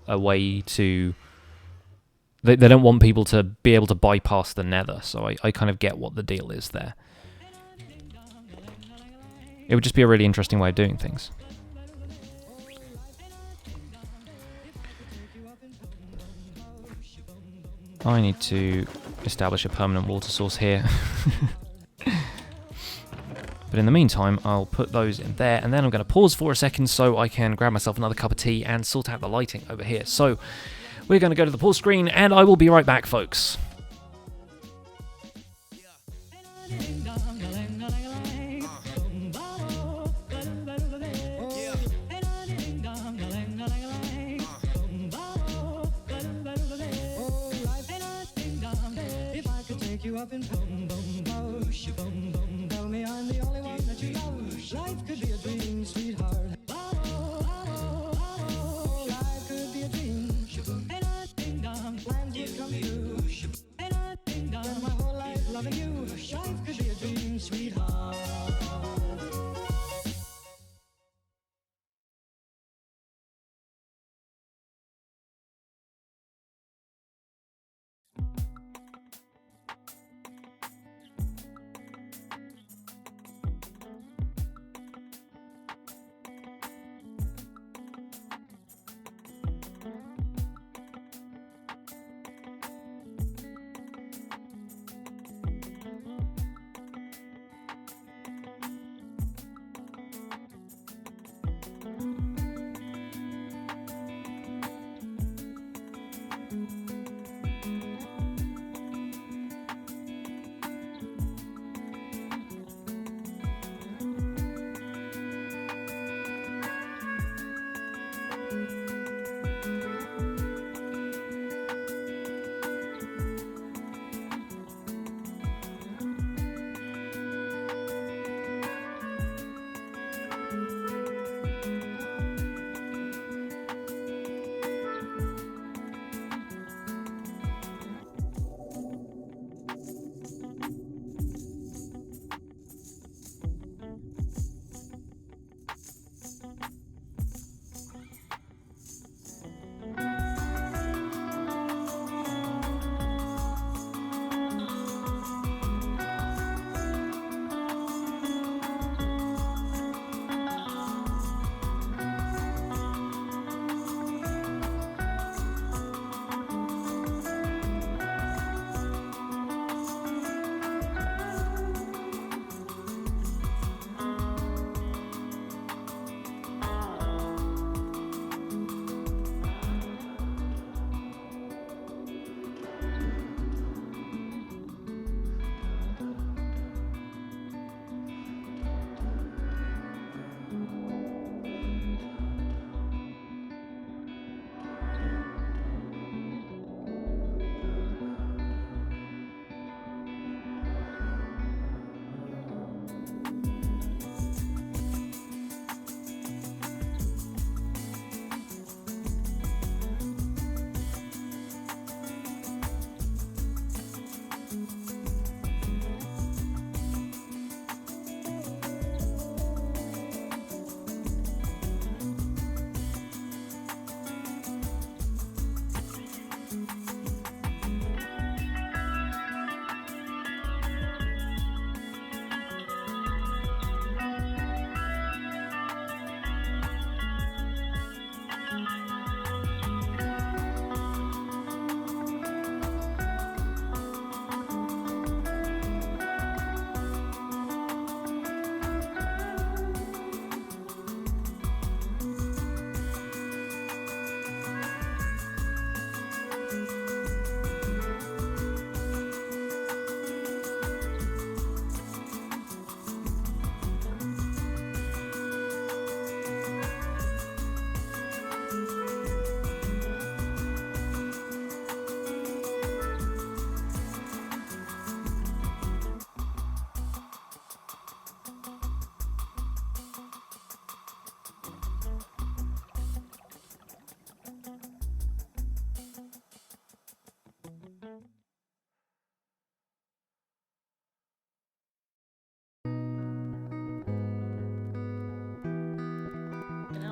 a way to... They don't want people to be able to bypass the Nether, so I kind of get what the deal is there. It would just be a really interesting way of doing things. I need to establish a permanent water source here. But in the meantime, I'll put those in there, and then I'm going to pause for a second so I can grab myself another cup of tea and sort out the lighting over here. So we're going to go to the pause screen, and I will be right back, folks. You up in boom, boom, boom, boom, boom. Tell me I'm the only one that you love. Life could be a dream, sweetheart. Life could be a dream. And I ding dong, plans would come true. And I ding dong, spend my whole life loving you. Life could be a dream, sweetheart.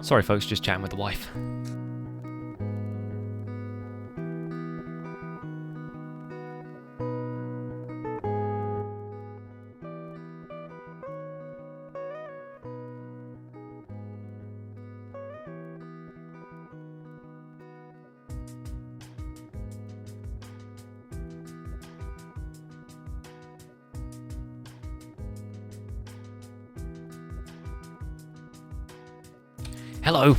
Sorry, folks, just chatting with the wife. Hello.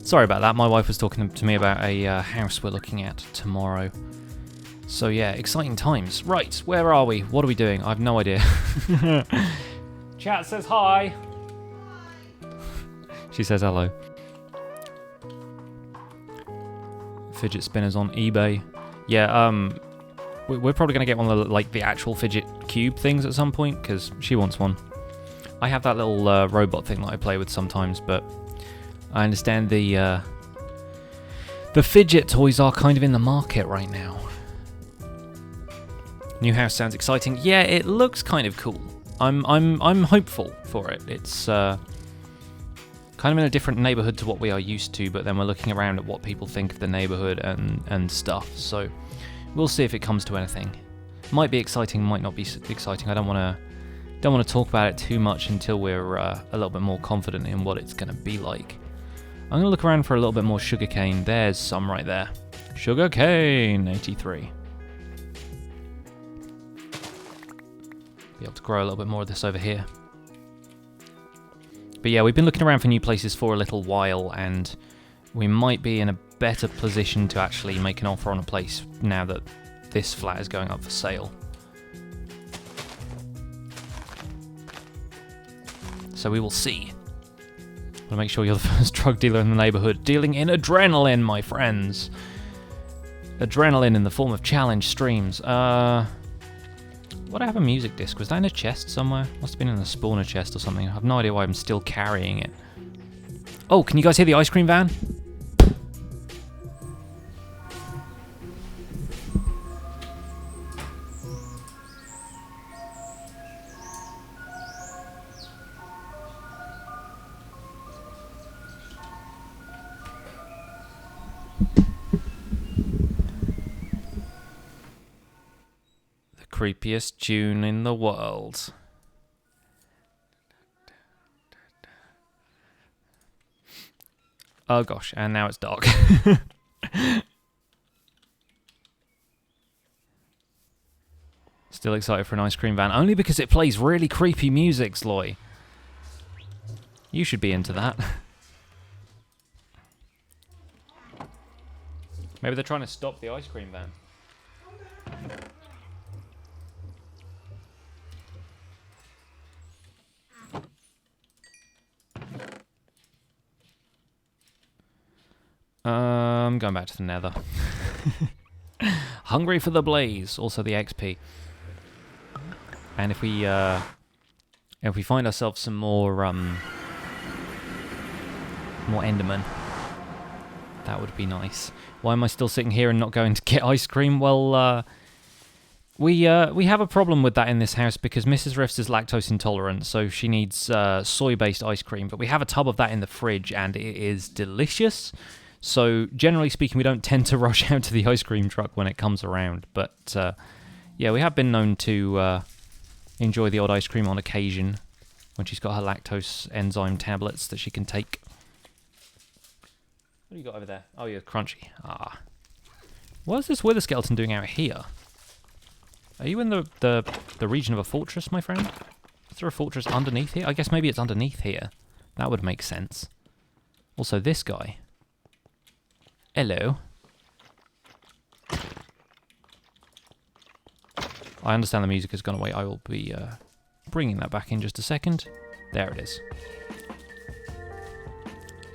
Sorry about that. My wife was talking to me about a house we're looking at tomorrow. So yeah, exciting times. Right, where are we? What are we doing? I have no idea. Chat says hi. She says hello. Fidget spinners on eBay. Yeah, we're probably going to get one of the actual fidget cube things at some point, because she wants one. I have that little robot thing that I play with sometimes, but I understand the fidget toys are kind of in the market right now. New house sounds exciting. Yeah, it looks kind of cool. I'm hopeful for it. It's kind of in a different neighborhood to what we are used to, but then we're looking around at what people think of the neighborhood and stuff. So we'll see if it comes to anything. Might be exciting, might not be exciting. I don't want to talk about it too much until we're a little bit more confident in what it's going to be like. I'm going to look around for a little bit more sugarcane. There's some right there. Sugarcane, 83. Be able to grow a little bit more of this over here. But yeah, we've been looking around for new places for a little while, and we might be in a better position to actually make an offer on a place now that this flat is going up for sale. So we will see. I'll make sure you're the first drug dealer in the neighborhood. Dealing in adrenaline, my friends. Adrenaline in the form of challenge streams. What, I have a music disc. Was that in a chest somewhere? Must have been in the spawner chest or something. I have no idea why I'm still carrying it. Oh, can you guys hear the ice cream van? Creepiest tune in the world. Oh gosh, and now it's dark. Still excited for an ice cream van, only because it plays really creepy music, Sloy. You should be into that. Maybe they're trying to stop the ice cream van. Going back to the Nether. Hungry for the blaze, also the XP. And if we find ourselves some more Endermen, that would be nice. Why am I still sitting here and not going to get ice cream? Well, we have a problem with that in this house because Mrs. Rifts is lactose intolerant, so she needs soy-based ice cream. But we have a tub of that in the fridge, and it is delicious. So, generally speaking, we don't tend to rush out to the ice cream truck when it comes around. But, yeah, we have been known to enjoy the odd ice cream on occasion when she's got her lactose enzyme tablets that she can take. What do you got over there? Oh, yeah, crunchy. Ah. What is this wither skeleton doing out here? Are you in the region of a fortress, my friend? Is there a fortress underneath here? I guess maybe it's underneath here. That would make sense. Also, this guy. Hello. I understand the music has gone away. I will be bringing that back in just a second. There it is.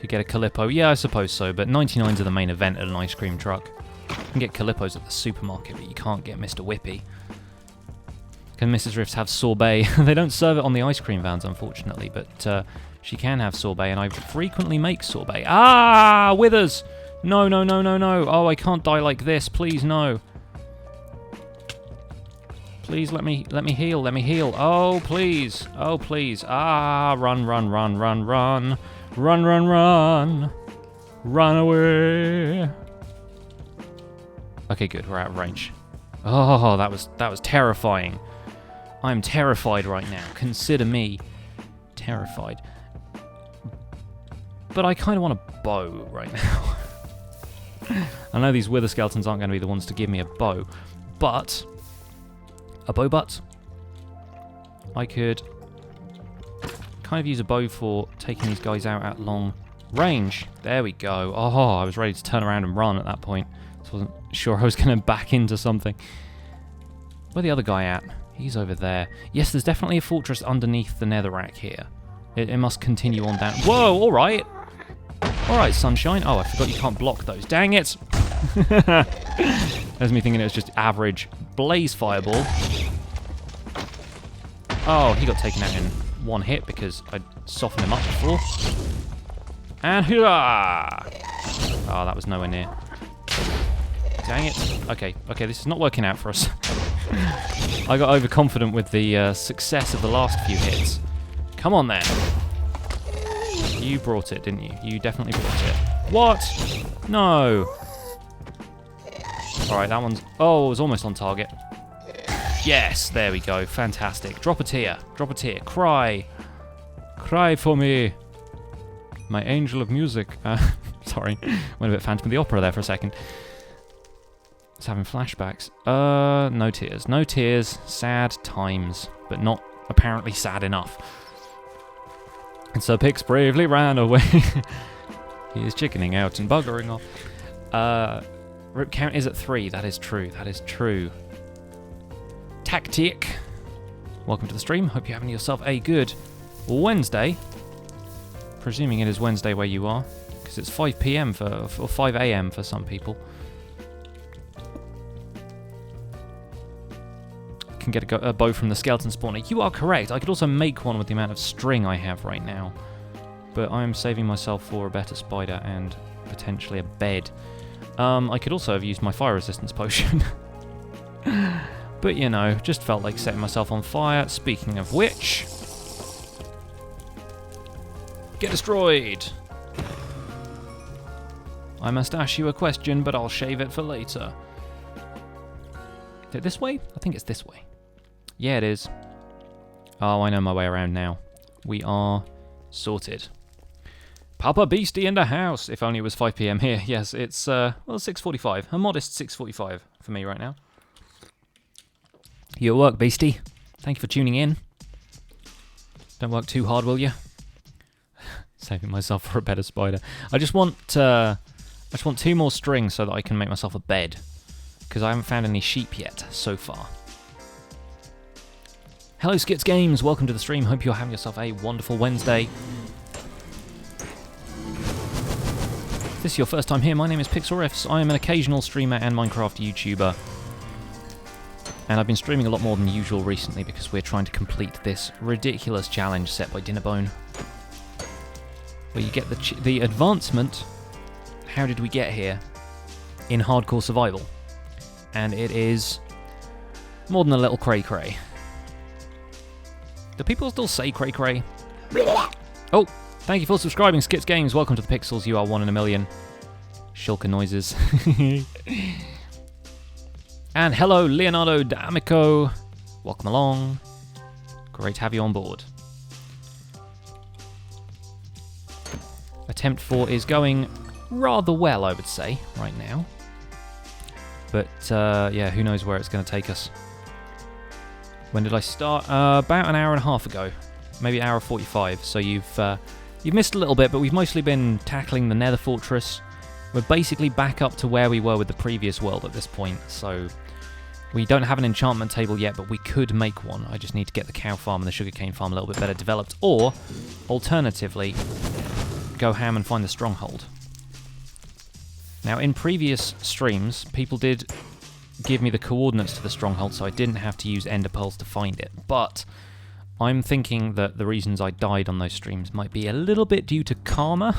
You get a Calippo. Yeah, I suppose so, but 99s are the main event at an ice cream truck. You can get Calippos at the supermarket, but you can't get Mr. Whippy. Can Mrs. Rifts have sorbet? They don't serve it on the ice cream vans, unfortunately, but she can have sorbet, and I frequently make sorbet. Ah, withers! No, no, no, no, no. Oh, I can't die like this. Please, no. Please let me heal. Let me heal. Oh, please. Oh, please. Ah, run, run, run, run, run. Run, run, run. Run away. Okay, good. We're out of range. Oh, that was terrifying. I'm terrified right now. Consider me terrified. But I kind of want a bow right now. I know these wither skeletons aren't going to be the ones to give me a bow, but a bow butt. I could kind of use a bow for taking these guys out at long range. There we go. Oh, I was ready to turn around and run at that point. So I wasn't sure I was going to back into something. Where's the other guy at? He's over there. Yes, there's definitely a fortress underneath the netherrack here. It must continue on down. Whoa, all right. All right, sunshine. Oh, I forgot you can't block those. Dang it. There's me thinking it was just average blaze fireball. Oh, he got taken out in one hit because I softened him up before. And hurrah! Oh, that was nowhere near. Dang it. Okay, this is not working out for us. I got overconfident with the success of the last few hits. Come on then. You brought it, didn't you? You definitely brought it. What? No. Alright, that one's... Oh, it was almost on target. Yes, there we go. Fantastic. Drop a tear. Drop a tear. Cry. Cry for me. My angel of music. Sorry. Went a bit Phantom of the Opera there for a second. It's having flashbacks. No tears. No tears. Sad times. But not apparently sad enough. And so Pix bravely ran away. He is chickening out and buggering off. Rip count is at 3. That is true. That is true. Tactic. Welcome to the stream. Hope you're having yourself a good Wednesday. Presuming it is Wednesday where you are. Because it's 5 p.m. or 5 a.m. for some people. Can get a bow from the skeleton spawner. You are correct. I could also make one with the amount of string I have right now. But I'm saving myself for a better spider and potentially a bed. I could also have used my fire resistance potion. But, you know, just felt like setting myself on fire. Speaking of which... Get destroyed! I must ask you a question, but I'll shave it for later. Is it this way? I think it's this way. Yeah, it is. Oh, I know my way around now. We are sorted. Papa Beastie in the house. If only it was 5 p.m. here. Yes, it's, well, 6:45. A modest 6:45 for me right now. You at work, Beastie? Thank you for tuning in. Don't work too hard, will you? Saving myself for a better spider. I just want 2 more strings so that I can make myself a bed. Because I haven't found any sheep yet, so far. Hello, Skits Games. Welcome to the stream. Hope you're having yourself a wonderful Wednesday. If this is your first time here, my name is PixelRiffs. I am an occasional streamer and Minecraft YouTuber. And I've been streaming a lot more than usual recently because we're trying to complete this ridiculous challenge set by Dinnerbone. Where you get the advancement, how did we get here, in hardcore survival. And it is more than a little cray-cray. Do people still say cray-cray? Oh, thank you for subscribing, Skits Games. Welcome to the Pixels. You are 1 in a million. Shulker noises. And hello, Leonardo D'Amico. Welcome along. Great to have you on board. Attempt 4 is going rather well, I would say, right now. But, yeah, who knows where it's going to take us. When did I start? About an hour and a half ago. Maybe an hour 45. So you've missed a little bit, but we've mostly been tackling the Nether Fortress. We're basically back up to where we were with the previous world at this point. So we don't have an enchantment table yet, but we could make one. I just need to get the cow farm and the sugarcane farm a little bit better developed. Or, alternatively, go ham and find the stronghold. Now, in previous streams, people did give me the coordinates to the stronghold, so I didn't have to use ender pearls to find it. But I'm thinking that the reasons I died on those streams might be a little bit due to karma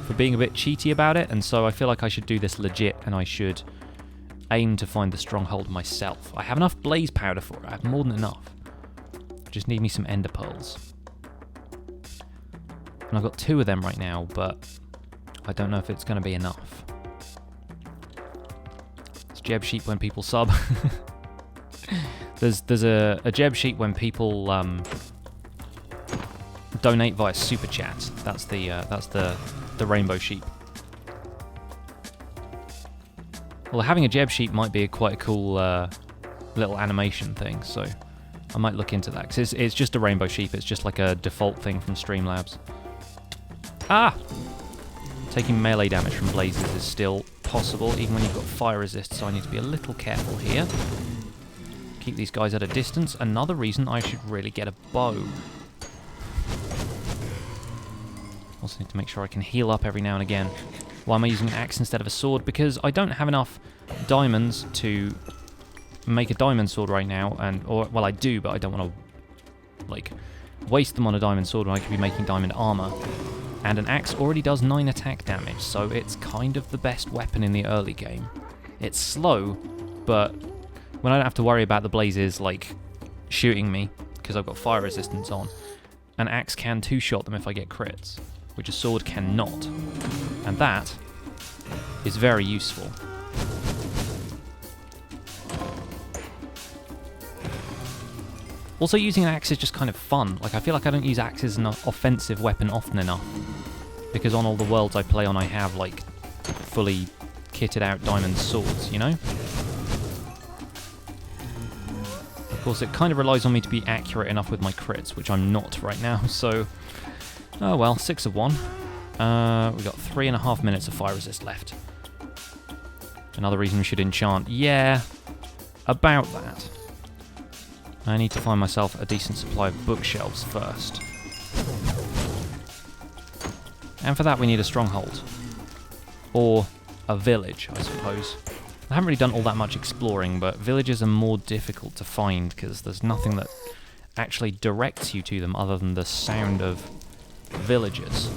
for being a bit cheaty about it, and so I feel like I should do this legit, and I should aim to find the stronghold myself. I have enough blaze powder for it. I have more than enough. Just need me some ender pearls. And I've got 2 of them right now, but I don't know if it's going to be enough. It's Jeb Sheep when people sub. There's a Jeb Sheep when people donate via Super Chat. That's the Rainbow Sheep. Well, having a Jeb Sheep might be quite a cool little animation thing, so I might look into that, because it's just a Rainbow Sheep. It's just like a default thing from Streamlabs. Ah! Taking melee damage from blazes is still possible, even when you've got fire resist, so I need to be a little careful here. Keep these guys at a distance. Another reason I should really get a bow. Also need to make sure I can heal up every now and again. Why am I using an axe instead of a sword? Because I don't have enough diamonds to make a diamond sword right now, well, I do, but I don't want to like waste them on a diamond sword when I could be making diamond armor. And an axe already does 9 attack damage, so it's kind of the best weapon in the early game. It's slow, but when I don't have to worry about the blazes like shooting me because I've got fire resistance on, an axe can 2-shot them if I get crits, which a sword cannot. And that is very useful. Also, using an axe is just kind of fun. Like, I feel like I don't use axes as an offensive weapon often enough, because on all the worlds I play on, I have like fully kitted out diamond swords, you know? Of course, it kind of relies on me to be accurate enough with my crits, which I'm not right now, so... Oh well, 6 of 1. We've got 3.5 minutes of fire resist left. Another reason we should enchant. Yeah, about that. I need to find myself a decent supply of bookshelves first. And for that we need a stronghold. Or a village, I suppose. I haven't really done all that much exploring, but villages are more difficult to find because there's nothing that actually directs you to them other than the sound of villages.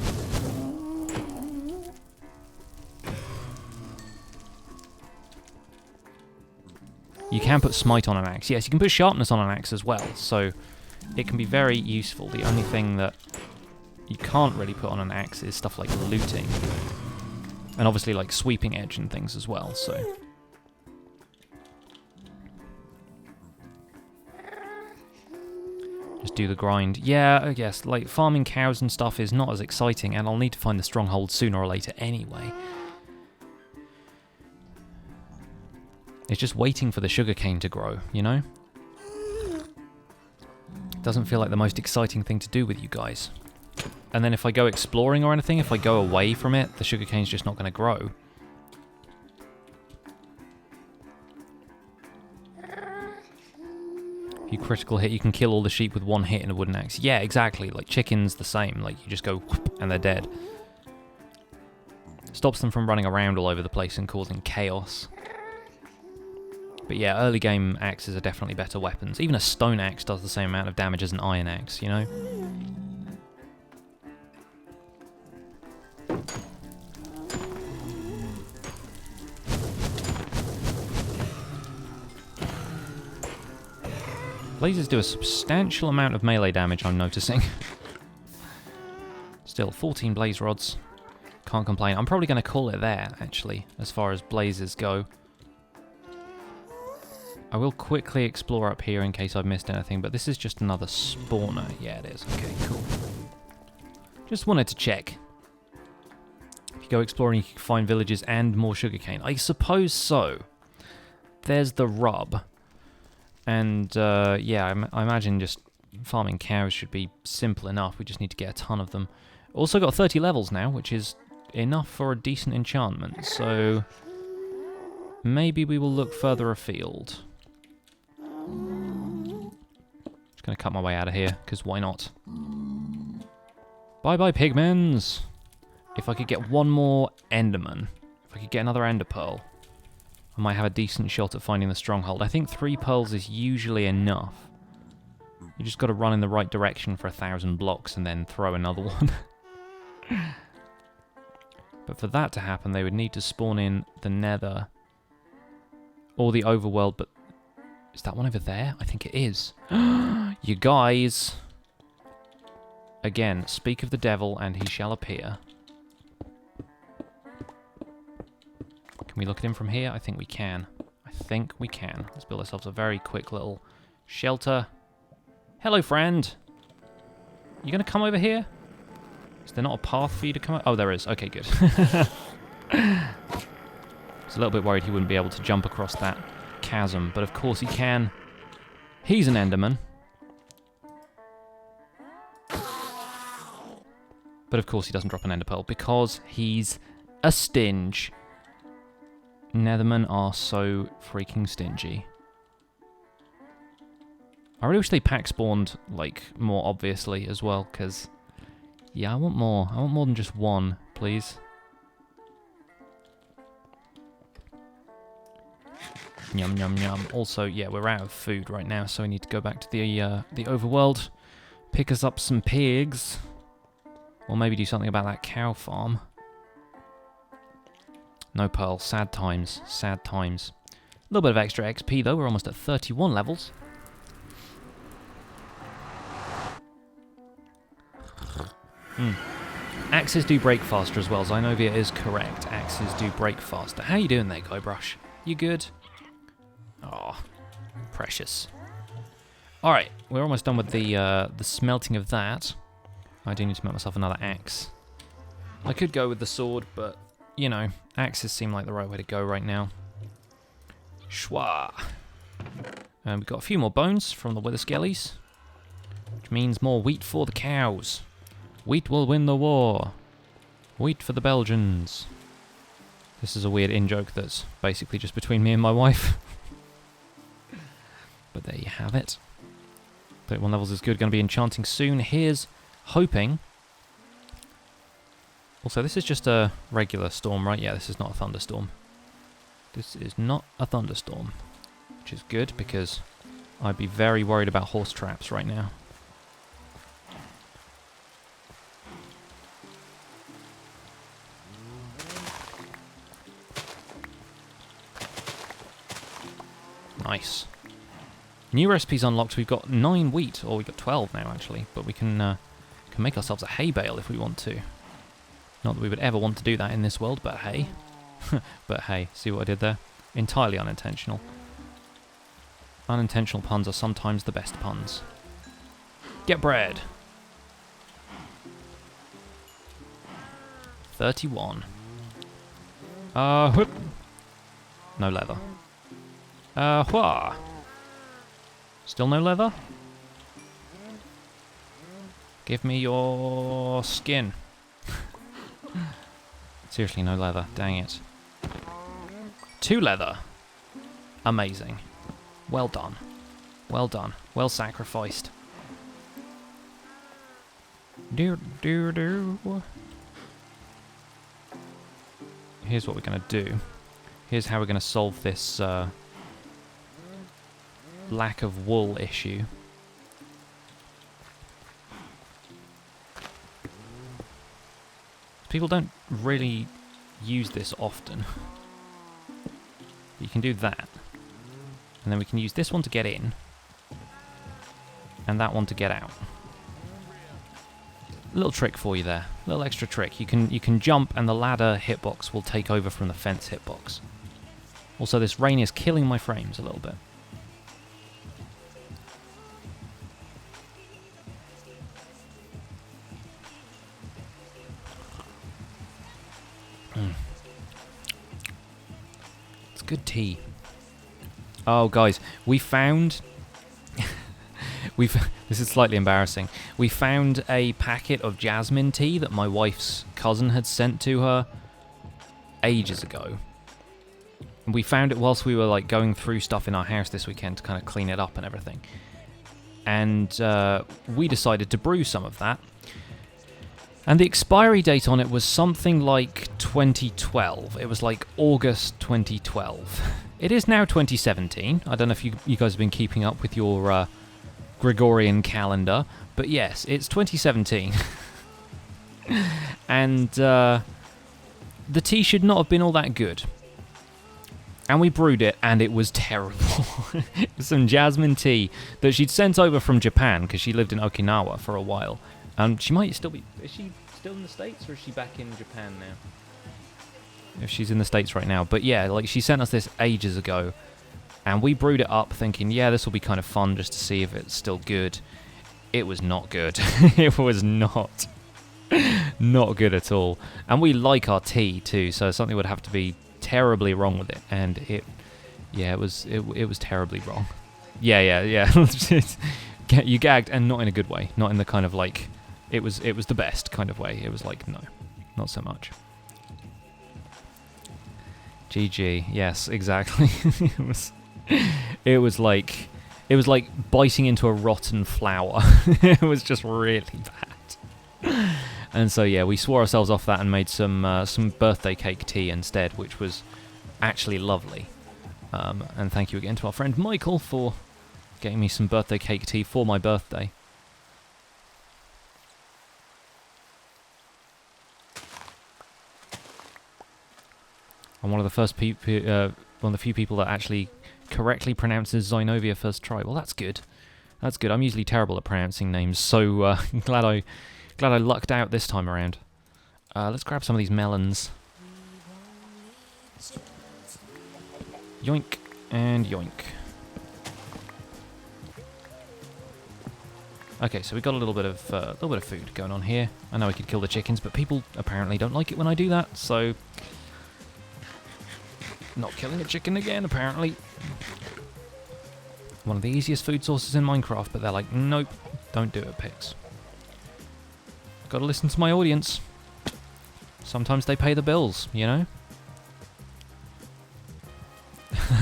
You can put smite on an axe. Yes, you can put sharpness on an axe as well, so it can be very useful. The only thing that you can't really put on an axe is stuff like looting. And obviously like sweeping edge and things as well, so... Just do the grind. Yeah, I guess, like, farming cows and stuff is not as exciting, and I'll need to find the stronghold sooner or later anyway. It's just waiting for the sugarcane to grow, you know? Doesn't feel like the most exciting thing to do with you guys. And then if I go exploring or anything, if I go away from it, the sugarcane's just not going to grow. If you critical hit, you can kill all the sheep with 1 hit in a wooden axe. Yeah, exactly. Like, chickens, the same. Like, you just go whoop, and they're dead. Stops them from running around all over the place and causing chaos. But yeah, early game axes are definitely better weapons. Even a stone axe does the same amount of damage as an iron axe, you know? Blazes do a substantial amount of melee damage, I'm noticing. Still, 14 blaze rods. Can't complain. I'm probably going to call it there, actually, as far as blazes go. I will quickly explore up here in case I've missed anything, but this is just another spawner. Yeah, it is. Okay, cool. Just wanted to check. If you go exploring, you can find villages and more sugarcane. I suppose so. There's the rub. And, yeah, I imagine just farming cows should be simple enough. We just need to get a ton of them. Also got 30 levels now, which is enough for a decent enchantment. So, maybe we will look further afield. Just going to cut my way out of here, because why not? Bye-bye, pigmens! If I could get one more enderman, if I could get another ender pearl, I might have a decent shot at finding the stronghold. I think 3 pearls is usually enough. You just got to run in the right direction for 1,000 blocks and then throw another one. But for that to happen, they would need to spawn in the Nether or the overworld, but is that one over there? I think it is. You guys, Again, speak of the devil and he shall appear. Can we look at him from here? I think we can. I think we can. Let's build ourselves a very quick little shelter. Hello, friend. You going to come over here? Is there not a path for you to come? Oh, there is. Okay, good. I was a little bit worried he wouldn't be able to jump across that chasm, but of course he can. He's an Enderman. But of course he doesn't drop an Ender Pearl because he's a stinge. Nethermen are so freaking stingy. I really wish they pack spawned, like, more obviously as well, because, yeah, I want more. I want more than just one, please. Yum, yum, yum. Also, yeah, we're out of food right now, so we need to go back to the overworld, pick us up some pigs, or maybe do something about that cow farm. No pearl. Sad times. Sad times. A little bit of extra XP, though. We're almost at 31 levels. Axes do break faster as well. Zynovia is correct. Axes do break faster. How you doing there, Guybrush? You good? Oh, precious. Alright, we're almost done with the smelting of that. I do need to make myself another axe. I could go with the sword, but, you know, axes seem like the right way to go right now. Schwa! And we've got a few more bones from the Wither Skellies, which means more wheat for the cows. Wheat will win the war. Wheat for the Belgians. This is a weird in-joke that's basically just between me and my wife. But there you have it. 31 levels is good. Going to be enchanting soon. Here's hoping. Also, this is just a regular storm, right? Yeah, this is not a thunderstorm. This is not a thunderstorm. Which is good, because I'd be very worried about horse traps right now. Nice. New recipes unlocked. We've got 9 wheat, or we've got 12 now actually, but we can make ourselves a hay bale if we want to. Not that we would ever want to do that in this world, but hey. But hey, see what I did there? Entirely unintentional. Unintentional puns are sometimes the best puns. Get bread. 31. Whoop. No leather. Wha? Still no leather? Give me your skin. Seriously, no leather. Dang it. 2 leather. Amazing. Well done. Well done. Well sacrificed. Do. Here's what we're going to do. Here's how we're going to solve this lack of wool issue. People don't really use this often. You can do that. And then we can use this one to get in. And that one to get out. Little trick for you there. Little extra trick. You can jump and the ladder hitbox will take over from the fence hitbox. Also, this rain is killing my frames a little bit. It's good tea. Oh, guys, we found... This is slightly embarrassing. We found a packet of jasmine tea that my wife's cousin had sent to her ages ago. We found it whilst we were like going through stuff in our house this weekend to kind of clean it up and everything. And we decided to brew some of that. And the expiry date on it was something like 2012. It was like August 2012. It is now 2017. I don't know if you guys have been keeping up with your Gregorian calendar. But yes, it's 2017. And the tea should not have been all that good. And we brewed it, and it was terrible. Some jasmine tea that she'd sent over from Japan, because she lived in Okinawa for a while. She might still be... Is she still in the States, or is she back in Japan now? If she's in the States right now. But yeah, like, she sent us this ages ago, and we brewed it up thinking, yeah, this will be kind of fun just to see if it's still good. It was not good. It was not. Not good at all. And we like our tea, too, so something would have to be terribly wrong with it. And it... Yeah, it was terribly wrong. Yeah. You gagged, and not in a good way. Not in the kind of, like... It was the best kind of way. It was like, no, not so much. GG. Yes, exactly. It was like biting into a rotten flower. It was just really bad. And so yeah, we swore ourselves off that and made some birthday cake tea instead, which was actually lovely. And thank you again to our friend Michael for getting me some birthday cake tea for my birthday. I'm one of the few people that actually correctly pronounces Zynovia first try. Well, that's good. That's good. I'm usually terrible at pronouncing names, so glad I lucked out this time around. Let's grab some of these melons. Yoink and yoink. Okay, so we got a little bit of food going on here. I know I could kill the chickens, but people apparently don't like it when I do that, so not killing a chicken again, apparently. One of the easiest food sources in Minecraft, but they're like, nope, don't do it, pigs. Gotta listen to my audience. Sometimes they pay the bills, you know?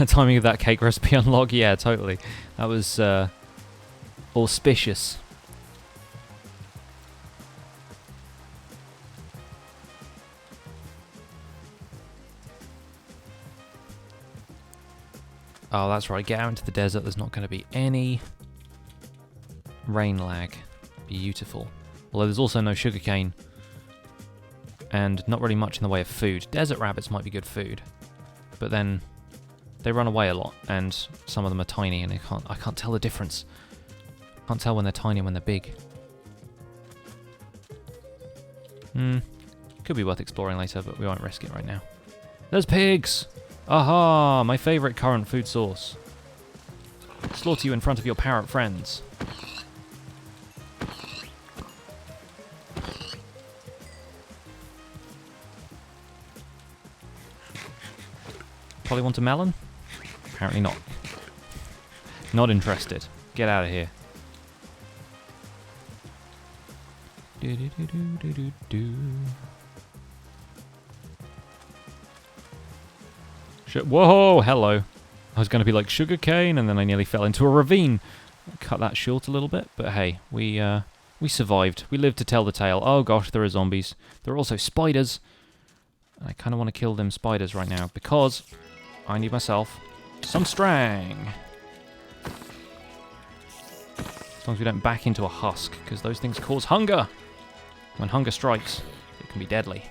Timing of that cake recipe unlock, yeah, totally. That was auspicious. Oh, that's right. Get out into the desert. There's not going to be any rain lag. Beautiful. Although there's also no sugarcane. And not really much in the way of food. Desert rabbits might be good food. But then they run away a lot. And some of them are tiny and I can't tell the difference. I can't tell when they're tiny and when they're big. Could be worth exploring later, but we won't risk it right now. There's pigs! Aha! My favourite current food source. Slaughter you in front of your parrot friends. Probably want a melon? Apparently not. Not interested. Get out of here. Whoa, hello. I was going to be like sugarcane, and then I nearly fell into a ravine. Cut that short a little bit, but hey, we survived. We lived to tell the tale. Oh gosh, there are zombies. There are also spiders. I kind of want to kill them spiders right now, because I need myself some strang. As long as we don't back into a husk, because those things cause hunger. When hunger strikes, it can be deadly.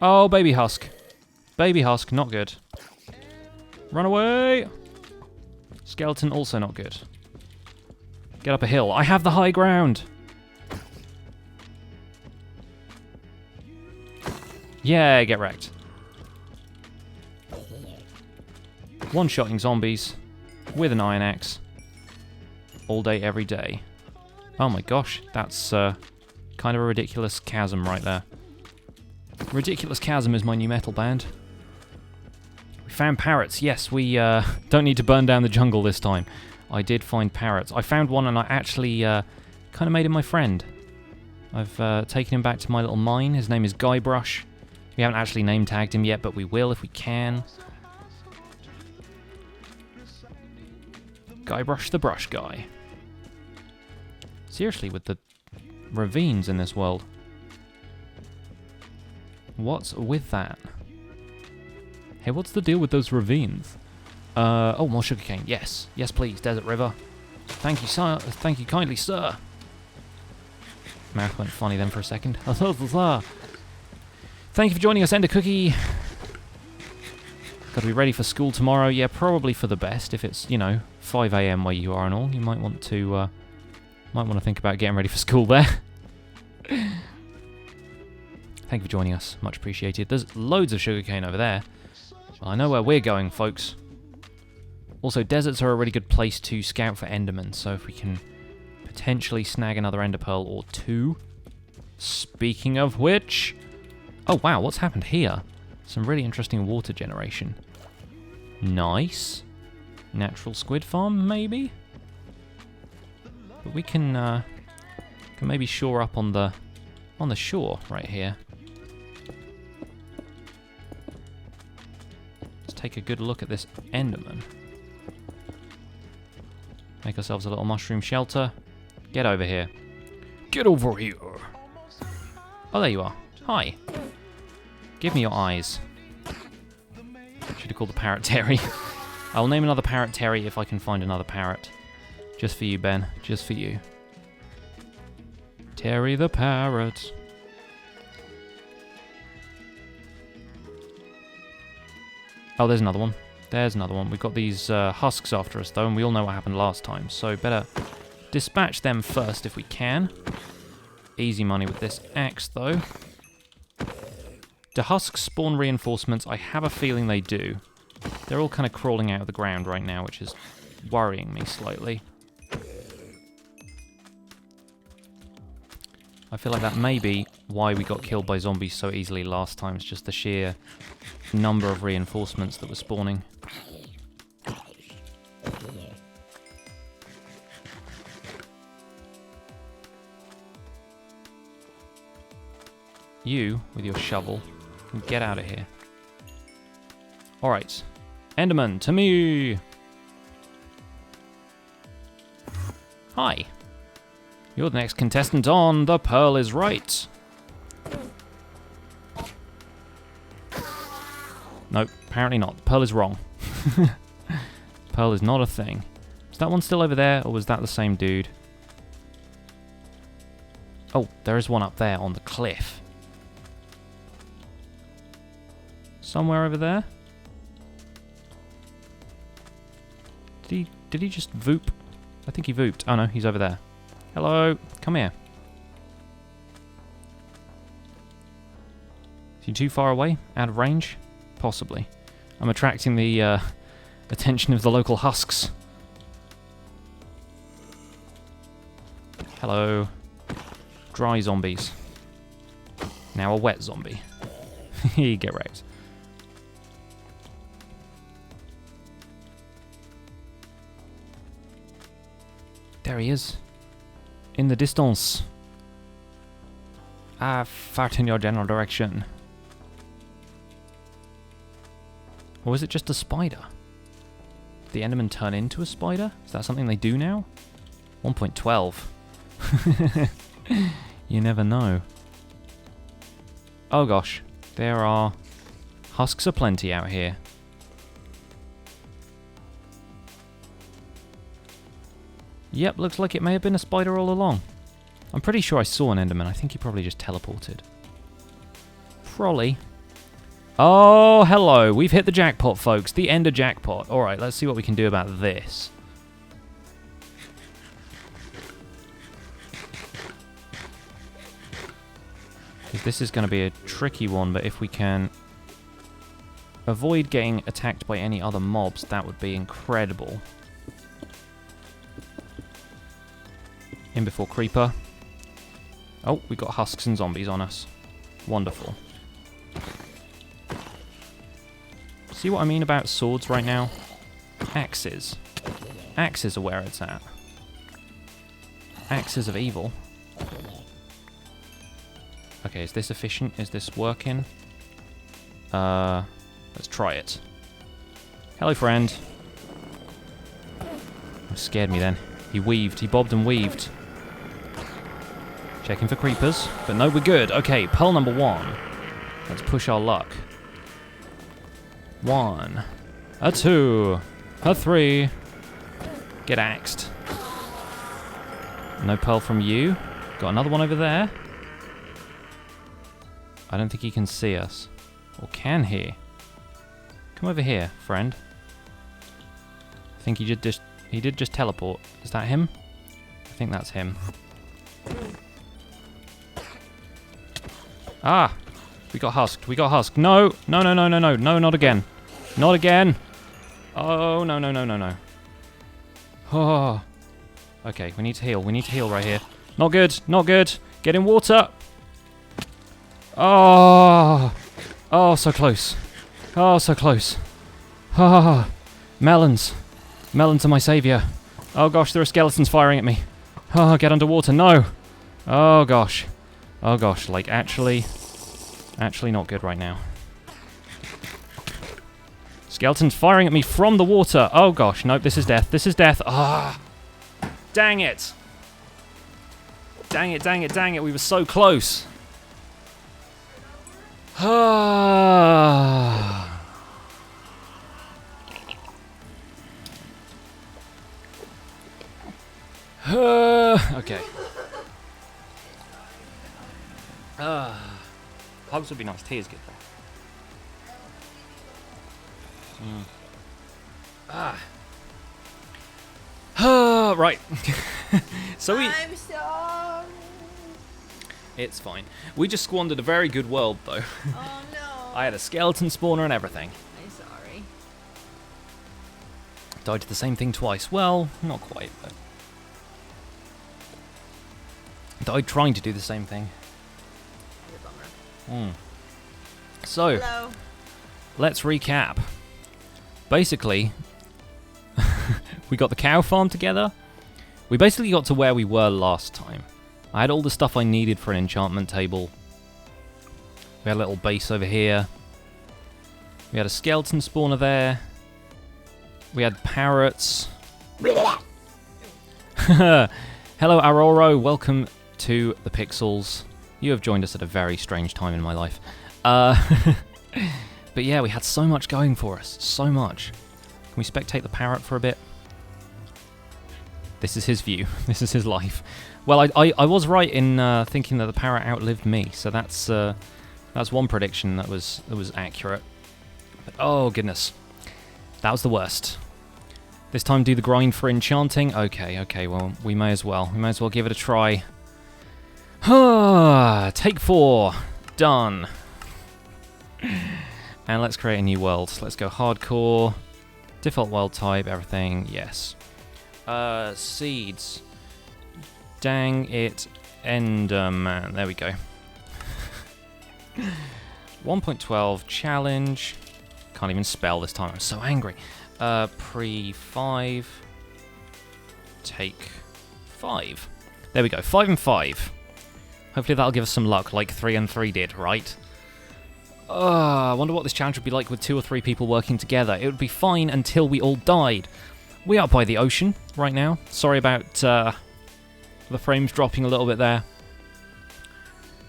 Oh, baby husk. Baby husk, not good. Run away! Skeleton, also not good. Get up a hill. I have the high ground! Yeah, get wrecked. One-shotting zombies with an iron axe. All day, every day. Oh my gosh, that's kind of a ridiculous chasm right there. Ridiculous Chasm is my new metal band. We found parrots. Yes, we don't need to burn down the jungle this time. I did find parrots. I found one and I actually kind of made him my friend. I've taken him back to my little mine. His name is Guybrush. We haven't actually name tagged him yet, but we will if we can. Guybrush the brush guy. Seriously, with the ravines in this world. What's with that? Hey, what's the deal with those ravines? Oh, more sugarcane. Yes. Yes, please. Desert River. Thank you, sir. Thank you kindly, sir. Mouth went funny then for a second. Thank you for joining us, Ender Cookie. Got to be ready for school tomorrow. Yeah, probably for the best if it's, you know, 5 a.m. where you are and all. You might want to think about getting ready for school there. Thank you for joining us. Much appreciated. There's loads of sugarcane over there. Well, I know where we're going, folks. Also, deserts are a really good place to scout for endermen, so if we can potentially snag another ender pearl or two. Speaking of which... Oh, wow, what's happened here? Some really interesting water generation. Nice. Natural squid farm, maybe? But we can maybe shore up on the shore right here. Let's take a good look at this enderman. Make ourselves a little mushroom shelter. Get over here. Get over here. Oh, there you are. Hi. Give me your eyes. Should have called the parrot Terry. I'll name another parrot Terry if I can find another parrot. Just for you, Ben. Just for you. Terry the parrot. Oh, there's another one. There's another one. We've got these husks after us, though, and we all know what happened last time, so better dispatch them first if we can. Easy money with this axe, though. Do husks spawn reinforcements? I have a feeling they do. They're all kind of crawling out of the ground right now, which is worrying me slightly. I feel like that may be why we got killed by zombies so easily last time. It's just the sheer number of reinforcements that were spawning. You, with your shovel, can get out of here. Alright. Enderman, to me! Hi. You're the next contestant on The Pearl is Right. Nope, apparently not. Pearl is wrong. Pearl is not a thing. Is that one still over there, or was that the same dude? Oh, there is one up there on the cliff. Somewhere over there? Did he just voop? I think he vooped. Oh no, he's over there. Hello, come here. Is he too far away? Out of range? Possibly. I'm attracting the attention of the local husks. Hello. Dry zombies. Now a wet zombie. Get wrecked. There he is. In the distance. I fart in your general direction. Or is it just a spider? Did the Enderman turn into a spider? Is that something they do now? 1.12. You never know. Oh gosh. There are husks aplenty out here. Yep, looks like it may have been a spider all along. I'm pretty sure I saw an Enderman. I think he probably just teleported. Probably. Oh, hello. We've hit the jackpot, folks. The Ender jackpot. Alright, let's see what we can do about this. Because this is going to be a tricky one, but if we can avoid getting attacked by any other mobs, that would be incredible. In before creeper. Oh, we got husks and zombies on us. Wonderful. See what I mean about swords right now? Axes. Axes are where it's at. Axes of evil. Okay, is this efficient? Is this working? Let's try it. Hello, friend. Oh, scared me then. He weaved. He bobbed and weaved. Checking for creepers. But no, we're good. Okay, pearl number 1. Let's push our luck. 1. A 2. A 3. Get axed. No pearl from you. Got another one over there. I don't think he can see us. Or can he? Come over here, friend. I think he just He did just teleport. Is that him? I think that's him. Ah! We got husked. We got husked. No! No, no, no, no, no. No, not again. Not again! Oh, no, no, no, no, no. Oh. Okay, we need to heal. We need to heal right here. Not good. Not good. Get in water. Oh. Oh, so close. Oh, so close. Ah. Melons. Melons are my savior. Oh, gosh, there are skeletons firing at me. Oh, get underwater. No. Oh, gosh. Oh, gosh. Like, actually not good right now. Skeletons firing at me from the water. Oh, gosh. Nope, this is death. This is death. Ah. Dang it. Dang it, dang it, dang it. We were so close. Ah. Okay. Hugs would be nice. Tea is good though. Right. So I'm sorry. It's fine. We just squandered a very good world though. Oh no. I had a skeleton spawner and everything. I'm sorry. Died to the same thing twice. Well, not quite, but died trying to do the same thing. So, hello. Let's recap. Basically, we got the cow farm together. We basically got to where we were last time. I had all the stuff I needed for an enchantment table. We had a little base over here. We had a skeleton spawner there. We had parrots. Hello, Aurora. Welcome to the Pixels. You have joined us at a very strange time in my life. But yeah, we had so much going for us. So much. Can we spectate the parrot for a bit? This is his view. This is his life. Well, I was right in thinking that the parrot outlived me. So that's one prediction that was accurate. But, oh, goodness. That was the worst. This time do the grind for enchanting. Okay, well, we may as well. We may as well give it a try. Take 4. Done. And let's create a new world. Let's go hardcore. Default world type, everything. Yes. Seeds. Dang it. Enderman. There we go. 1.12 challenge. Can't even spell this time. I'm so angry. Pre 5. Take 5. There we go. 5 and 5. Hopefully that'll give us some luck, like 3 and 3 did, right? I wonder what this challenge would be like with 2 or 3 people working together. It would be fine until we all died. We are by the ocean right now. Sorry about the frames dropping a little bit there.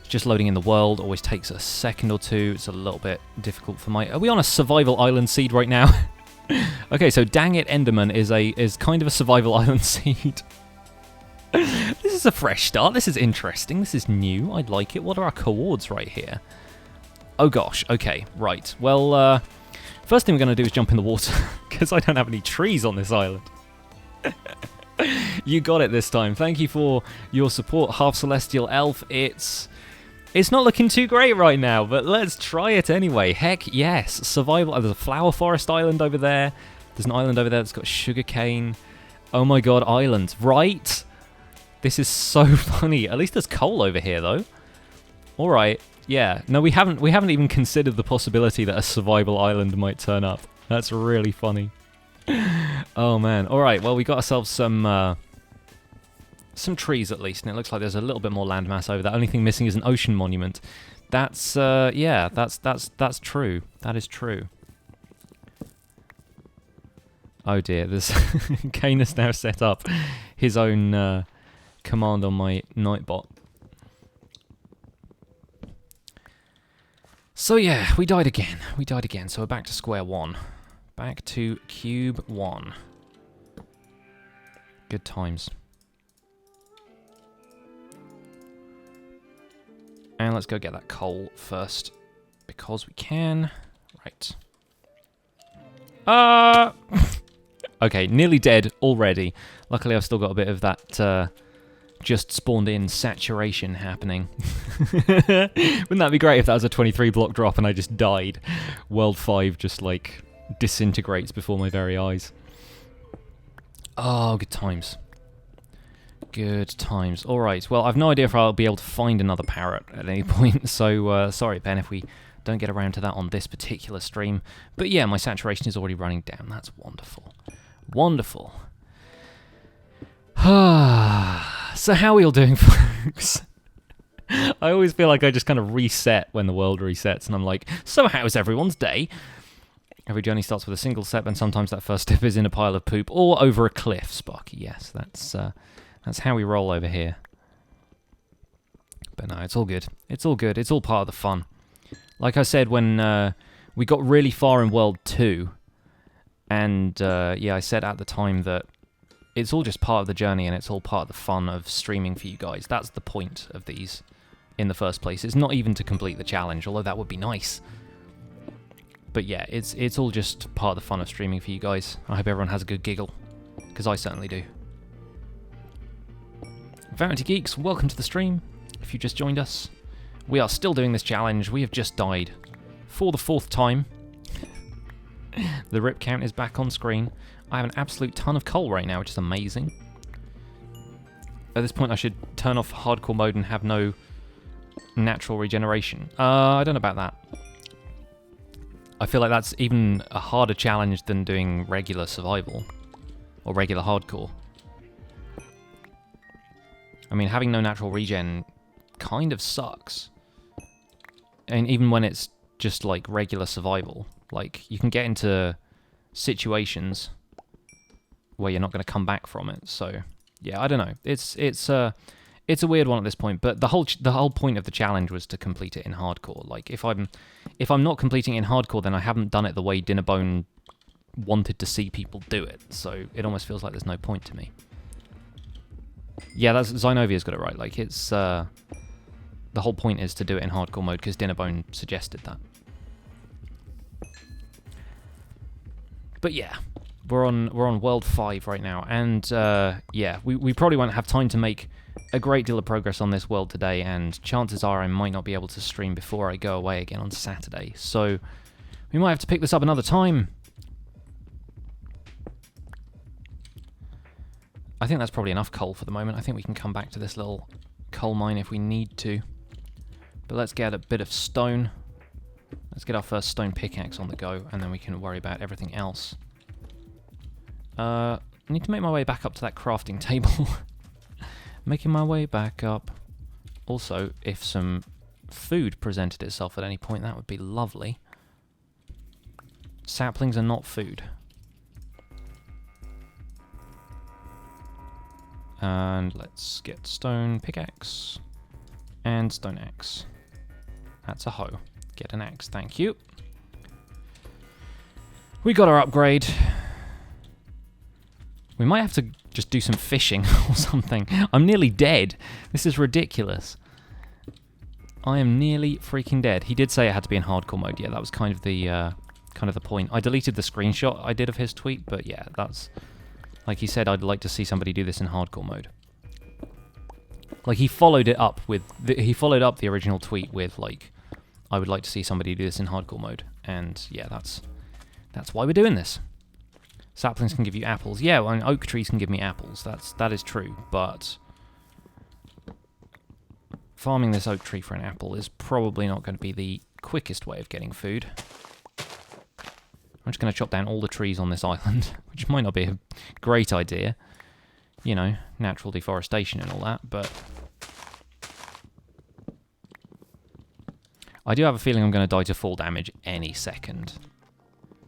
Just loading in the world always takes a second or two. It's a little bit difficult for my... Are we on a survival island seed right now? Okay, so Dang It Enderman is kind of a survival island seed. This is a fresh start. This is interesting. This is new. I like it. What are our coords right here? Oh gosh. Okay, right. Well, first thing we're going to do is jump in the water because I don't have any trees on this island. You got it this time. Thank you for your support, Half Celestial Elf. It's not looking too great right now, but let's try it anyway. Heck yes. Survival. There's a flower forest island over there. There's an island over there that's got sugarcane. Oh my god, island. Right? This is so funny. At least there's coal over here, though. All right. Yeah. No, we haven't even considered the possibility that a survival island might turn up. That's really funny. Oh man. All right. Well, we got ourselves some trees at least, and it looks like there's a little bit more landmass over there. Only thing missing is an ocean monument. That's yeah. That's true. That is true. Oh dear. This Kane has now set up his own command on my Nightbot. So yeah, we died again. We died again. So we're back to square one. Back to cube 1. Good times. And let's go get that coal first, because we can. Right. Okay, nearly dead already. Luckily, I've still got a bit of that just spawned in saturation happening. Wouldn't that be great if that was a 23 block drop and I just died? World 5 just like disintegrates before my very eyes. Oh, good times. Good times. Alright, well, I've no idea if I'll be able to find another parrot at any point, so sorry, Ben, if we don't get around to that on this particular stream. But yeah, my saturation is already running down. That's wonderful. Wonderful. So how are we all doing, folks? I always feel like I just kind of reset when the world resets, and I'm like, so how's everyone's day? Every journey starts with a single step, and sometimes that first step is in a pile of poop or over a cliff, Sparky. Yes, that's how we roll over here. But no, it's all good. It's all good. It's all part of the fun. Like I said, when we got really far in World 2, and yeah, I said at the time that it's all just part of the journey and it's all part of the fun of streaming for you guys. That's the point of these in the first place. It's not even to complete the challenge, although that would be nice. But yeah, it's all just part of the fun of streaming for you guys. I hope everyone has a good giggle, because I certainly do. Vanity Geeks, welcome to the stream. If you just joined us, we are still doing this challenge. We have just died for the 4th time. The rip count is back on screen. I have an absolute ton of coal right now, which is amazing. At this point, I should turn off hardcore mode and have no natural regeneration. I don't know about that. I feel like that's even a harder challenge than doing regular survival or regular hardcore. I mean, having no natural regen kind of sucks. And even when it's just like regular survival, like you can get into situations where you're not going to come back from it. So yeah, I don't know. It's a weird one at this point. But the whole point of the challenge was to complete it in hardcore. Like if I'm not completing it in hardcore, then I haven't done it the way Dinnerbone wanted to see people do it. So it almost feels like there's no point to me. Yeah, that's Zynovia's got it right. Like it's the whole point is to do it in hardcore mode because Dinnerbone suggested that. But yeah, we're on World 5 right now, and yeah, we probably won't have time to make a great deal of progress on this world today, and chances are I might not be able to stream before I go away again on Saturday, so we might have to pick this up another time. I think that's probably enough coal for the moment. I think we can come back to this little coal mine if we need to. But let's get a bit of stone. Let's get our first stone pickaxe on the go, and then we can worry about everything else. I need to make my way back up to that crafting table. Making my way back up. Also, if some food presented itself at any point, that would be lovely. Saplings are not food. And let's get stone pickaxe and stone axe. That's a hoe. Get an axe, thank you. We got our upgrade. We might have to just do some fishing or something. I'm nearly dead. This is ridiculous. I am nearly freaking dead. He did say it had to be in hardcore mode. Yeah, that was kind of the point. I deleted the screenshot I did of his tweet, but yeah, that's like he said. I'd like to see somebody do this in hardcore mode. Like he followed it up with he followed up the original tweet with like, I would like to see somebody do this in hardcore mode, and yeah, that's why we're doing this. Saplings can give you apples. Yeah, well, and oak trees can give me apples. That is true, but farming this oak tree for an apple is probably not going to be the quickest way of getting food. I'm just going to chop down all the trees on this island, which might not be a great idea. You know, natural deforestation and all that, but I do have a feeling I'm going to die to fall damage any second.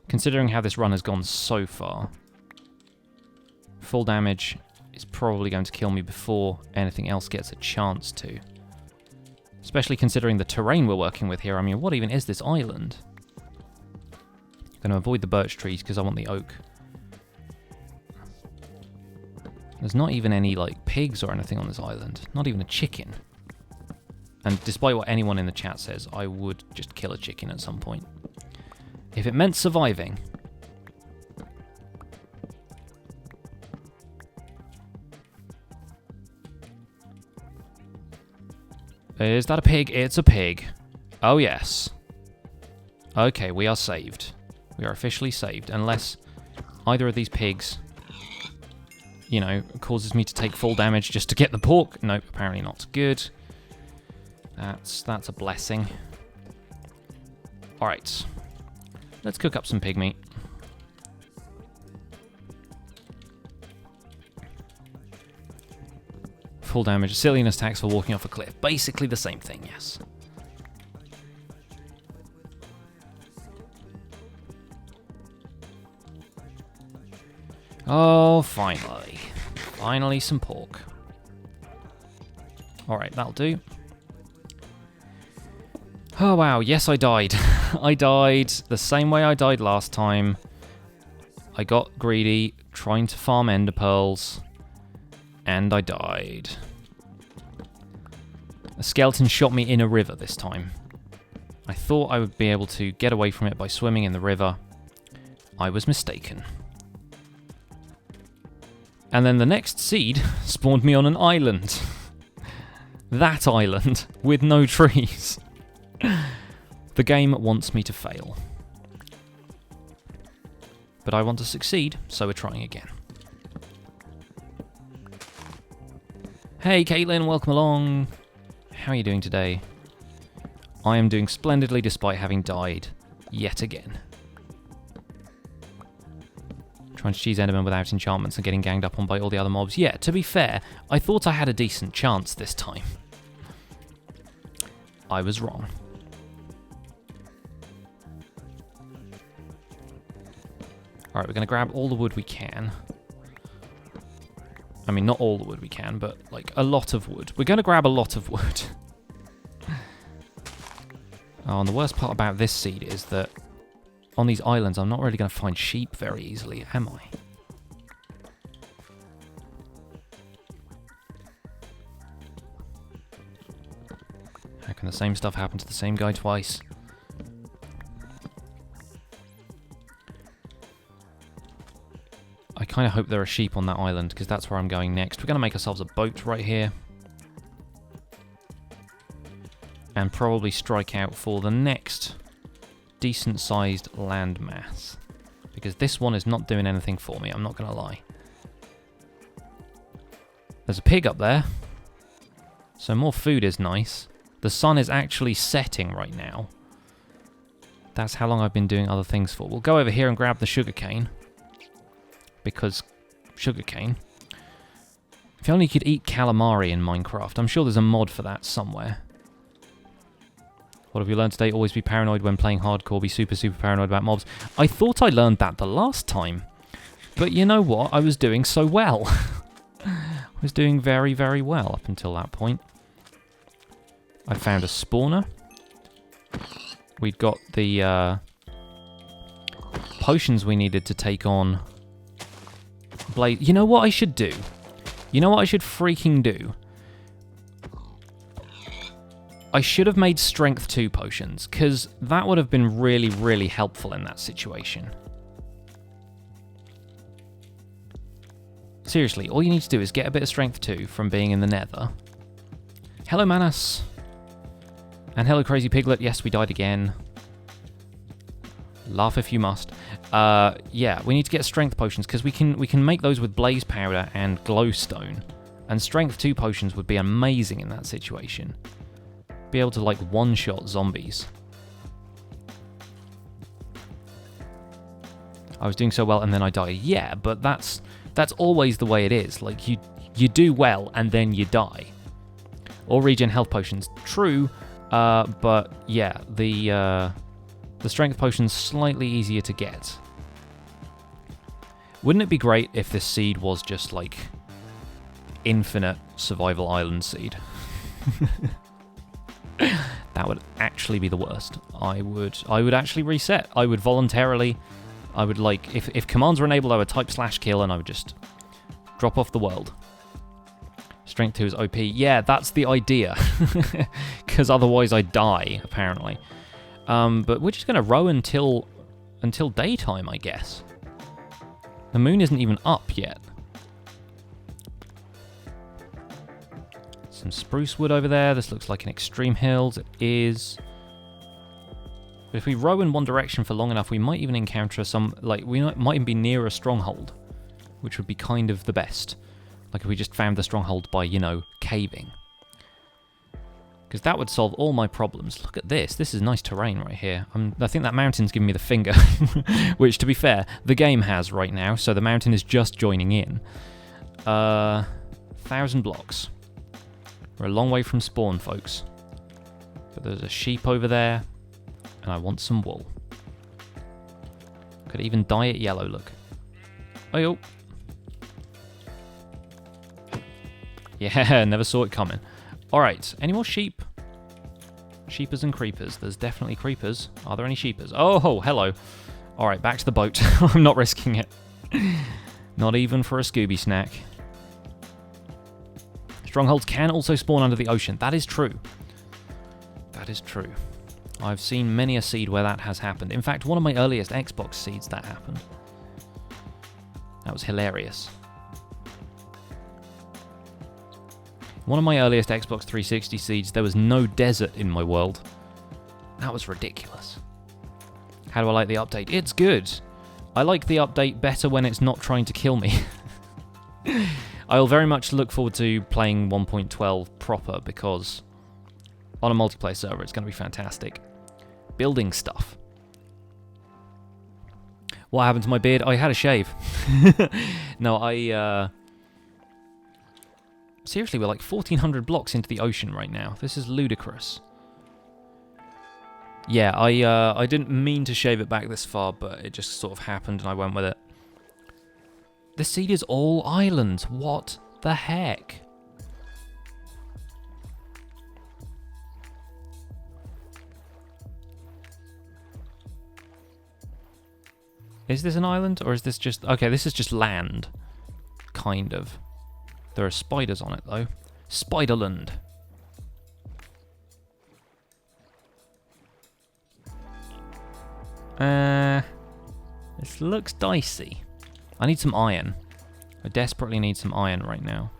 Considering how this run has gone so far, full damage is probably going to kill me before anything else gets a chance to. Especially considering the terrain we're working with here. I mean, what even is this island? I'm going to avoid the birch trees because I want the oak. There's not even any, like, pigs or anything on this island. Not even a chicken. And despite what anyone in the chat says, I would just kill a chicken at some point. If it meant surviving, Is that a pig? It's a pig. Oh, yes. Okay, we are saved. We are officially saved, unless either of these pigs, you know, causes me to take full damage just to get the pork. Nope, apparently not. Good. That's a blessing. Alright. Let's cook up some pig meat. Full damage. Silliness tax for walking off a cliff. Basically the same thing, yes. Oh, finally. Finally some pork. Alright, that'll do. Oh, wow. Yes, I died. I died the same way I died last time. I got greedy, trying to farm ender pearls, and I died. A skeleton shot me in a river this time. I thought I would be able to get away from it by swimming in the river. I was mistaken. And then the next seed spawned me on an island. That island, with no trees. The game wants me to fail. But I want to succeed, so we're trying again. Hey Caitlin, welcome along. How are you doing today? I am doing splendidly despite having died yet again. Trying to cheese Enderman without enchantments and getting ganged up on by all the other mobs. Yeah, to be fair, I thought I had a decent chance this time. I was wrong. Alright, we're going to grab all the wood we can. I mean, not all the wood we can, but, like, a lot of wood. We're going to grab a lot of wood. Oh, and the worst part about this seed is that on these islands, I'm not really going to find sheep very easily, am I? How can the same stuff happen to the same guy twice? I kind of hope there are sheep on that island, because that's where I'm going next. We're going to make ourselves a boat right here. And probably strike out for the next decent-sized landmass. Because this one is not doing anything for me, I'm not going to lie. There's a pig up there. So more food is nice. The sun is actually setting right now. That's how long I've been doing other things for. We'll go over here and grab the sugarcane. Because sugarcane. If only you could eat calamari in Minecraft. I'm sure there's a mod for that somewhere. What have you learned today? Always be paranoid when playing hardcore. Be super, super paranoid about mobs. I thought I learned that the last time. But you know what? I was doing so well. I was doing very, very well up until that point. I found a spawner. We'd got the potions we needed to take on Blade. You know what I should do? You know what I should freaking do? I should have made Strength 2 potions, because that would have been really, really helpful in that situation. Seriously, all you need to do is get a bit of Strength 2 from being in the Nether. Hello, Manus. And hello, Crazy Piglet. Yes, we died again. Laugh if you must. Yeah, we need to get Strength potions, because we can make those with Blaze Powder and Glowstone. And Strength 2 potions would be amazing in that situation. Be able to, like, one-shot zombies. I was doing so well and then I died. Yeah, but that's always the way it is. Like, you do well and then you die. Or regen health potions. True, but yeah, the strength potion's slightly easier to get. Wouldn't it be great if this seed was just, like, infinite survival island seed? That would actually be the worst. I would actually reset. I would voluntarily, like, if commands were enabled, I would type /kill and I would just drop off the world. Strength 2 is OP. Yeah, that's the idea. Because otherwise I die, apparently. But we're just going to row until daytime, I guess. The moon isn't even up yet. Some spruce wood over there. This looks like an extreme hills. It is. But if we row in one direction for long enough, we might even encounter some, like, we might even be near a stronghold, which would be kind of the best. Like if we just found the stronghold by, you know, caving. Because that would solve all my problems. Look at this. This is nice terrain right here. I think that mountain's giving me the finger. Which, to be fair, the game has right now. So the mountain is just joining in. 1,000 blocks. We're a long way from spawn, folks. But there's a sheep over there. And I want some wool. Could even dye it yellow, look. Oh, yo. Yeah, never saw it coming. Alright, any more sheep? Sheepers and creepers. There's definitely creepers. Are there any sheepers? Oh, hello. Alright, back to the boat. I'm not risking it. Not even for a Scooby snack. Strongholds can also spawn under the ocean. That is true. That is true. I've seen many a seed where that has happened. In fact, one of my earliest Xbox seeds that happened. That was hilarious. One of my earliest Xbox 360 seeds, there was no desert in my world. That was ridiculous. How do I like the update? It's good. I like the update better when it's not trying to kill me. I'll very much look forward to playing 1.12 proper because on a multiplayer server it's going to be fantastic. Building stuff. What happened to my beard? I had a shave. No, seriously, we're like 1,400 blocks into the ocean right now. This is ludicrous. Yeah, I didn't mean to shave it back this far, but it just sort of happened and I went with it. This seed is all islands. What the heck? Is this an island or is this just... Okay, this is just land. Kind of. There are spiders on it, though. Spiderland. This looks dicey. I need some iron. I desperately need some iron right now.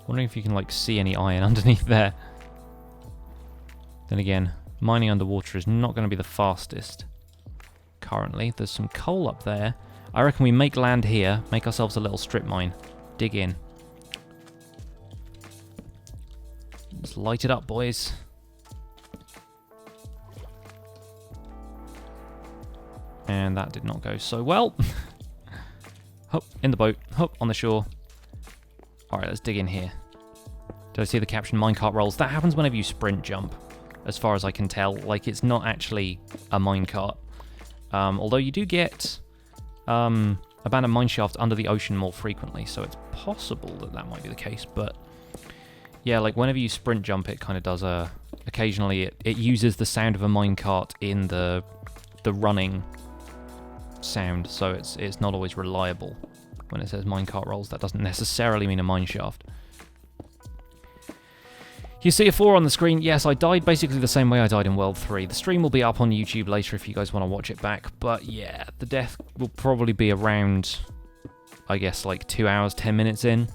Wondering if you can, like, see any iron underneath there. Then again, mining underwater is not going to be the fastest. Currently, there's some coal up there. I reckon we make land here, make ourselves a little strip mine. Dig in. Let's light it up, boys. And that did not go so well. Hop, in the boat. Hop, on the shore. Alright, let's dig in here. Did I see the caption minecart rolls? That happens whenever you sprint jump, as far as I can tell. Like, it's not actually a minecart. Although you do get abandoned mineshaft under the ocean more frequently, so it's possible that that might be the case, but yeah, like whenever you sprint jump it kind of does occasionally it uses the sound of a minecart in the running sound, so it's not always reliable. When it says minecart rolls, that doesn't necessarily mean a mineshaft. You see a 4 on the screen. Yes, I died basically the same way I died in World 3. The stream will be up on YouTube later if you guys want to watch it back. But yeah, the death will probably be around, I guess, like 2 hours, 10 minutes in.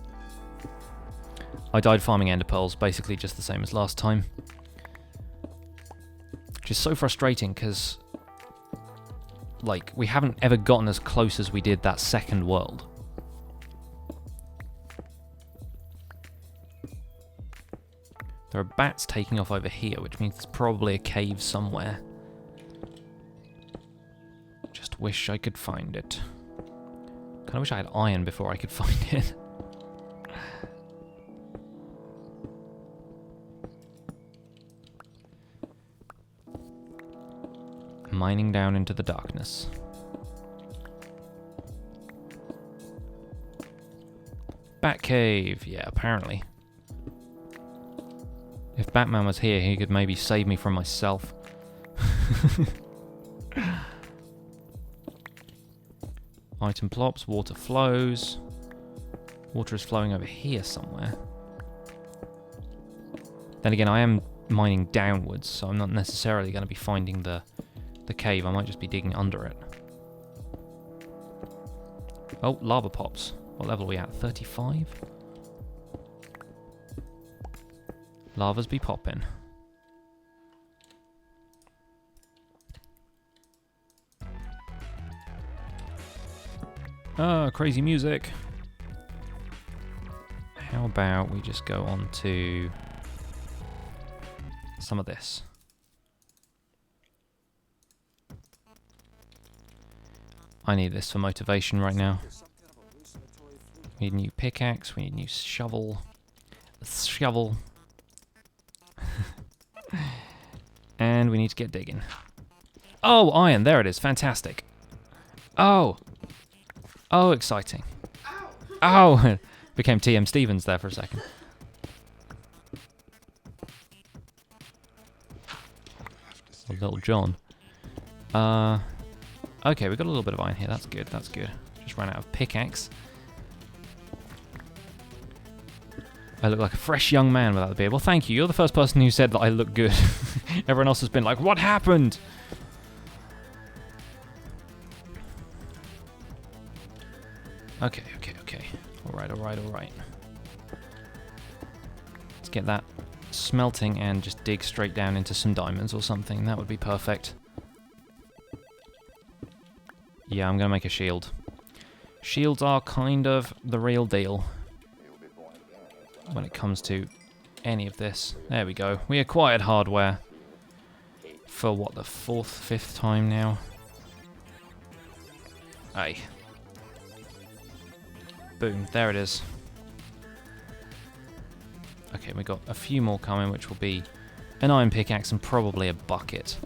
I died farming ender pearls, basically just the same as last time. Which is so frustrating because, like, we haven't ever gotten as close as we did that second world. There are bats taking off over here, which means there's probably a cave somewhere. Just wish I could find it. Kind of wish I had iron before I could find it. Mining down into the darkness. Bat cave, yeah, apparently. If Batman was here, he could maybe save me from myself. Item plops, water flows. Water is flowing over here somewhere. Then again, I am mining downwards, so I'm not necessarily going to be finding the cave. I might just be digging under it. Oh, lava pops. What level are we at? 35? Lavas be popping. Crazy music. How about we just go on to some of this? I need this for motivation right now. We need a new pickaxe, we need a new shovel. Shovel. And we need to get digging. Oh, iron, there it is, fantastic. Oh! Oh, exciting. Oh! Became TM Stevens there for a second. Or Little John. Okay, we got a little bit of iron here. That's good, that's good. Just ran out of pickaxe. I look like a fresh young man without the beard. Well, thank you. You're the first person who said that I look good. Everyone else has been like, what happened? Okay. Alright. Let's get that smelting and just dig straight down into some diamonds or something. That would be perfect. Yeah, I'm going to make a shield. Shields are kind of the real deal when it comes to any of this. There we go. We acquired hardware for what, the 4th, 5th time now? Aye. Boom, there it is. Okay, we got a few more coming, which will be an iron pickaxe and probably a bucket.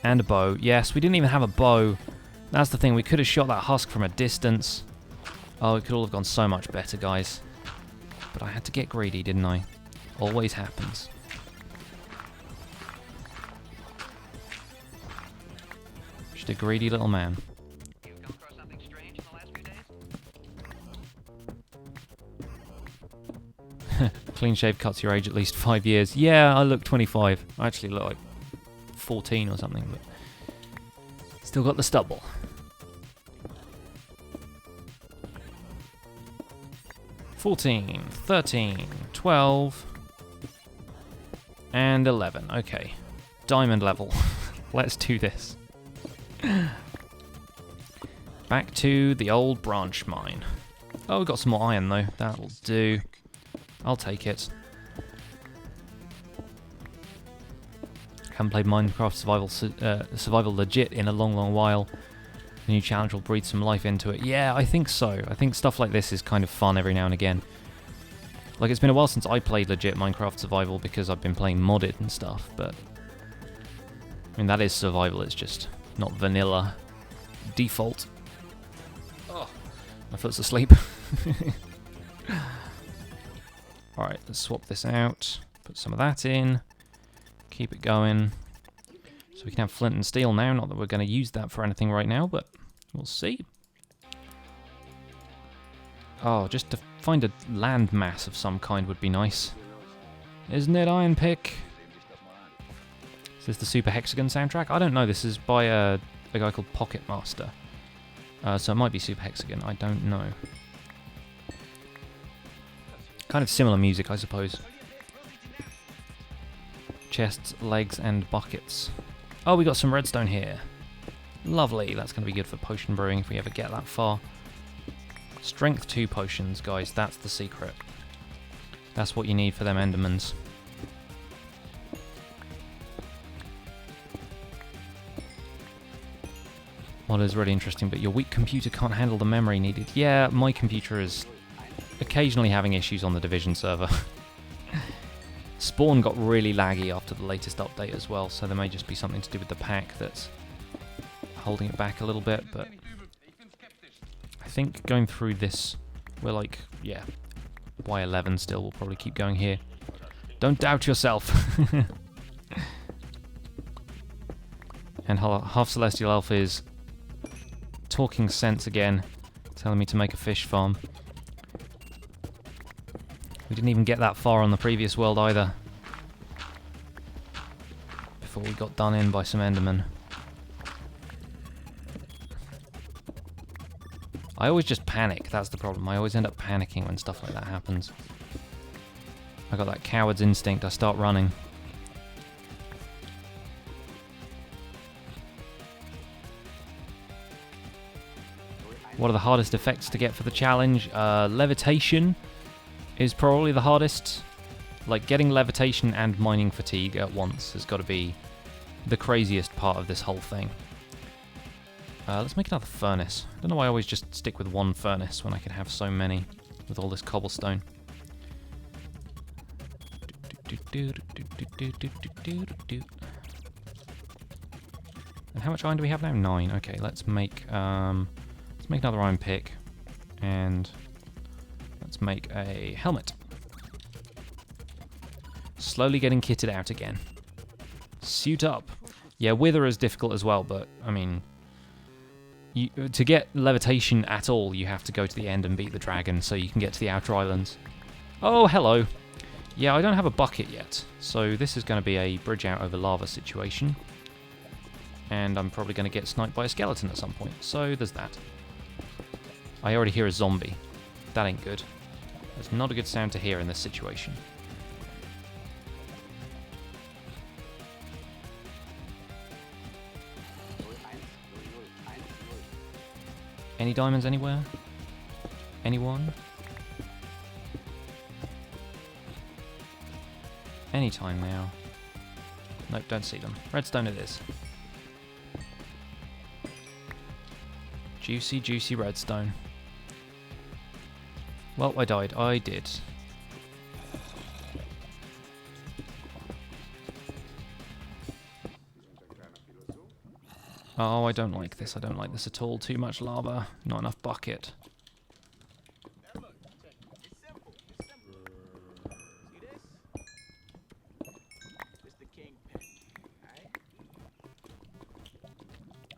And a bow. Yes, we didn't even have a bow. That's the thing, we could have shot that husk from a distance. Oh, it could all have gone so much better, guys. But I had to get greedy, didn't I? Always happens. Just a greedy little man. You've come across something strange in the last few days? Clean shave cuts your age at least 5 years. Yeah, I look 25. I actually look like 14 or something, but still got the stubble. $14, $13, $12, and $11. Okay, diamond level. Let's do this. Back to the old branch mine. Oh, we got some more iron though. That'll do. I'll take it. Haven't played Minecraft Survival legit in a long while. The new challenge will breathe some life into it. Yeah, I think so. I think stuff like this is kind of fun every now and again. Like, it's been a while since I played legit Minecraft Survival because I've been playing modded and stuff, but I mean, that is survival, it's just not vanilla default. Oh, my foot's asleep. Alright, let's swap this out. Put some of that in. Keep it going. So we can have flint and steel now. Not that we're going to use that for anything right now, but we'll see. Oh, just to find a land mass of some kind would be nice. Isn't it, Iron Pick? Is this the Super Hexagon soundtrack? I don't know. This is by a guy called Pocket Master. So it might be Super Hexagon. I don't know. Kind of similar music, I suppose. Chests, legs, and buckets. Oh, we got some redstone here. Lovely. That's going to be good for potion brewing if we ever get that far. Strength 2 potions, guys. That's the secret. That's what you need for them Endermans. What is really interesting, but your weak computer can't handle the memory needed. Yeah, my computer is occasionally having issues on the Division server. Spawn got really laggy after the latest update as well, so there may just be something to do with the pack that's holding it back a little bit, but I think going through this, we're like, yeah, Y11 still, we'll probably keep going here. Don't doubt yourself. And Half Celestial Elf is talking sense again, telling me to make a fish farm. We didn't even get that far on the previous world either, before we got done in by some Endermen. I always just panic, that's the problem. I always end up panicking when stuff like that happens. I got that coward's instinct, I start running. What are the hardest effects to get for the challenge? Levitation is probably the hardest. Like, getting levitation and mining fatigue at once has got to be the craziest part of this whole thing. Let's make another furnace. I don't know why I always just stick with one furnace when I can have so many with all this cobblestone. And how much iron do we have now? 9. Okay, let's make another iron pick, and let's make a helmet. Slowly getting kitted out again. Suit up. Yeah, Wither is difficult as well, but I mean, to get levitation at all, you have to go to the end and beat the dragon so you can get to the outer islands. Oh, hello. Yeah, I don't have a bucket yet, so this is going to be a bridge out over lava situation. And I'm probably going to get sniped by a skeleton at some point, so there's that. I already hear a zombie. That ain't good. That's not a good sound to hear in this situation. Any diamonds anywhere? Anyone? Anytime now. Nope, don't see them. Redstone it is. Juicy, juicy redstone. Well, I died. I did. Oh, I don't like this. I don't like this at all. Too much lava. Not enough bucket.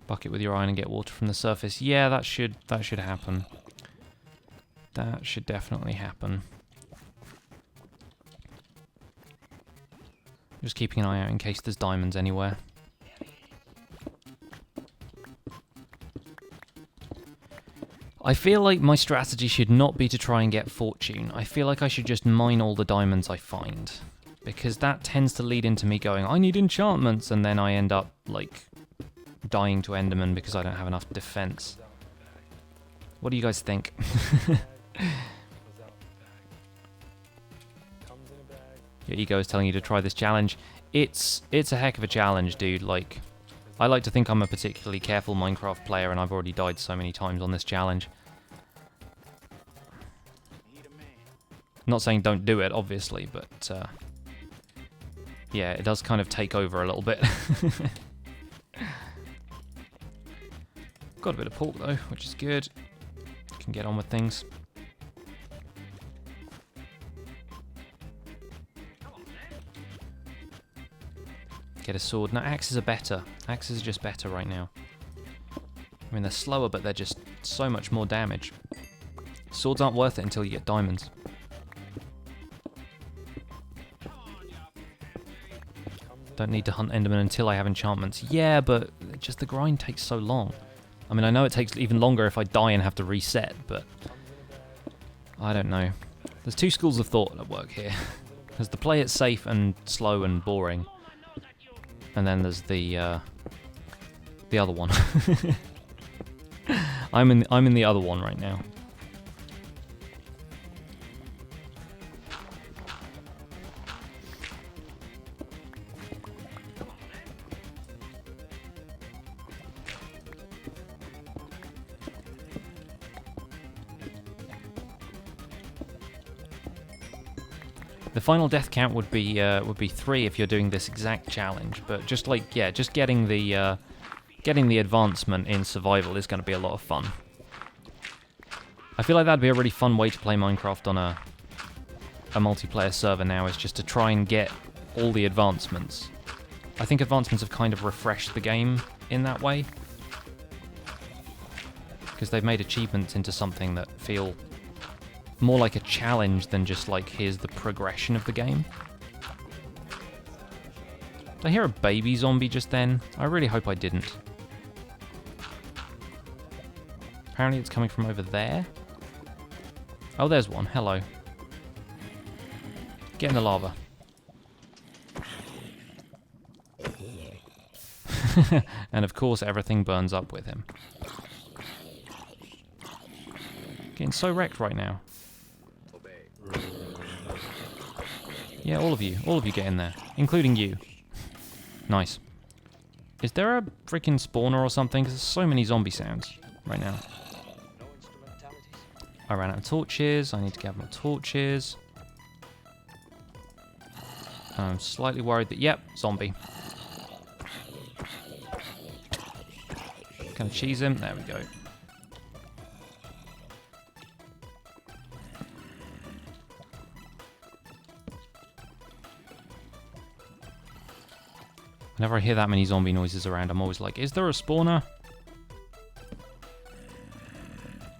Bucket with your iron and get water from the surface. Yeah, that should happen. That should definitely happen. Just keeping an eye out in case there's diamonds anywhere. I feel like my strategy should not be to try and get fortune. I feel like I should just mine all the diamonds I find. Because that tends to lead into me going, I need enchantments, and then I end up, like, dying to Enderman because I don't have enough defense. What do you guys think? Your ego is telling you to try this challenge. It's a heck of a challenge, dude. Like, I like to think I'm a particularly careful Minecraft player, and I've already died so many times on this challenge. Not saying don't do it, obviously, but yeah, it does kind of take over a little bit. Got a bit of pork though, which is good. Can get on with things. Get a sword. Now axes are better. Axes are just better right now. I mean, they're slower, but they're just so much more damage. Swords aren't worth it until you get diamonds. Don't need to hunt Enderman until I have enchantments. Yeah, but just the grind takes so long. I mean, I know it takes even longer if I die and have to reset, but I don't know. There's two schools of thought at work here. There's the play it safe and slow and boring, and then there's the other one. I'm in the other one right now. The final death count would be 3 if you're doing this exact challenge, but just like, yeah, just getting the advancement in survival is going to be a lot of fun. I feel like that'd be a really fun way to play Minecraft on a multiplayer server now, is just to try and get all the advancements. I think advancements have kind of refreshed the game in that way, because they've made achievements into something that feel more like a challenge than just like, here's the progression of the game. Did I hear a baby zombie just then? I really hope I didn't. Apparently it's coming from over there. Oh, there's one. Hello. Get in the lava. And of course everything burns up with him. Getting so wrecked right now. Yeah, all of you get in there, including you. Nice. Is there a freaking spawner or something? Because there's so many zombie sounds right now. I ran out of torches. I need to get more torches. I'm slightly worried that, yep, zombie. Can I cheese him? There we go. Whenever I hear that many zombie noises around, I'm always like, is there a spawner?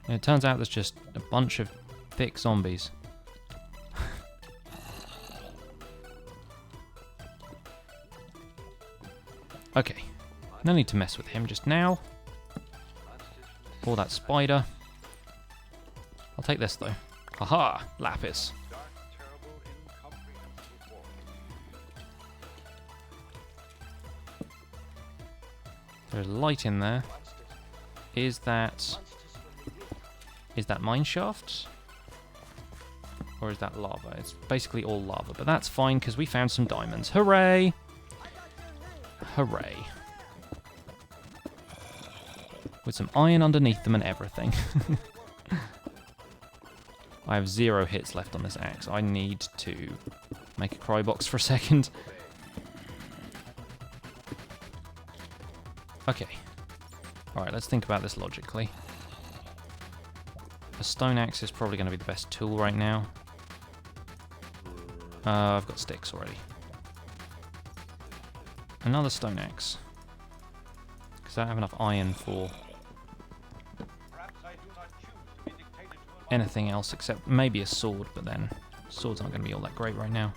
And it turns out there's just a bunch of thick zombies. Okay. No need to mess with him just now. Or that spider. I'll take this though. Haha! Lapis. There's light in there. Is that mine shaft? Or is that lava? It's basically all lava, but that's fine because we found some diamonds. Hooray! Hooray. With some iron underneath them and everything. I have 0 hits left on this axe. I need to make a cry box for a second. Okay. Alright, let's think about this logically. A stone axe is probably going to be the best tool right now. I've got sticks already. Another stone axe. Because I don't have enough iron for anything else except maybe a sword, but then swords aren't going to be all that great right now.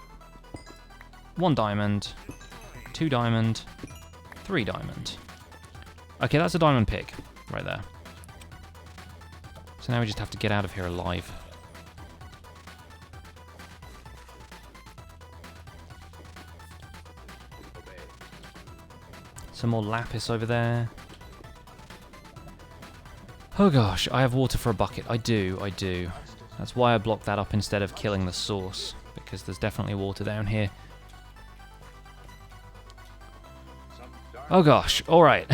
1 diamond, 2 diamond, 3 diamond. Okay, that's a diamond pick right there. So now we just have to get out of here alive. Some more lapis over there. Oh gosh, I have water for a bucket. I do. That's why I blocked that up instead of killing the source, because there's definitely water down here. Oh gosh, alright.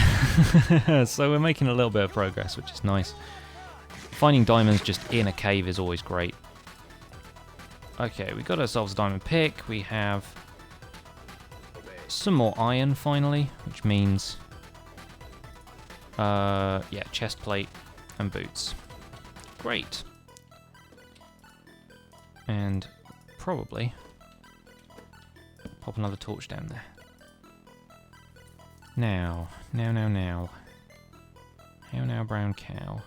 So we're making a little bit of progress, which is nice. Finding diamonds just in a cave is always great. Okay, we got ourselves a diamond pick. We have some more iron finally, which means yeah, chest plate and boots. Great. And probably pop another torch down there. Now. How now, brown cow?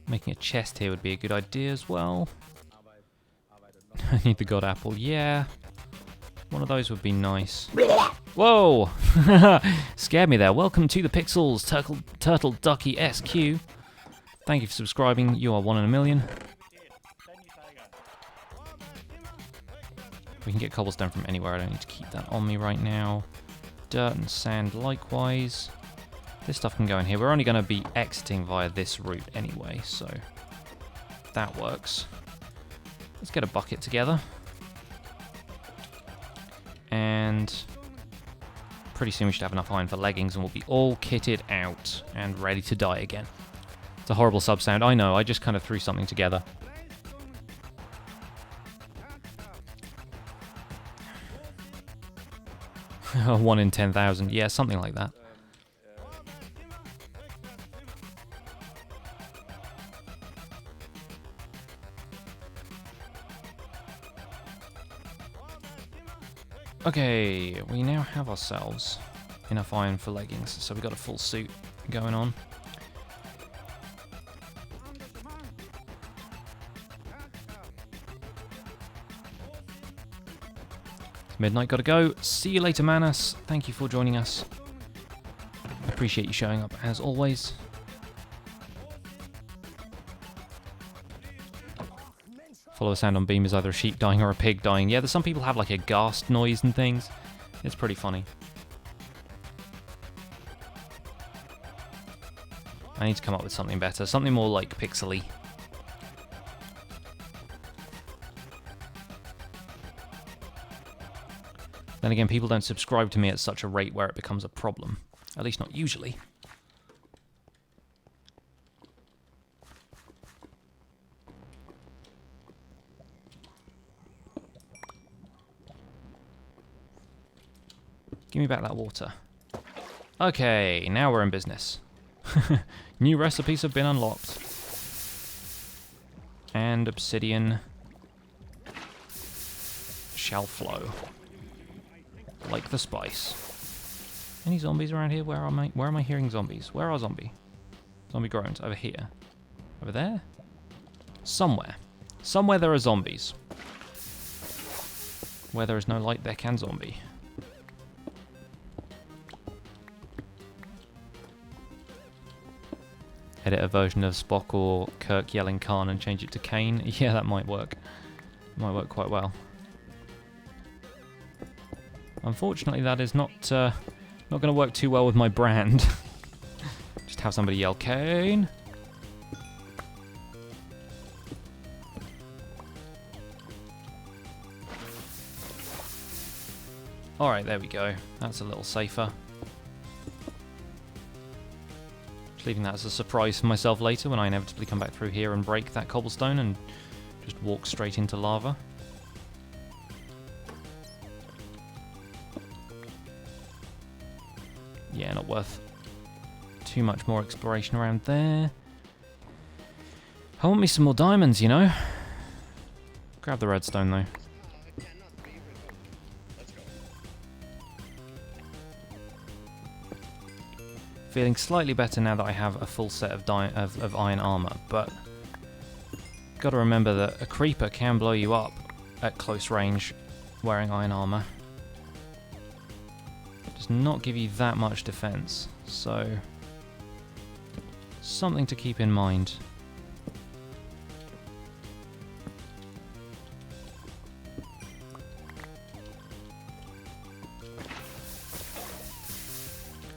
Making a chest here would be a good idea as well. I need the god apple, yeah. One of those would be nice. Whoa! Scared me there. Welcome to the Pixels, Turtle Ducky SQ. Thank you for subscribing. You are 1 in a million. We can get cobblestone from anywhere. I don't need to keep that on me right now. Dirt and sand likewise. This stuff can go in here. We're only going to be exiting via this route anyway, so that works. Let's get a bucket together. And pretty soon we should have enough iron for leggings and we'll be all kitted out and ready to die again. It's a horrible sub sound, I know, I just kind of threw something together. One in 10,000, yeah, something like that. Okay, we now have ourselves enough iron for leggings, so we've got a full suit going on. It's midnight, gotta go. See you later, Manus. Thank you for joining us. Appreciate you showing up, as always. Follow a sound on beam is either a sheep dying or a pig dying. Yeah, there's some people have like a ghast noise and things. It's pretty funny. I need to come up with something better. Something more like pixely. Then again, people don't subscribe to me at such a rate where it becomes a problem. At least not usually. Give me back that water. Okay, now we're in business. New recipes have been unlocked. And obsidian shall flow. Like the spice. Any zombies around here? Where am I hearing zombies? Where are zombie groans? Over here. Over there? Somewhere. Somewhere there are zombies. Where there is no light, there can zombie. Edit a version of Spock or Kirk yelling Khan and change it to Kane. Yeah, that might work. Might work quite well. Unfortunately, that is not going to work too well with my brand. Just have somebody yell Kane. Alright, there we go. That's a little safer. Leaving that as a surprise for myself later when I inevitably come back through here and break that cobblestone and just walk straight into lava. Yeah, not worth too much more exploration around there. I want me some more diamonds, you know. Grab the redstone though. Feeling slightly better now that I have a full set of iron armor, but gotta remember that a creeper can blow you up at close range wearing iron armor. Does not give you that much defense, so something to keep in mind.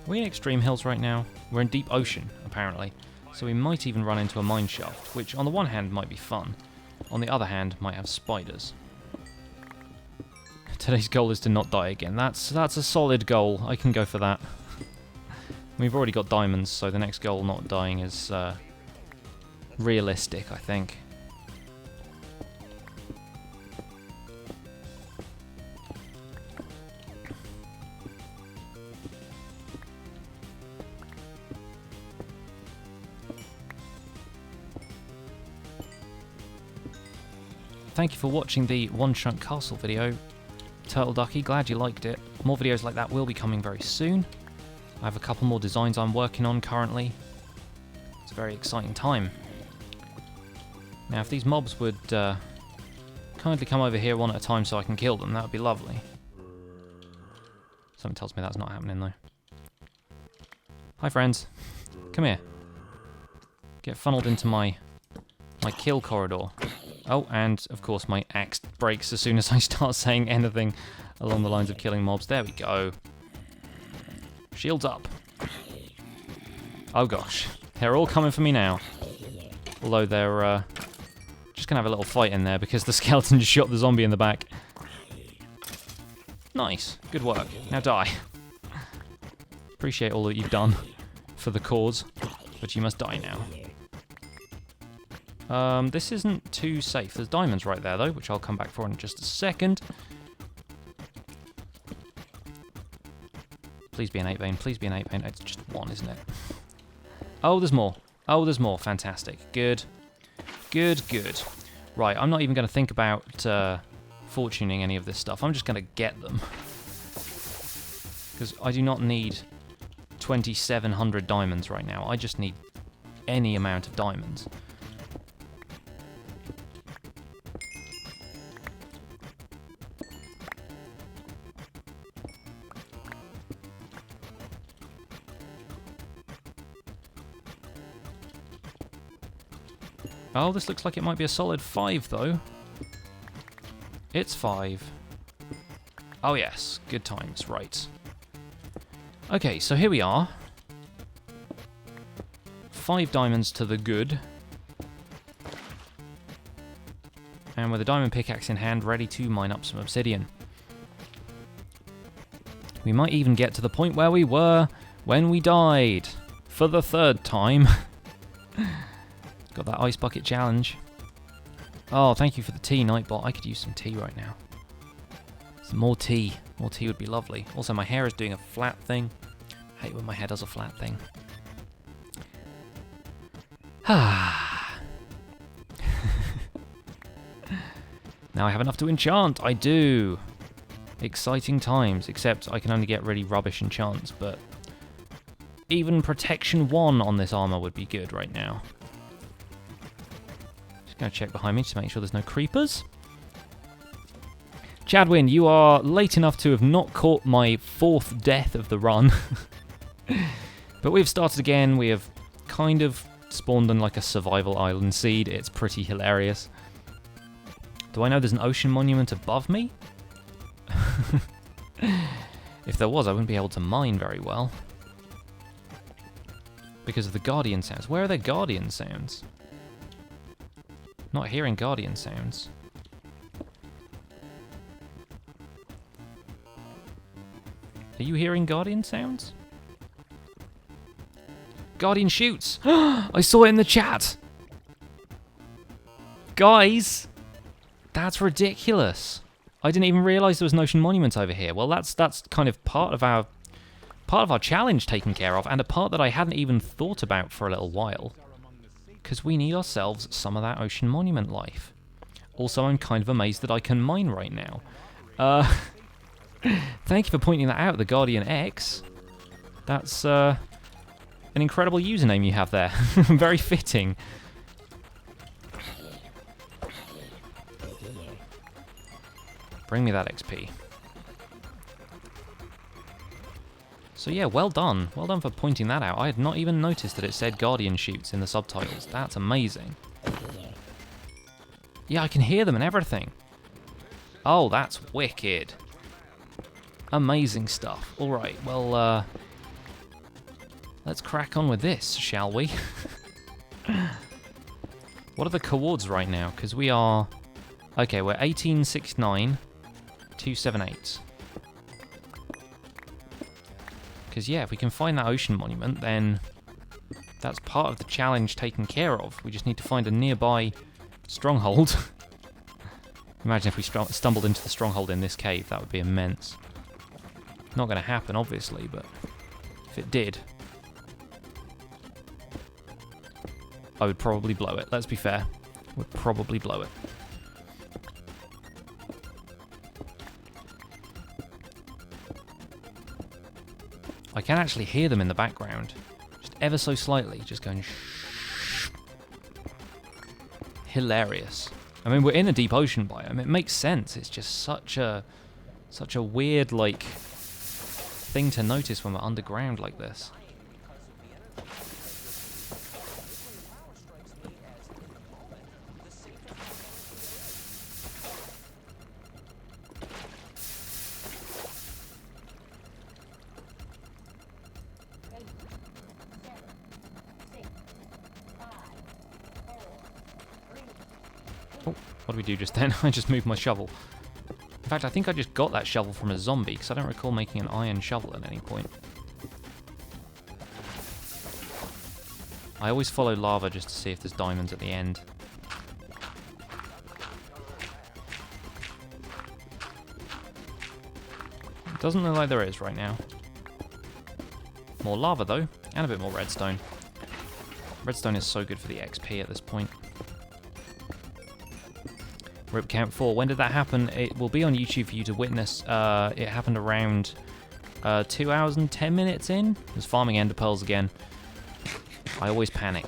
Are we in Extreme Hills right now? We're in Deep Ocean, apparently. So we might even run into a mine shaft, which on the one hand might be fun. On the other hand, might have spiders. Today's goal is to not die again. That's a solid goal. I can go for that. We've already got diamonds, so the next goal, not dying, is realistic, I think. Thank you for watching the One Chunk Castle video. Turtle Ducky, glad you liked it. More videos like that will be coming very soon. I have a couple more designs I'm working on currently. It's a very exciting time. Now, if these mobs would kindly come over here one at a time so I can kill them, that would be lovely. Something tells me that's not happening though. Hi friends. Come here. Get funneled into my kill corridor. Oh, and of course my axe breaks as soon as I start saying anything along the lines of killing mobs. There we go. Shields up. Oh gosh, they're all coming for me now. Although they're just gonna have a little fight in there because the skeleton just shot the zombie in the back. Nice, good work. Now die. Appreciate all that you've done for the cause, but you must die now. This isn't too safe. There's diamonds right there, though, which I'll come back for in just a second. Please be an 8 vein. Please be an 8 vein. It's just one, isn't it? Oh, there's more. Oh, there's more. Fantastic. Good. Good, good. Right, I'm not even going to think about fortuning any of this stuff. I'm just going to get them. Because I do not need 2,700 diamonds right now. I just need any amount of diamonds. Oh, this looks like it might be a solid 5, though. It's 5. Oh, yes. Good times. Right. Okay, so here we are. 5 diamonds to the good. And with a diamond pickaxe in hand, ready to mine up some obsidian. We might even get to the point where we were when we died. For the 3rd time. Got that ice bucket challenge. Oh, thank you for the tea, Nightbot. I could use some tea right now. Some more tea. More tea would be lovely. Also, my hair is doing a flat thing. I hate when my hair does a flat thing. Ah. Now I have enough to enchant. I do. Exciting times. Except I can only get really rubbish enchants, but even protection 1 on this armor would be good right now. Just going to check behind me to make sure there's no creepers. Chadwin, you are late enough to have not caught my 4th death of the run. But we've started again. We have kind of spawned on like a survival island seed. It's pretty hilarious. Do I know there's an ocean monument above me? If there was, I wouldn't be able to mine very well. Because of the guardian sounds. Where are the guardian sounds? Not hearing guardian sounds. Are you hearing guardian sounds? Guardian shoots! I saw it in the chat! Guys! That's ridiculous. I didn't even realise there was an ocean monument over here. Well, that's kind of part of our challenge taken care of, and a part that I hadn't even thought about for a little while. Because we need ourselves some of that ocean monument life. Also, I'm kind of amazed that I can mine right now. Thank you for pointing that out, the Guardian X. That's an incredible username you have there. Very fitting. Bring me that XP. So yeah, well done. Well done for pointing that out. I had not even noticed that it said Guardian Shoots in the subtitles. That's amazing. Yeah, I can hear them and everything. Oh, that's wicked. Amazing stuff. Alright, well, let's crack on with this, shall we? What are the coords right now? Because we are... Okay, we're 1869, 278. Because, yeah, if we can find that ocean monument, then that's part of the challenge taken care of. We just need to find a nearby stronghold. Imagine if we stumbled into the stronghold in this cave. That would be immense. Not going to happen, obviously, but if it did, I would probably blow it. Let's be fair. Would probably blow it. I can actually hear them in the background. Just ever so slightly. Just going shh. Hilarious. I mean, we're in a deep ocean biome. It makes sense. It's just such a weird, like, thing to notice when we're underground like this. What do we do just then? I just moved my shovel. In fact, I think I just got that shovel from a zombie, because I don't recall making an iron shovel at any point. I always follow lava just to see if there's diamonds at the end. It doesn't look like there is right now. More lava, though, and a bit more redstone. Redstone is so good for the XP at this point. Rip Camp 4. When did that happen? It will be on YouTube for you to witness. It happened around 2 hours and 10 minutes in. I was farming ender pearls again. I always panic.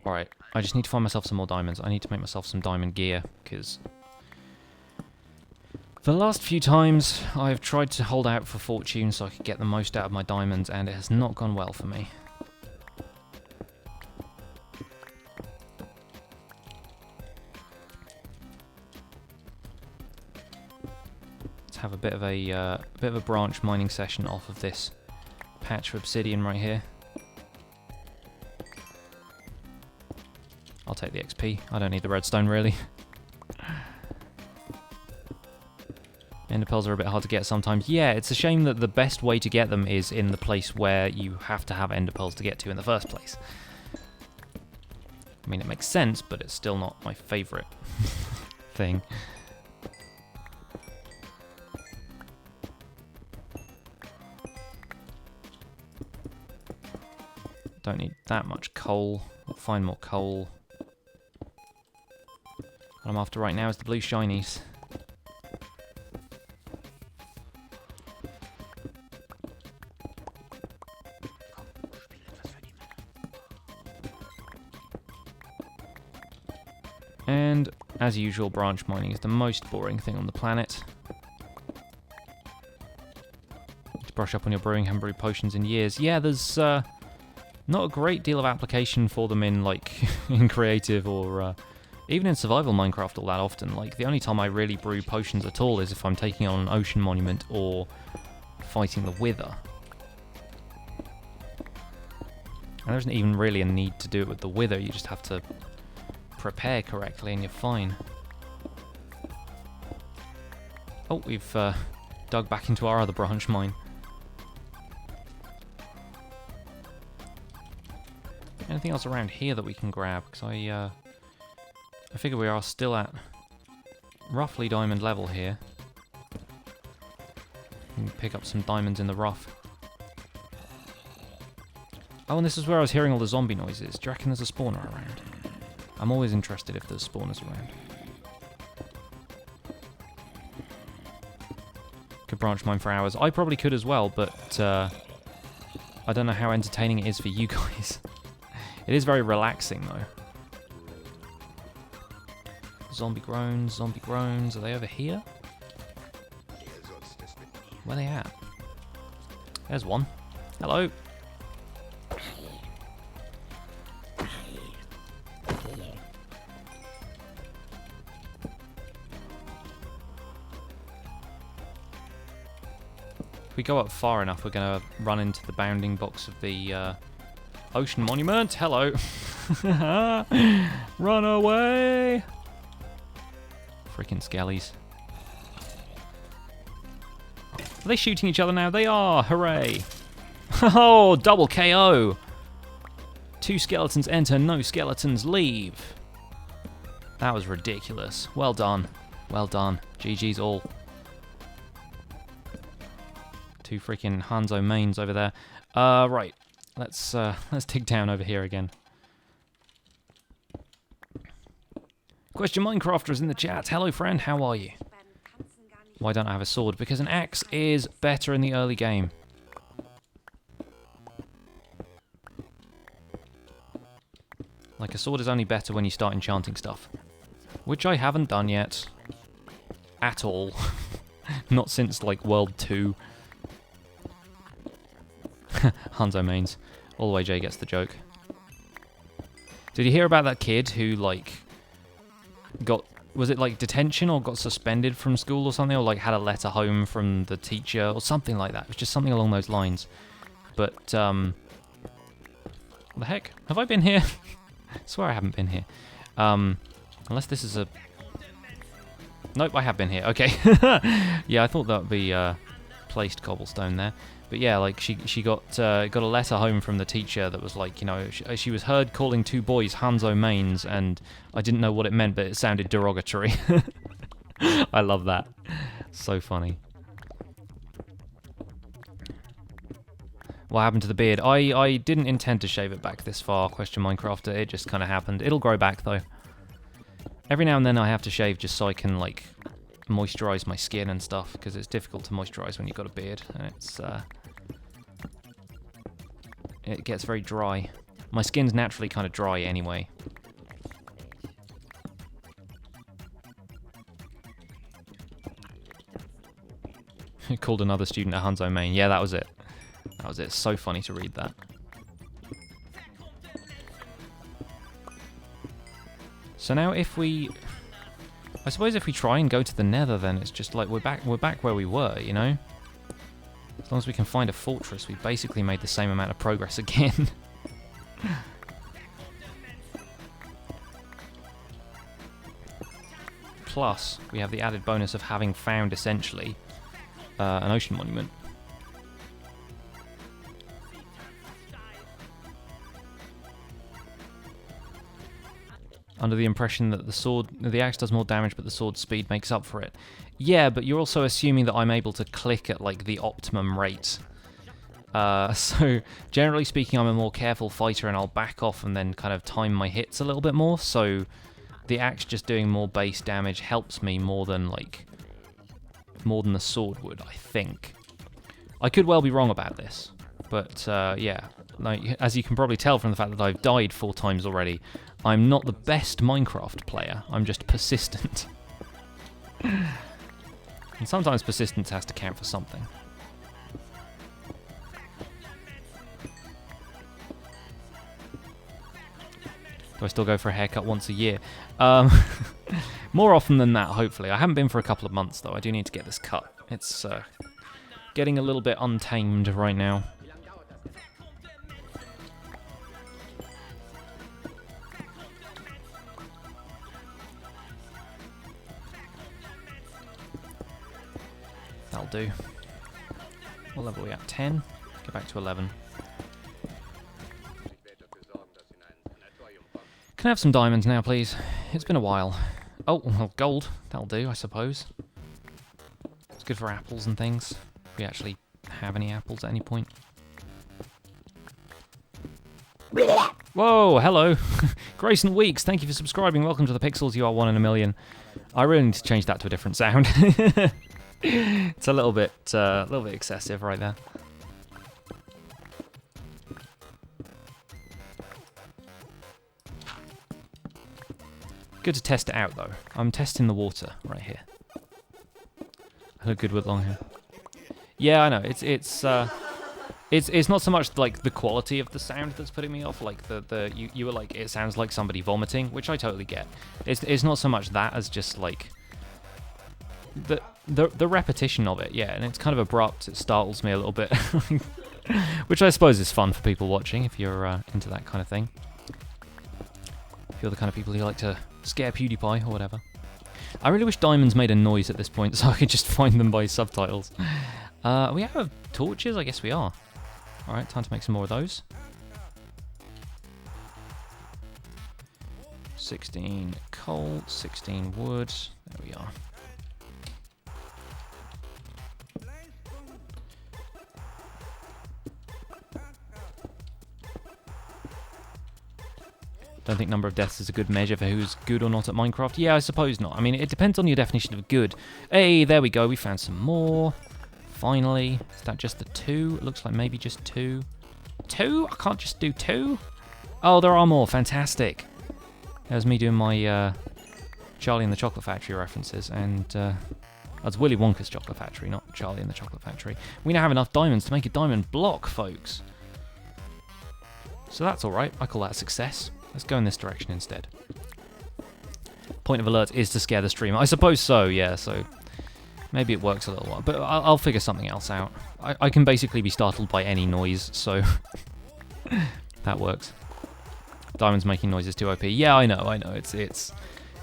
Alright, I just need to find myself some more diamonds. I need to make myself some diamond gear, because The last few times I've tried to hold out for fortune so I could get the most out of my diamonds, and it has not gone well for me. Let's have a bit of a branch mining session off of this patch of obsidian right here. I'll take the XP. I don't need the redstone really. Ender pearls are a bit hard to get sometimes. Yeah, it's a shame that the best way to get them is in the place where you have to have ender pearls to get to in the first place. I mean, it makes sense, but it's still not my favourite thing. Don't need that much coal. I'll find more coal. What I'm after right now is the blue shinies. And, as usual, branch mining is the most boring thing on the planet. To brush up on your brewing, haven't brewed potions in years. Yeah, there's not a great deal of application for them in, like, in creative or even in survival Minecraft all that often. Like, the only time I really brew potions at all is if I'm taking on an ocean monument or fighting the Wither. And there isn't even really a need to do it with the Wither, you just have to prepare correctly and you're fine. Oh, we've dug back into our other branch mine. Anything else around here that we can grab? Because I figure we are still at roughly diamond level here. We can pick up some diamonds in the rough. Oh, and this is where I was hearing all the zombie noises. Do you reckon there's a spawner around? I'm always interested if there's spawners around. Could branch mine for hours. I probably could as well, but I don't know how entertaining it is for you guys. It is very relaxing, though. Zombie groans, zombie groans. Are they over here? Where are they at? There's one. Hello. If we go up far enough, we're going to run into the bounding box of the ocean monument. Hello. Run away. Freaking skellies. Are they shooting each other now? They are. Hooray. Oh, double KO. 2 skeletons enter, no skeletons leave. That was ridiculous. Well done. Well done. GG's all. 2 freaking Hanzo mains over there. Right. Let's dig down over here again. Question Minecrafter is in the chat. Hello, friend. How are you? Why don't I have a sword? Because an axe is better in the early game. Like, a sword is only better when you start enchanting stuff. Which I haven't done yet. At all. Not since, like, World 2. Hanzo mains. All the way Jay gets the joke. Did you hear about that kid who, like, got... Was it, like, detention or got suspended from school or something? Or, like, had a letter home from the teacher or something like that? It was just something along those lines. But, what the heck? Have I been here? I swear I haven't been here. Unless this is a... Nope, I have been here. Okay. Yeah, I thought that would be placed cobblestone there. But yeah, like she got a letter home from the teacher that was like, you know, she was heard calling 2 boys Hanzo mains, and I didn't know what it meant, but it sounded derogatory. I love that. So funny. What happened to the beard? I didn't intend to shave it back this far, question Minecrafter. It just kind of happened. It'll grow back, though. Every now and then I have to shave just so I can, like, moisturize my skin and stuff, because it's difficult to moisturize when you've got a beard, and it gets very dry. My skin's naturally kind of dry anyway. Called another student a Hanzo main. Yeah, that was it. That was it. So funny to read that. So now if we... I suppose if we try and go to the Nether, then it's just like we're back where we were, you know? As long as we can find a fortress, we've basically made the same amount of progress again. Plus, we have the added bonus of having found, essentially, an ocean monument. Under the impression that the axe does more damage, but the sword's speed makes up for it. Yeah, but you're also assuming that I'm able to click at, like, the optimum rate. So, generally speaking, I'm a more careful fighter, and I'll back off and then kind of time my hits a little bit more, so the axe just doing more base damage helps me more than the sword would, I think. I could well be wrong about this, but yeah, like, as you can probably tell from the fact that I've died 4 times already, I'm not the best Minecraft player, I'm just persistent. And sometimes persistence has to count for something. Do I still go for a haircut once a year? More often than that, hopefully. I haven't been for a couple of months, though. I do need to get this cut. It's getting a little bit untamed right now. That'll do. What level are we at? 10? Go back to 11. Can I have some diamonds now, please? It's been a while. Oh, well, gold. That'll do, I suppose. It's good for apples and things. If we actually have any apples at any point. Whoa, hello. Grayson Weeks, thank you for subscribing. Welcome to the Pixels. You are 1 in a million. I really need to change that to a different sound. It's a little bit excessive right there. Good to test it out, though. I'm testing the water right here. I look good with long hair. Yeah, I know. It's not so much like the quality of the sound that's putting me off. Like you were like, it sounds like somebody vomiting, which I totally get. It's not so much that as just like the repetition of it. Yeah, and it's kind of abrupt. It startles me a little bit, which I suppose is fun for people watching if you're into that kind of thing. If you're the kind of people who like to scare PewDiePie or whatever. I really wish diamonds made a noise at this point so I could just find them by subtitles. We have torches? I guess we are. Alright, time to make some more of those. 16 coal, 16 wood. There we are. Don't think number of deaths is a good measure for who's good or not at Minecraft. Yeah, I suppose not. I mean, it depends on your definition of good. Hey, there we go. We found some more. Finally. Is that just the 2? It looks like maybe just 2. 2? I can't just do 2? Oh, there are more. Fantastic. There's me doing my Charlie and the Chocolate Factory references. And that's Willy Wonka's Chocolate Factory, not Charlie and the Chocolate Factory. We now have enough diamonds to make a diamond block, folks. So that's alright. I call that a success. Let's go in this direction instead. Point of alert is to scare the streamer. I suppose so, yeah, so maybe it works a little while. But I'll figure something else out. I can basically be startled by any noise, so that works. Diamond's making noises too OP. Yeah, I know.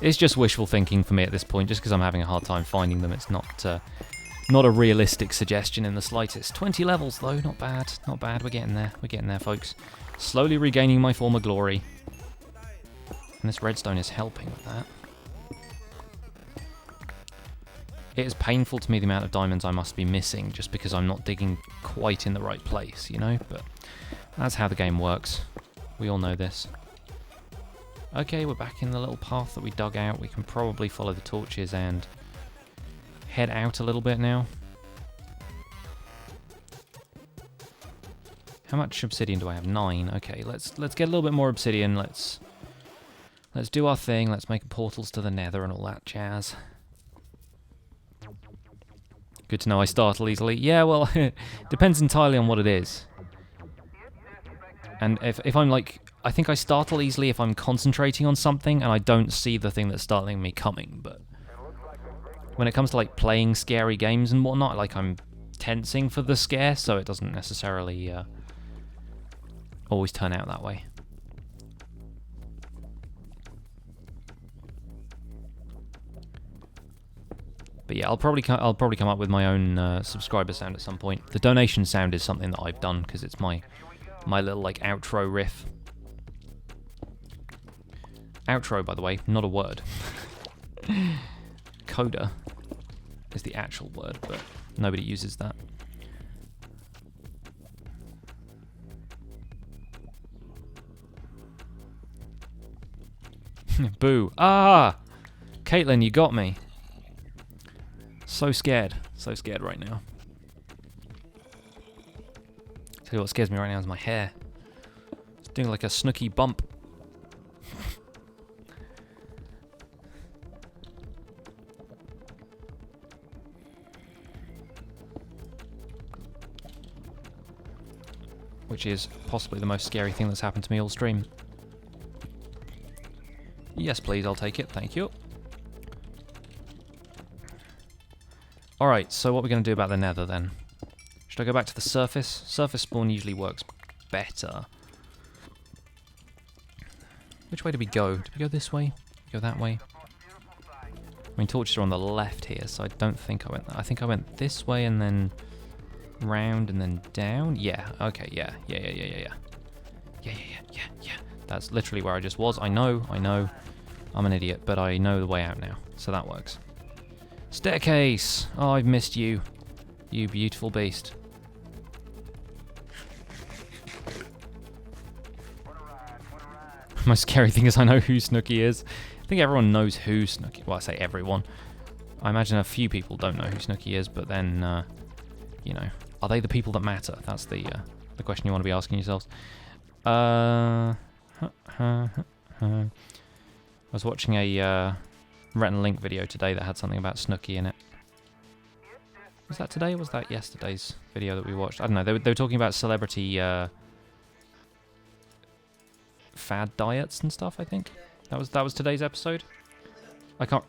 It's just wishful thinking for me at this point, just because I'm having a hard time finding them. It's not a realistic suggestion in the slightest. 20 levels, though. Not bad. Not bad. We're getting there. We're getting there, folks. Slowly regaining my former glory. And this redstone is helping with that. It is painful to me the amount of diamonds I must be missing just because I'm not digging quite in the right place, you know? But that's how the game works. We all know this. Okay, we're back in the little path that we dug out. We can probably follow the torches and head out a little bit now. How much obsidian do I have? 9. Okay, let's get a little bit more obsidian. Let's do our thing. Let's make portals to the Nether and all that jazz. Good to know I startle easily. Yeah, well, depends entirely on what it is. And if I'm like... I think I startle easily if I'm concentrating on something and I don't see the thing that's startling me coming, but... When it comes to like playing scary games and whatnot, like I'm tensing for the scare, so it doesn't necessarily always turn out that way. But yeah, I'll probably come up with my own subscriber sound at some point. The donation sound is something that I've done because it's my little like outro riff. Outro, by the way, not a word. Coda is the actual word, but nobody uses that. Boo. Ah! Caitlin, you got me. So scared right now. Tell you what scares me right now is my hair. It's doing like a snooky bump. Which is possibly the most scary thing that's happened to me all stream. Yes, please, I'll take it. Thank you. Alright, so what are we going to do about the nether then? Should I go back to the surface? Surface spawn usually works better. Which way do we go? Do we go this way? Go that way? I mean, torches are on the left here, so I don't think I went... I think I went this way and then round and then down? Yeah, okay, yeah. Yeah. That's literally where I just was. I know. I'm an idiot, but I know the way out now, so that works. Staircase! Oh, I've missed you. You beautiful beast. Most scary thing is I know who Snooky is. I think everyone knows who Snooky... Well, I say everyone. I imagine a few people don't know who Snooky is, but then, you know... Are they the people that matter? That's the question you want to be asking yourselves. I was watching a Rhett and Link video today that had something about Snooky in it. Was that today or was that yesterday's video that we watched? I don't know. They were talking about celebrity fad diets and stuff, I think. That was today's episode. I can't...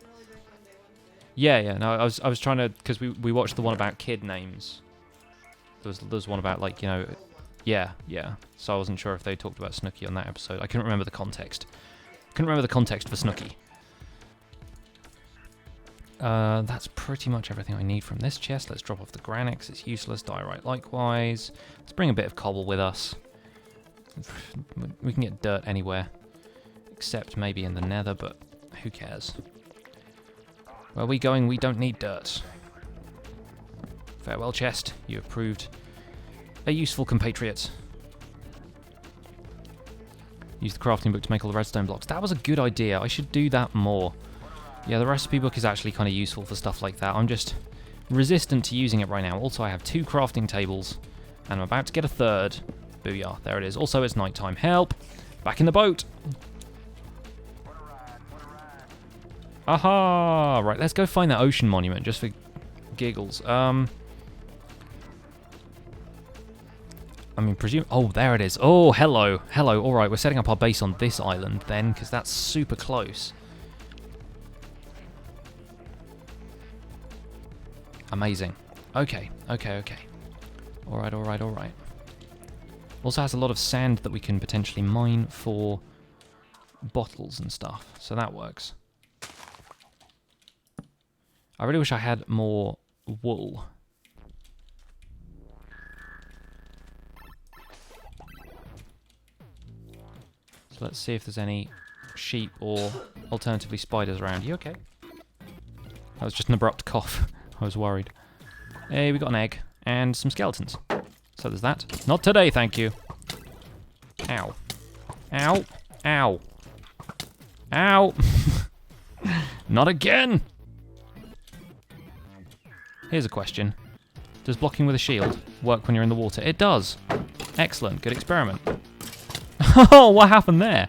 Yeah, no, I was trying to... Because we watched the one about kid names. There was one about, like, you know... Yeah. So I wasn't sure if they talked about Snooky on that episode. I couldn't remember the context. For Snooky. That's pretty much everything I need from this chest. Let's drop off the granite, it's useless. Diorite likewise. Let's bring a bit of cobble with us. We can get dirt anywhere. Except maybe in the nether, but who cares? Where are we going? We don't need dirt. Farewell, chest. You have proved a useful compatriot. Use the crafting book to make all the redstone blocks. That was a good idea. I should do that more. Yeah, the recipe book is actually kind of useful for stuff like that. I'm just resistant to using it right now. Also, I have 2 crafting tables, and I'm about to get a 3rd. Booyah, there it is. Also, it's nighttime. Help! Back in the boat! Aha! Right, let's go find that ocean monument, just for giggles. I mean, presume... Oh, there it is. Oh, hello. Alright, we're setting up our base on this island then, because that's super close. Amazing. Okay. Alright. Also has a lot of sand that we can potentially mine for bottles and stuff, so that works. I really wish I had more wool. So let's see if there's any sheep or alternatively spiders around. You okay? That was just an abrupt cough. I was worried. Hey, we got an egg and some skeletons. So there's that. Not today, thank you. Ow. Ow. Ow. Ow. Not again. Here's a question. Does blocking with a shield work when you're in the water? It does. Excellent. Good experiment. Oh, what happened there?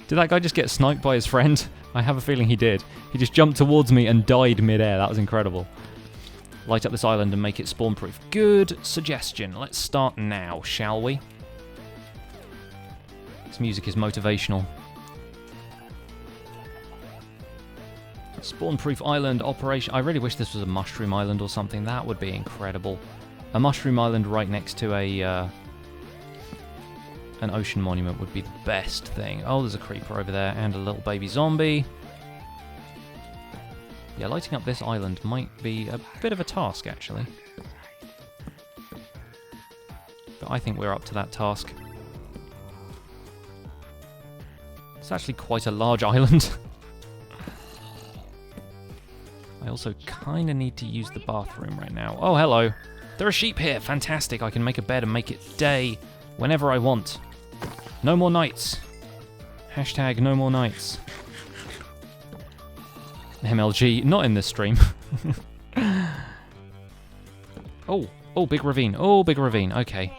Did that guy just get sniped by his friend? I have a feeling he did. He just jumped towards me and died mid-air. That was incredible. light up this island and make it spawn-proof. Good suggestion. Let's start now, shall we? This music is motivational. Spawn-proof island operation. I really wish this was a mushroom island or something. That would be incredible. A mushroom island right next to a an ocean monument would be the best thing. Oh, there's a creeper over there and a little baby zombie. Yeah, lighting up this island might be a bit of a task, actually. But I think we're up to that task. It's actually quite a large island. I also kind of need to use the bathroom right now. Oh, hello. There are sheep here. Fantastic. I can make a bed and make it day whenever I want. No more nights. Hashtag no more nights. MLG, not in this stream. Oh, big ravine. Oh, big ravine. Okay.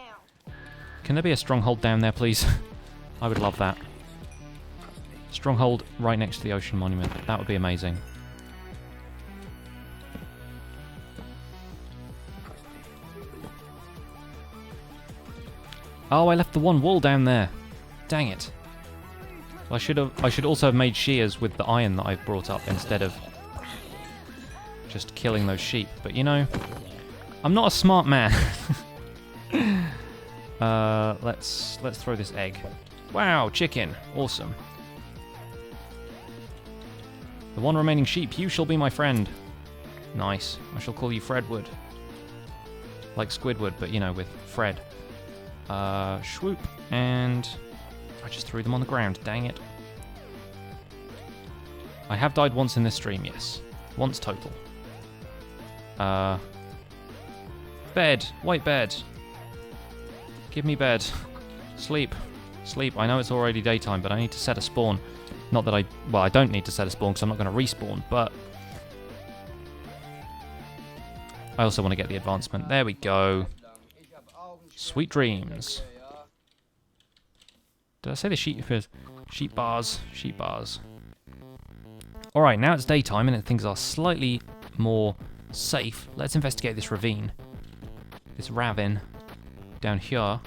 Can there be a stronghold down there, please? I would love that. Stronghold right next to the ocean monument. That would be amazing. Oh, I left the one wall down there. Dang it. I should also have made shears with the iron that I've brought up instead of just killing those sheep. But you know, I'm not a smart man. Let's throw this egg. Wow, chicken. Awesome. The one remaining sheep, you shall be my friend. Nice. I shall call you Fredwood. Like Squidward, but you know, with Fred. Swoop, and I just threw them on the ground, dang it. I have died once in this stream, yes. Once total. Bed, white bed. Give me bed. Sleep. Sleep. I know it's already daytime, but I need to set a spawn. Not that I don't need to set a spawn because I'm not going to respawn, but I also want to get the advancement. There we go. Sweet dreams. Did I say the sheep bars? Sheep bars. Alright, now it's daytime and things are slightly more safe. Let's investigate this ravine. This ravine. Down here.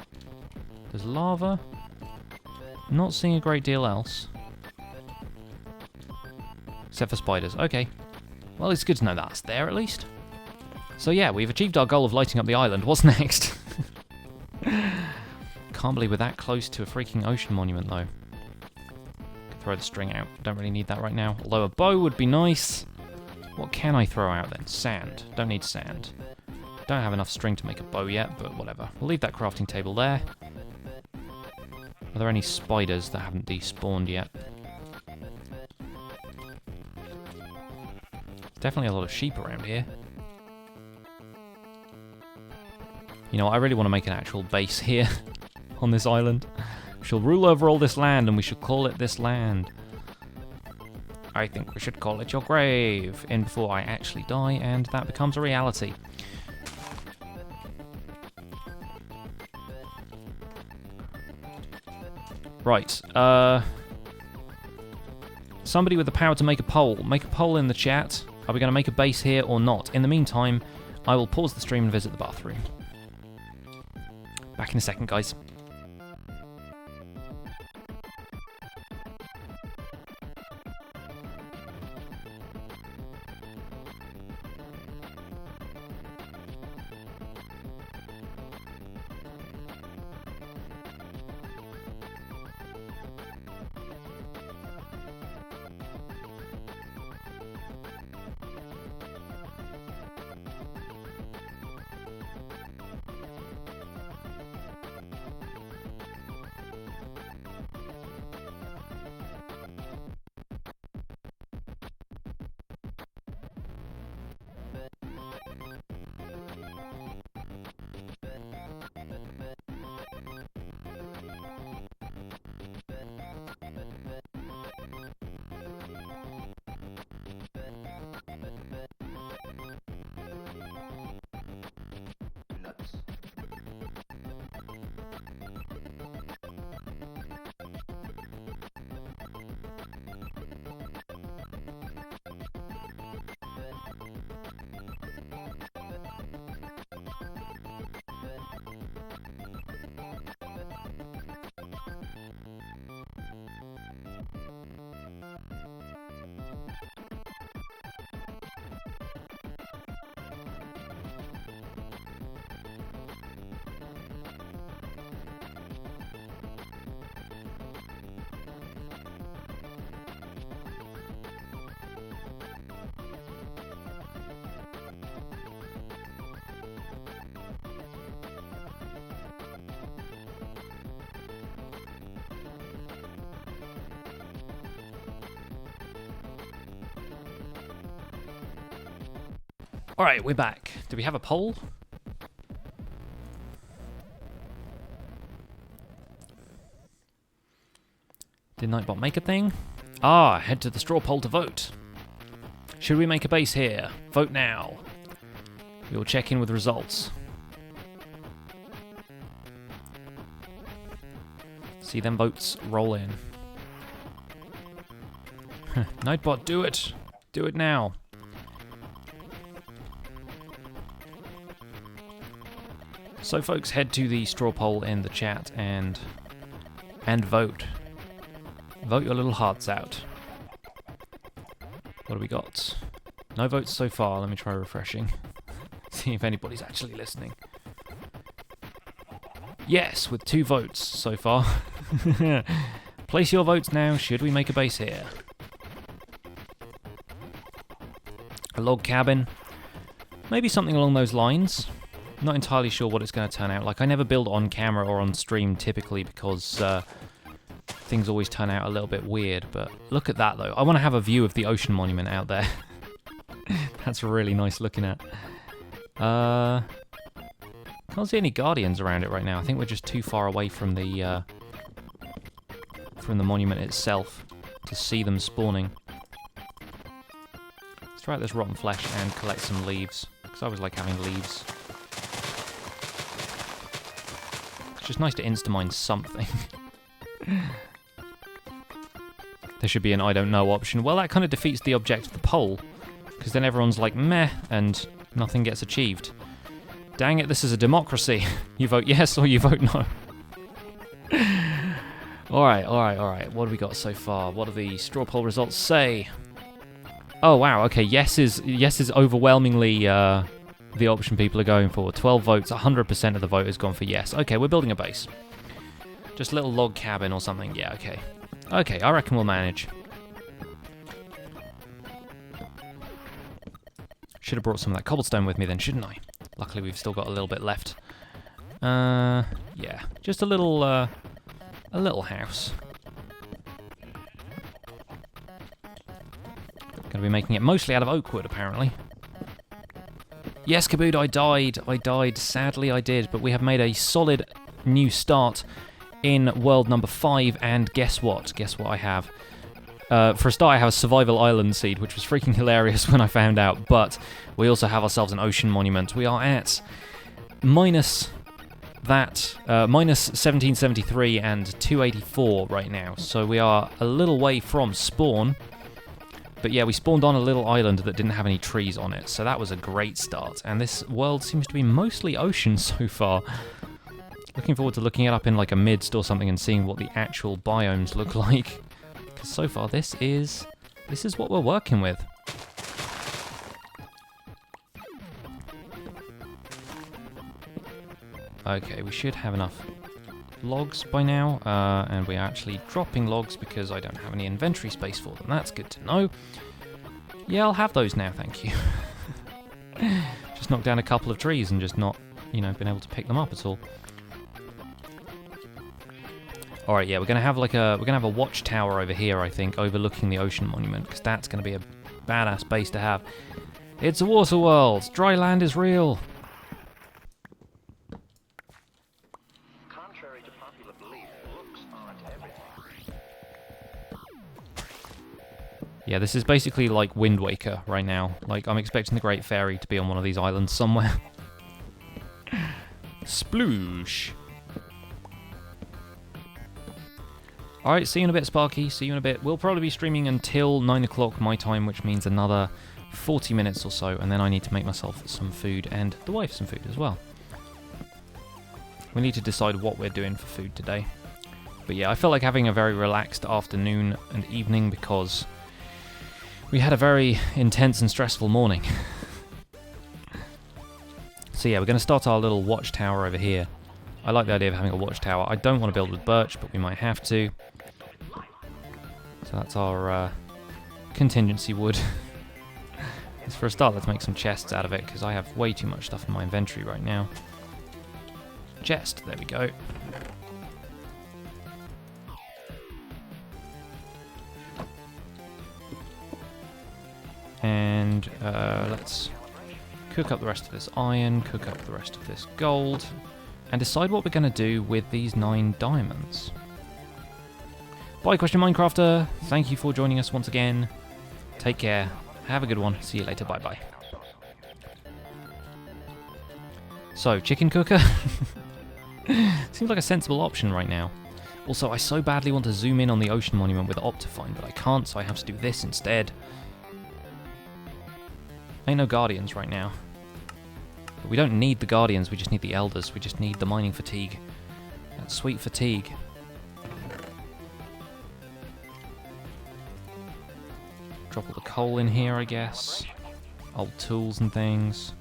There's lava. Not seeing a great deal else. Except for spiders. Okay. Well, it's good to know that's there at least. So yeah, we've achieved our goal of lighting up the island. What's next? Can't believe we're that close to a freaking ocean monument, though. Could throw the string out. Don't really need that right now. Although a bow would be nice. What can I throw out then? Sand. Don't need sand. Don't have enough string to make a bow yet, but whatever. We'll leave that crafting table there. Are there any spiders that haven't despawned yet? Definitely a lot of sheep around here. You know, I really want to make an actual base here on this island. We shall rule over all this land, and we should call it this land. I think we should call it your grave in before I actually die, and that becomes a reality. Right, somebody with the power to make a poll. Make a poll in the chat. Are we going to make a base here or not? In the meantime, I will pause the stream and visit the bathroom. Back in a second, guys. Alright, we're back. Do we have a poll? Did Nightbot make a thing? Ah, head to the straw poll to vote. Should we make a base here? Vote now. We will check in with results. See them votes roll in. Nightbot, do it! Do it now. So folks, head to the straw poll in the chat and vote. Vote your little hearts out. What do we got? No votes so far. Let me try refreshing. See if anybody's actually listening. Yes, with 2 votes so far. Place your votes now. Should we make a base here? A log cabin. Maybe something along those lines. Not entirely sure what it's going to turn out like. I never build on camera or on stream typically because things always turn out a little bit weird. But look at that though. I want to have a view of the ocean monument out there. That's really nice looking at. Can't see any guardians around it right now. I think we're just too far away from the monument itself to see them spawning. Let's try out this rotten flesh and collect some leaves because I always like having leaves. It's just nice to insta-mine something. There should be an I don't know option. Well, that kind of defeats the object of the poll, because then everyone's like, meh, and nothing gets achieved. Dang it, this is a democracy. You vote yes or you vote no. Alright. What have we got so far? What do the straw poll results say? Oh, wow, okay, yes is overwhelmingly the option people are going for. 12 votes, 100% of the vote has gone for yes. Okay, we're building a base. Just a little log cabin or something. Yeah, okay. Okay, I reckon we'll manage. Should have brought some of that cobblestone with me then, shouldn't I? Luckily, we've still got a little bit left. Yeah, just a little house. Gonna be making it mostly out of oak wood, apparently. Yes, Kabood, I died. Sadly, I did. But we have made a solid new start in world number 5. And guess what? Guess what I have? For a start, I have a survival island seed, which was freaking hilarious when I found out. But we also have ourselves an ocean monument. We are at minus 1773 and 284 right now. So we are a little way from spawn. But yeah, we spawned on a little island that didn't have any trees on it, so that was a great start. And this world seems to be mostly ocean so far. Looking forward to looking it up in like a midst or something and seeing what the actual biomes look like. Because so far this is what we're working with. Okay, we should have enough logs by now, and we are actually dropping logs because I don't have any inventory space for them. That's good to know. Yeah, I'll have those now, thank you. Just knocked down a couple of trees and just not, been able to pick them up at all. All right, yeah, we're gonna have a watchtower over here, I think, overlooking the ocean monument, because that's gonna be a badass base to have. It's a water world. Dry land is real. Yeah, this is basically like Wind Waker right now. Like, I'm expecting the Great Fairy to be on one of these islands somewhere. Sploosh! Alright, see you in a bit, Sparky. See you in a bit. We'll probably be streaming until 9 o'clock my time, which means another 40 minutes or so, and then I need to make myself some food, and the wife some food as well. We need to decide what we're doing for food today. But yeah, I feel like having a very relaxed afternoon and evening because we had a very intense and stressful morning. So yeah, we're going to start our little watchtower over here. I like the idea of having a watchtower. I don't want to build with birch, but we might have to. So that's our contingency wood. For a start, let's make some chests out of it, because I have way too much stuff in my inventory right now. Chest, there we go. And let's Cook up the rest of this iron, cook up the rest of this gold, and decide what we're going to do with these 9 diamonds. Bye, Question Minecrafter. Thank you for joining us once again. Take care. Have a good one. See you later. Bye-bye. So, chicken cooker? Seems like a sensible option right now. Also, I so badly want to zoom in on the ocean monument with Optifine, but I can't, so I have to do this instead. Ain't no guardians right now. But we don't need the guardians, we just need the elders. We just need the mining fatigue. That sweet fatigue. Drop all the coal in here, I guess. Old tools and things.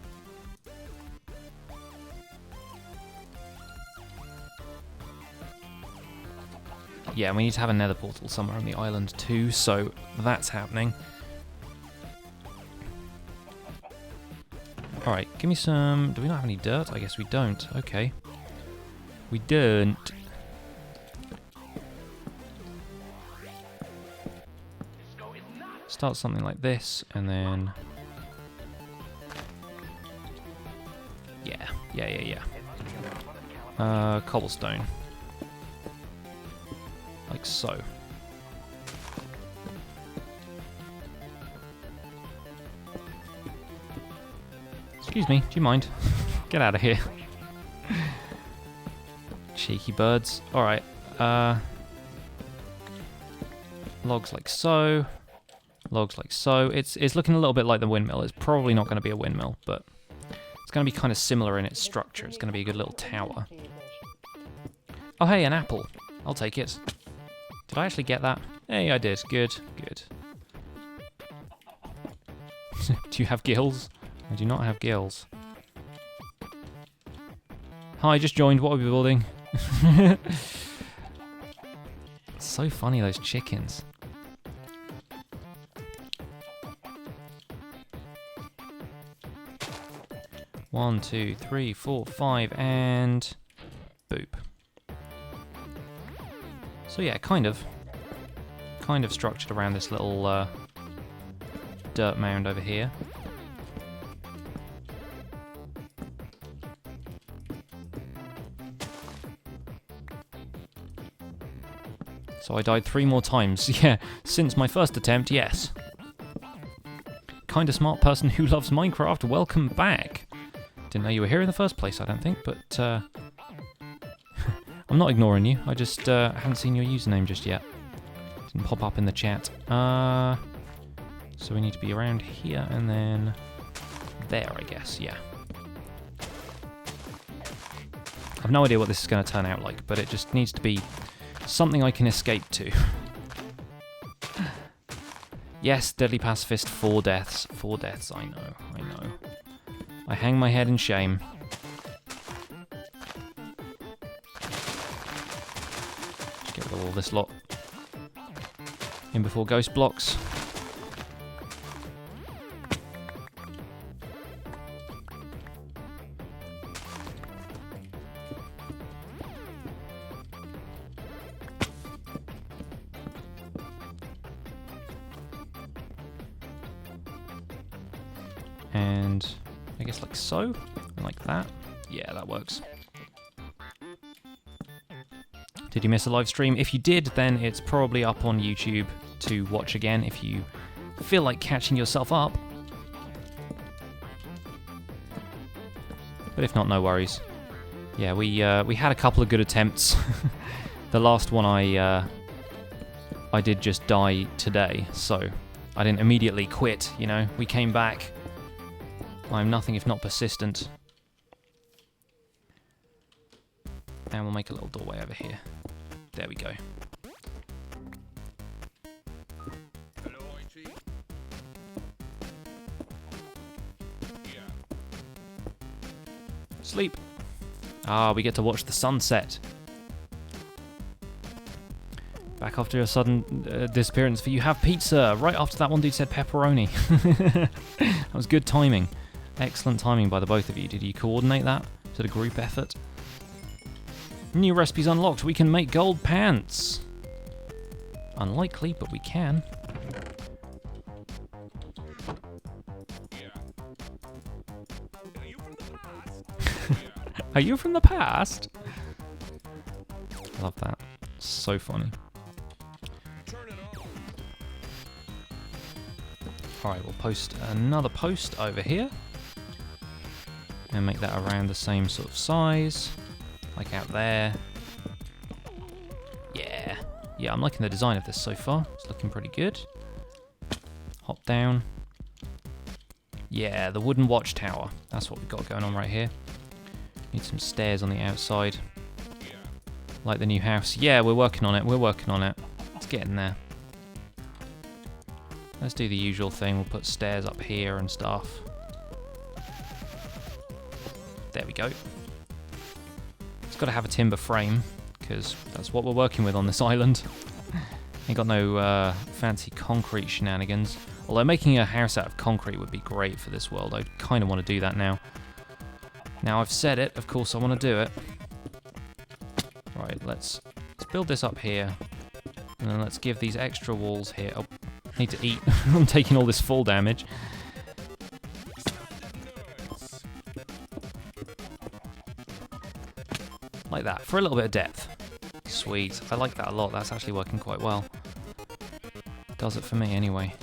Yeah, we need to have a nether portal somewhere on the island too, so that's happening. Alright, give me some... Do we not have any dirt? I guess we don't. Okay. We don't. Start something like this, and then... Yeah. Cobblestone. Like so. Excuse me, do you mind? Get out of here. Cheeky birds. Alright, logs like so. Logs like so. It's looking a little bit like the windmill. It's probably not going to be a windmill, but it's going to be kind of similar in its structure. It's going to be a good little tower. Oh hey, an apple. I'll take it. Did I actually get that? Hey, I did. Good, good. Do you have gills? I do not have gills. Hi, just joined. What are we building? It's so funny, those chickens. One, two, three, 4, 5, and... boop. So yeah, kind of structured around this little dirt mound over here. So I died 3 more times. Yeah, since my first attempt, yes. Kinda smart person who loves Minecraft, welcome back. Didn't know you were here in the first place, I don't think, but I'm not ignoring you. I just haven't seen your username just yet. Didn't pop up in the chat. So we need to be around here and then there, I guess, yeah. I've no idea what this is going to turn out like, but it just needs to be something I can escape to. Yes, Deadly Pacifist, 4 deaths. 4 deaths, I know. I hang my head in shame. Just get rid of all this lot. In before ghost blocks. And I guess like so, like that. Yeah, that works. Did you miss a live stream? If you did, then it's probably up on YouTube to watch again if you feel like catching yourself up. But if not, no worries. Yeah, we had a couple of good attempts. The last one I did just die today, so I didn't immediately quit, you know. We came back. I'm nothing if not persistent. And we'll make a little doorway over here. There we go. Sleep. Ah, we get to watch the sunset. Back after a sudden disappearance for you have pizza. Right after that one dude said pepperoni. That was good timing. Excellent timing by the both of you. Did you coordinate that? Was it a group effort? New recipes unlocked. We can make gold pants. Unlikely, but we can. Are you from the past? Love that. So funny. Alright, we'll post another post over here. And make that around the same sort of size. Like out there. Yeah. Yeah, I'm liking the design of this so far. It's looking pretty good. Hop down. Yeah, the wooden watchtower. That's what we've got going on right here. Need some stairs on the outside. Like the new house. Yeah, we're working on it. We're working on it. It's getting there. Let's do the usual thing. We'll put stairs up here and stuff. There we go. It's got to have a timber frame, because that's what we're working with on this island. Ain't got no fancy concrete shenanigans. Although making a house out of concrete would be great for this world. I kind of want to do that now. Now I've said it, of course I want to do it. Right, let's build this up here. And then let's give these extra walls here. Oh, I need to eat. I'm taking all this fall damage. Like that, for a little bit of depth. Sweet, I like that a lot. That's actually working quite well. Does it for me anyway.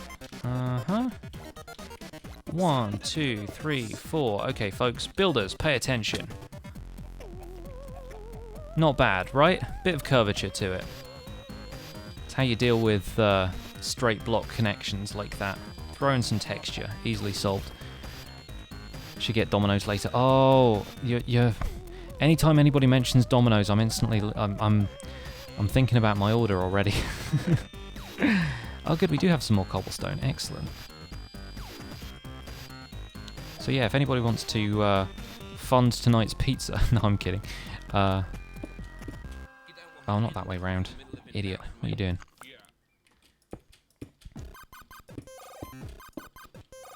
1, 2, 3, 4. Okay, folks, builders, pay attention. Not bad, right? Bit of curvature to it. It's how you deal with straight block connections like that. Throw in some texture, easily solved. Should get dominoes later. Oh, you're anytime anybody mentions dominoes, I'm instantly I'm thinking about my order already. Oh, good, we do have some more cobblestone. Excellent. So yeah, if anybody wants to fund tonight's pizza, no, I'm kidding. Oh, not that way round, idiot. What are you doing?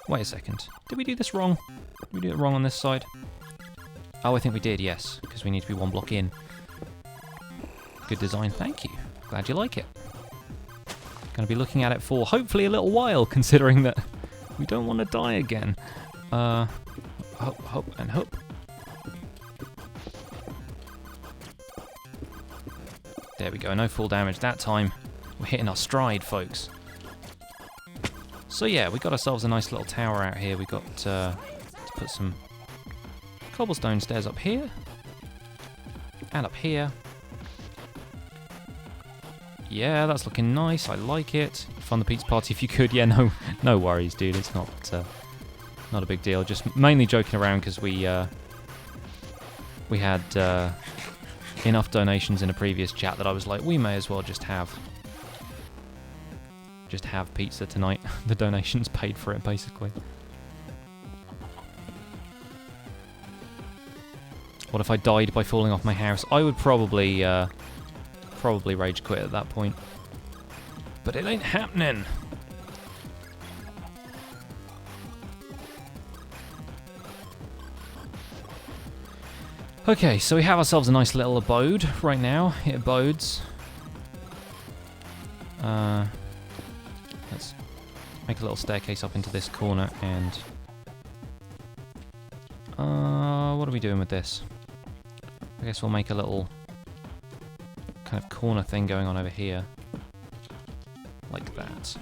Wait a second. Did we do this wrong? Did we do it wrong on this side? Oh, I think we did, yes, because we need to be one block in. Good design, thank you. Glad you like it. Going to be looking at it for hopefully a little while, considering that we don't want to die again. Hop, hop, and hop. There we go, no full damage that time. We're hitting our stride, folks. So yeah, we got ourselves a nice little tower out here. We got to put some cobblestone stairs up here. And up here. Yeah, that's looking nice. I like it. Fund the pizza party if you could. Yeah, no worries, dude. It's not a big deal. Just mainly joking around because we had enough donations in a previous chat that I was like, we may as well just have pizza tonight. The donations paid for it, basically. What if I died by falling off my house? I would probably rage quit at that point. But it ain't happening. Okay, so we have ourselves a nice little abode right now. It abodes. Let's make a little staircase up into this corner and... what are we doing with this? I guess we'll make a little kind of corner thing going on over here. Like that.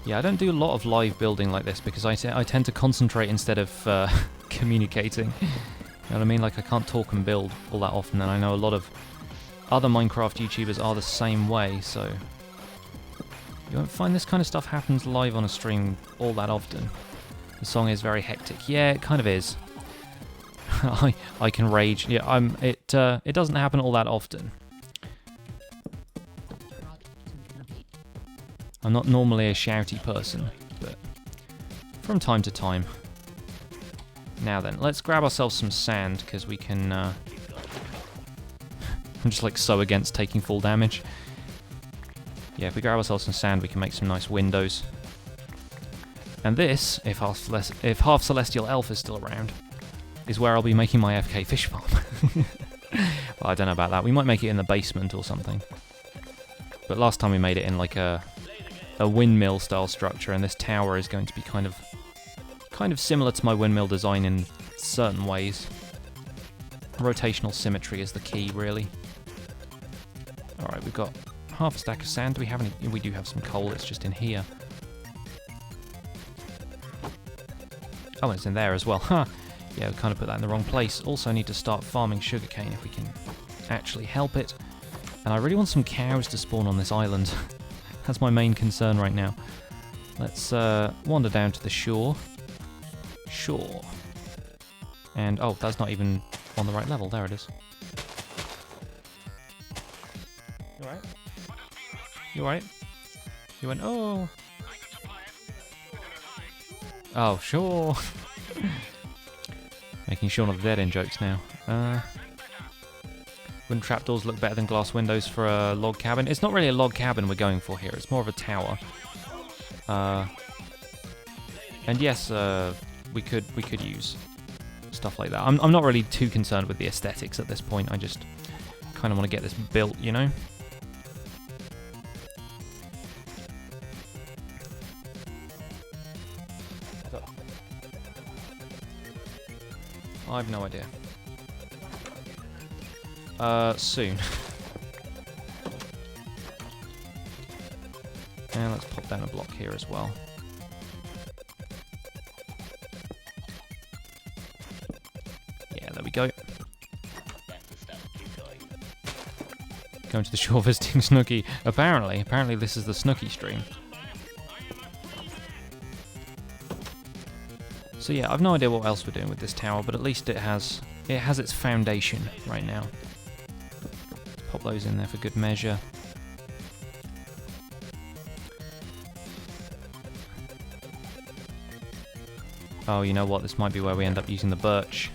Yeah, I don't do a lot of live building like this because I tend to concentrate instead of communicating. You know what I mean? Like, I can't talk and build all that often, and I know a lot of other Minecraft YouTubers are the same way, so... You won't find this kind of stuff happens live on a stream all that often. The song is very hectic. Yeah, it kind of is. I can rage. Yeah, it doesn't happen all that often. I'm not normally a shouty person, but from time to time. Now then, let's grab ourselves some sand, because we can... I'm just like so against taking full damage. Yeah, if we grab ourselves some sand, we can make some nice windows. And this, if Half Celestial Elf is still around, is where I'll be making my FK fish farm. Well, I don't know about that. We might make it in the basement or something. But last time we made it in like a windmill style structure, and this tower is going to be kind of similar to my windmill design in certain ways. Rotational symmetry is the key, really. Alright, we've got half a stack of sand. Do we have any? We do have some coal, it's just in here. Oh, it's in there as well. Huh. Yeah, we kind of put that in the wrong place. Also need to start farming sugarcane if we can actually help it. And I really want some cows to spawn on this island. That's my main concern right now. Let's wander down to the shore. Shore. And, oh, that's not even on the right level. There it is. You alright? You alright? You went, oh. Oh, sure. Making sure not the dead end jokes now. Wooden trapdoors look better than glass windows for a log cabin. It's not really a log cabin we're going for here. It's more of a tower. And yes, we could use stuff like that. I'm not really too concerned with the aesthetics at this point. I just kind of want to get this built, you know? I have no idea. Soon. And let's pop down a block here as well. Yeah, there we go. Going to the shore visiting Snooky. Apparently this is the Snooky stream. So yeah, I've no idea what else we're doing with this tower, but at least it has its foundation right now. Pop those in there for good measure. Oh, you know what? This might be where we end up using the birch.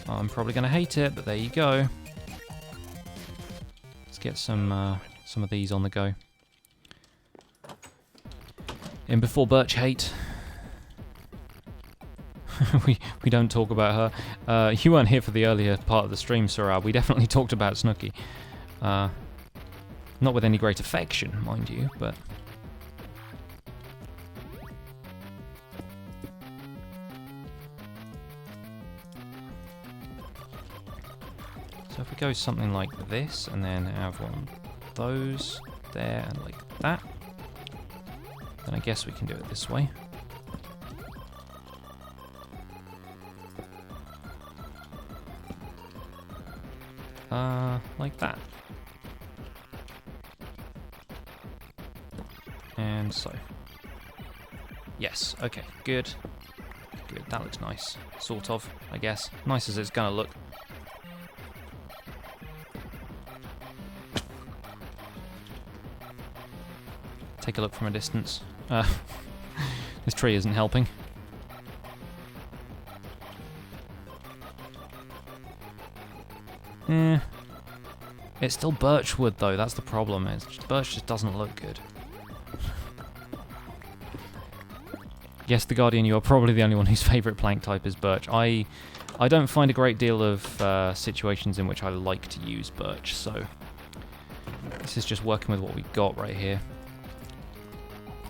Oh, I'm probably going to hate it, but there you go. Let's get some of these on the go. In before birch hate. we don't talk about her. You weren't here for the earlier part of the stream, Sarah. We definitely talked about Snooky. Not with any great affection, mind you, but... So if we go something like this, and then have one of those there, and like that, then I guess we can do it this way. Like that. And so. Yes, okay, good. Good, that looks nice. Sort of, I guess. Nice as it's gonna look. Take a look from a distance. This tree isn't helping. It's still birch wood though, that's the problem. Birch just doesn't look good. Yes, The Guardian, you are probably the only one whose favourite plank type is birch. I don't find a great deal of situations in which I like to use birch, so this is just working with what we've got right here.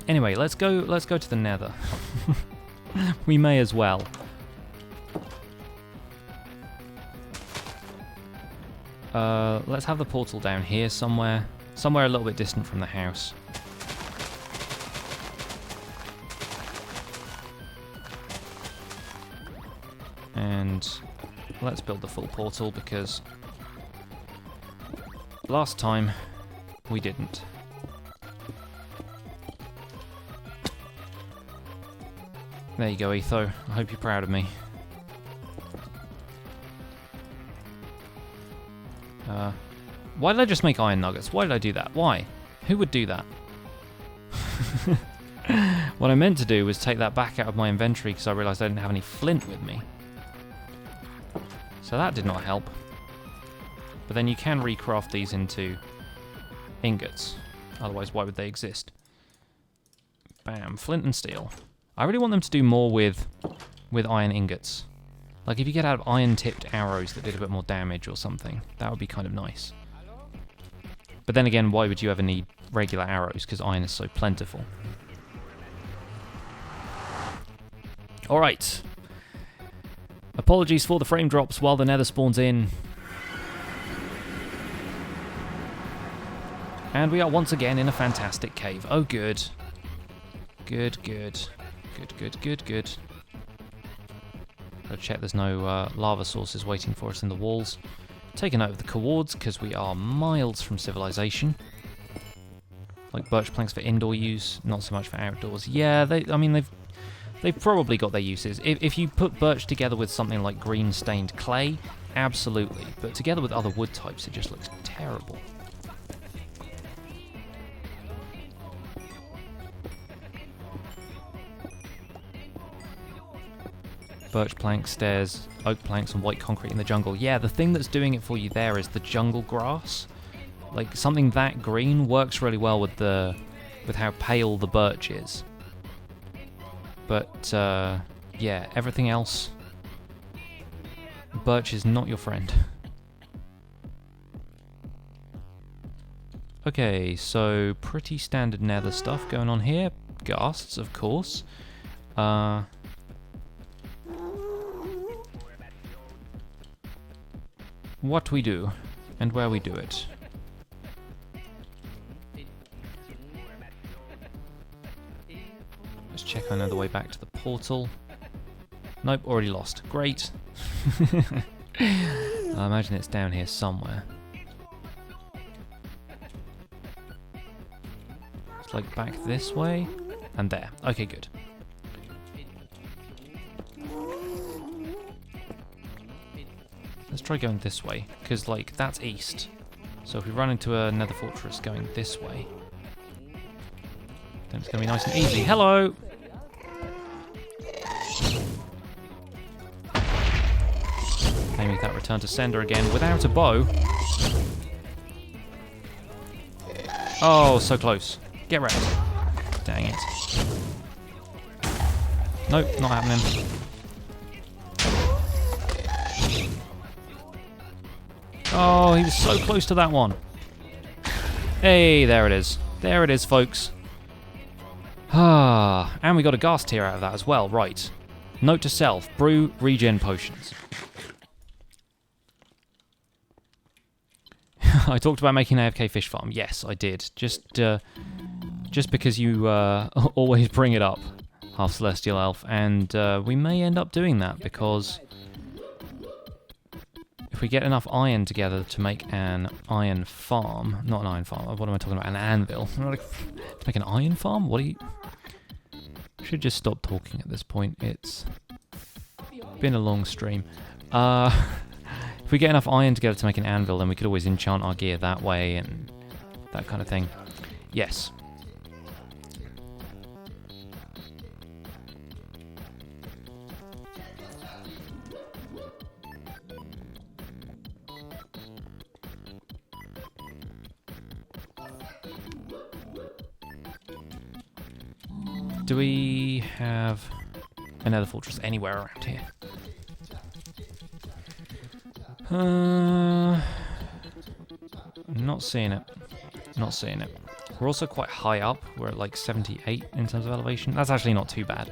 Anyway, let's go to the Nether. We may as well. Let's have the portal down here somewhere a little bit distant from the house. And let's build the full portal because last time we didn't. There you go, Etho. I hope you're proud of me. Why did I just make iron nuggets? Why did I do that? Why? Who would do that? What I meant to do was take that back out of my inventory because I realised I didn't have any flint with me. So that did not help. But then you can recraft these into ingots. Otherwise, why would they exist? Bam, flint and steel. I really want them to do more with iron ingots. Like, if you get out of iron-tipped arrows that did a bit more damage or something, that would be kind of nice. But then again, why would you ever need regular arrows? Because iron is so plentiful. Alright. Apologies for the frame drops while the nether spawns in. And we are once again in a fantastic cave. Oh, good. Good, good. Good, good, good, good. Gotta check there's no lava sources waiting for us in the walls. Take a note of the coords, because we are miles from civilization. Like birch planks for indoor use, not so much for outdoors. Yeah, they've probably got their uses. If you put birch together with something like green stained clay, absolutely. But together with other wood types, it just looks terrible. Birch planks, stairs, oak planks, and white concrete in the jungle. Yeah, the thing that's doing it for you there is the jungle grass. Like, something that green works really well with how pale the birch is. But, yeah, everything else, birch is not your friend. Okay, so pretty standard nether stuff going on here. Ghasts, of course. What we do, and where we do it. Let's check I know the way back to the portal. Nope, already lost. Great. I imagine it's down here somewhere. It's like back this way, and there. Okay, good. Let's try going this way, because, like, that's east. So if we run into a nether fortress going this way, then it's going to be nice and easy. Hello! Maybe that return to sender again without a bow. Oh, so close. Get wrecked. Dang it. Nope, not happening. Oh, he was so close to that one. Hey, there it is. There it is, folks. Ah, and we got a ghast tier out of that as well. Right. Note to self, brew regen potions. I talked about making an AFK fish farm. Yes, I did. Just because you always bring it up, Half Celestial Elf, and we may end up doing that because if we get enough iron together to make an iron farm, not an iron farm, what am I talking about? An anvil. To make an iron farm? What are you... Should just stop talking at this point. It's been a long stream. If we get enough iron together to make an anvil, then we could always enchant our gear that way and that kind of thing. Yes. Do we have another fortress anywhere around here? Not seeing it. Not seeing it. We're also quite high up. We're at like 78 in terms of elevation. That's actually not too bad.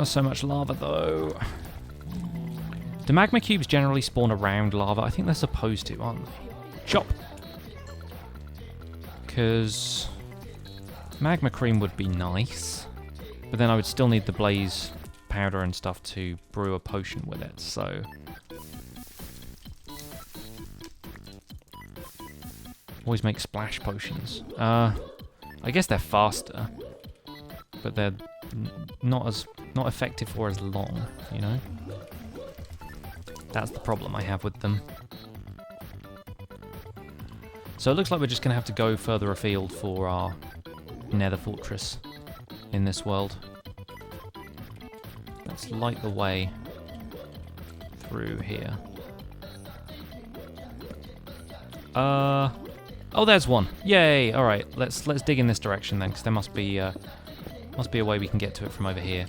So much lava though. Do magma cubes generally spawn around lava? I think they're supposed to, aren't they? Chop! Because magma cream would be nice, but then I would still need the blaze powder and stuff to brew a potion with it, so... Always make splash potions. I guess they're faster, but they're not effective or as long, you know? That's the problem I have with them. So it looks like we're just going to have to go further afield for our nether fortress in this world. Let's light the way through here. Oh, there's one. Yay! All right, let's dig in this direction then, because there must be a way we can get to it from over here.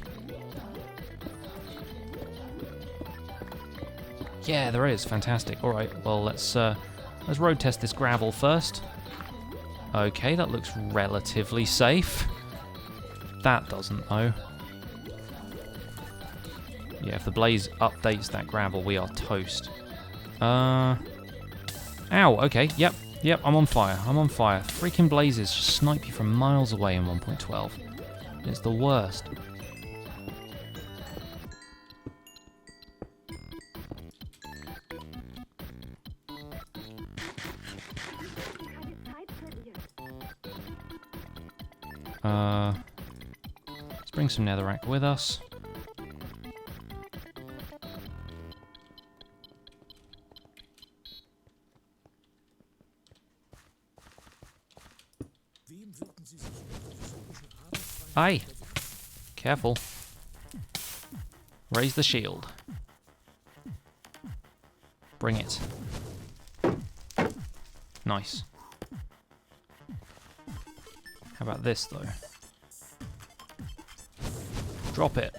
Yeah, there is. Fantastic. All right. Well, let's road test this gravel first. Okay, that looks relatively safe. That doesn't, though. Yeah, if the blaze updates that gravel, we are toast. Ow. Okay. Yep. Yep. I'm on fire. I'm on fire. Freaking blazes just snipe you from miles away in 1.12. It's the worst. Let's bring some netherrack with us. Aye. Careful. Raise the shield. Bring it. Nice. How about this, though? Drop it.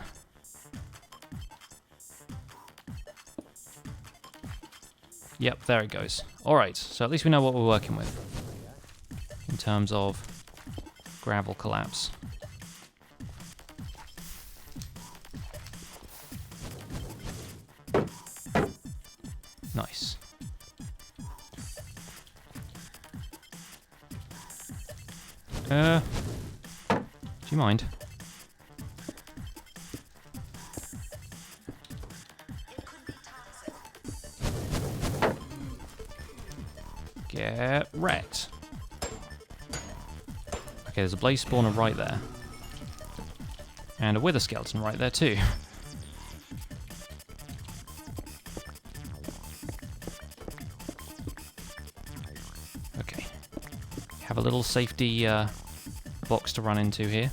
Yep, there it goes. Alright, so at least we know what we're working with in terms of gravel collapse. Nice. Do you mind? Get wrecked. Okay, there's a blaze spawner right there. And a wither skeleton right there too. Okay. Have a little safety box to run into here.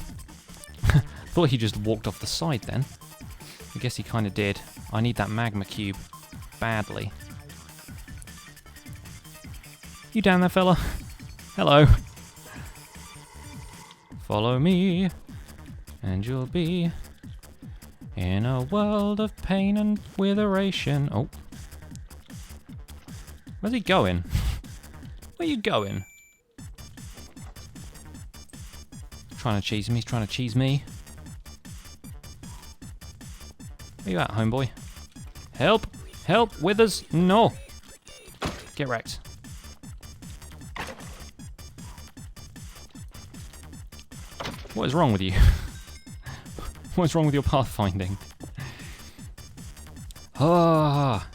Thought he just walked off the side then. I guess he kind of did. I need that magma cube badly. You down there, fella? Hello. Follow me, and you'll be in a world of pain and witheration. Oh. Where's he going? Where you going? Trying to cheese me, he's trying to cheese me. Where you at, homeboy? Help! Help! Withers! No! Get wrecked. What is wrong with you? What is wrong with your pathfinding? Ah.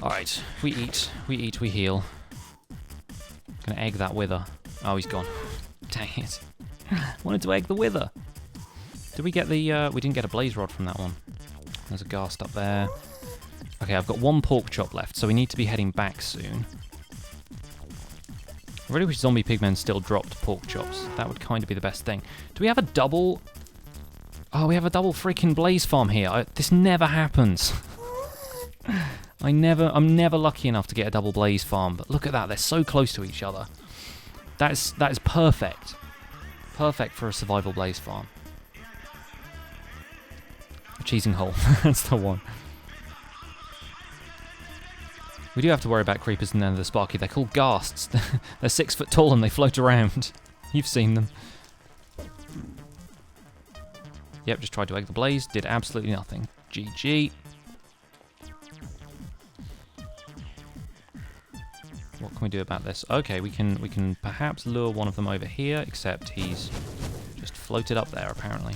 Alright, we eat, we heal. Gonna egg that wither. Oh, he's gone. Dang it. Wanted to egg the wither. Did we get the, we didn't get a blaze rod from that one. There's a ghast up there. Okay, I've got one pork chop left, so we need to be heading back soon. I really wish zombie pigmen still dropped pork chops. That would kind of be the best thing. Do we have a double... Oh, we have a double freaking blaze farm here. This never happens. I'm never lucky enough to get a double blaze farm, but look at that. They're so close to each other. That is perfect. Perfect for a survival blaze farm. A cheesing hole. That's the one. We do have to worry about creepers and then the Sparky. They're called ghasts. They're 6 foot tall and they float around. You've seen them. Yep, just tried to egg the blaze. Did absolutely nothing. GG. What can we do about this? Okay, we can perhaps lure one of them over here, except he's just floated up there apparently.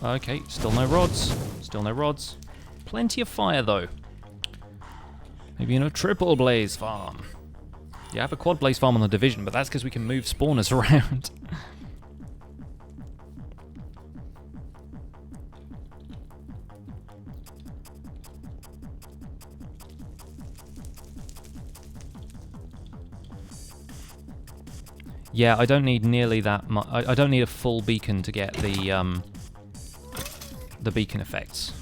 Okay, still no rods. Still no rods. Plenty of fire, though. Maybe in a triple blaze farm. Yeah, I have a quad blaze farm on the division, but that's because we can move spawners around. Yeah, I don't need nearly that much. I don't need a full beacon to get the beacon effects.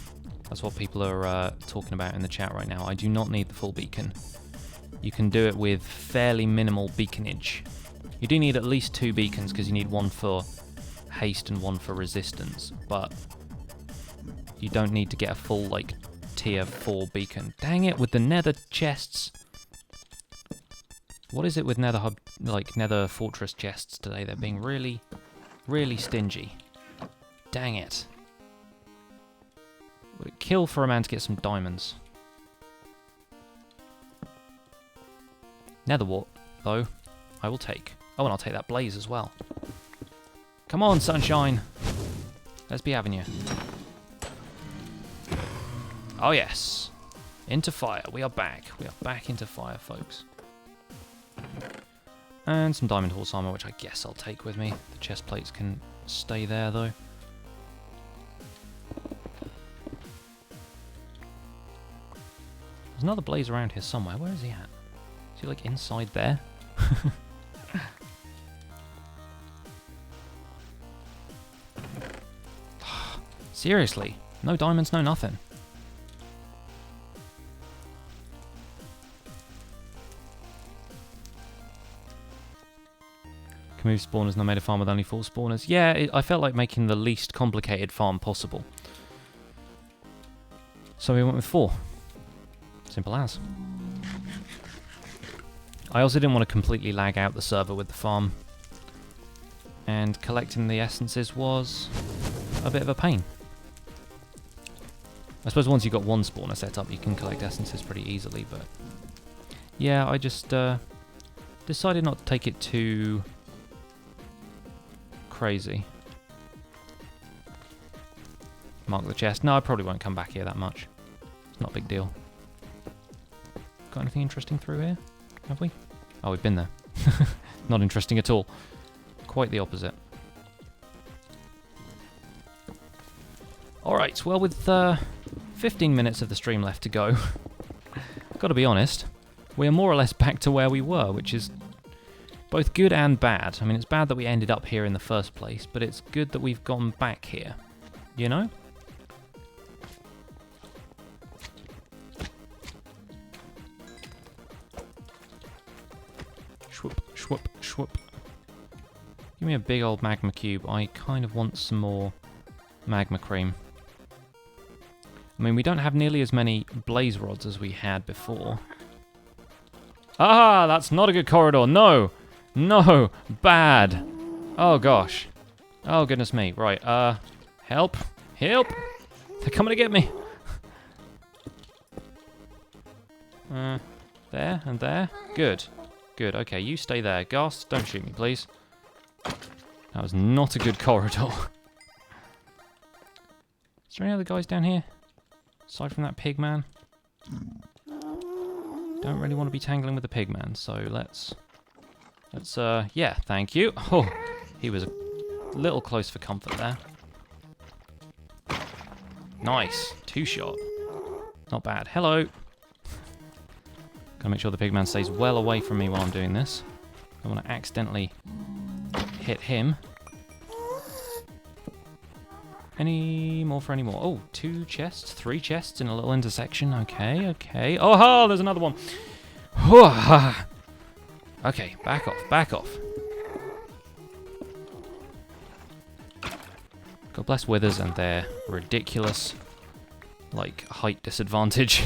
That's what people are talking about in the chat right now. I do not need the full beacon. You can do it with fairly minimal beaconage. You do need at least 2 beacons because you need one for haste and one for resistance, but you don't need to get a full, like, tier 4 beacon. Dang it, with the nether chests. What is it with nether hub, like, nether fortress chests today? They're being really, really stingy. Dang it. Would it kill for a man to get some diamonds? Nether wart, though, I will take. Oh, and I'll take that blaze as well. Come on, sunshine. Let's be having you. Oh, yes. Into fire. We are back. We are back into fire, folks. And some diamond horse armor, which I guess I'll take with me. The chest plates can stay there, though. There's another blaze around here somewhere. Where is he at? Is he, like, inside there? Seriously? No diamonds, no nothing. Can move spawners and I made a farm with only 4 spawners. Yeah, I felt like making the least complicated farm possible. So we went with 4. Simple as. I also didn't want to completely lag out the server with the farm. And collecting the essences was a bit of a pain. I suppose once you've got 1 spawner set up, you can collect essences pretty easily, but... yeah, I just decided not to take it too crazy. Mark the chest. No, I probably won't come back here that much. Not a big deal. Got anything interesting through here? Have we? Oh, we've been there. Not interesting at all. Quite the opposite. Alright, well with 15 minutes of the stream left to go, gotta be honest, we're more or less back to where we were, which is both good and bad. I mean, it's bad that we ended up here in the first place, but it's good that we've gone back here. You know? Shwoop, shwoop, shwoop. Give me a big old magma cube. I kind of want some more magma cream. I mean, we don't have nearly as many blaze rods as we had before. Ah, that's not a good corridor. No! No! Bad! Oh, gosh. Oh, goodness me. Right, help! Help! They're coming to get me! There and there. Good. Good, okay, you stay there. Ghast, don't shoot me, please. That was not a good corridor. Is there any other guys down here? Aside from that pig man? Don't really want to be tangling with the pig man, so let's, yeah, thank you. Oh, he was a little close for comfort there. Nice, 2-shot. Not bad. Hello. Gotta make sure the pig man stays well away from me while I'm doing this. I don't want to accidentally hit him. Any more for any more? Oh, 2 chests, 3 chests in a little intersection. Okay, okay. Oh, there's another one. Okay, back off, back off. God bless withers and their ridiculous, like, height disadvantage.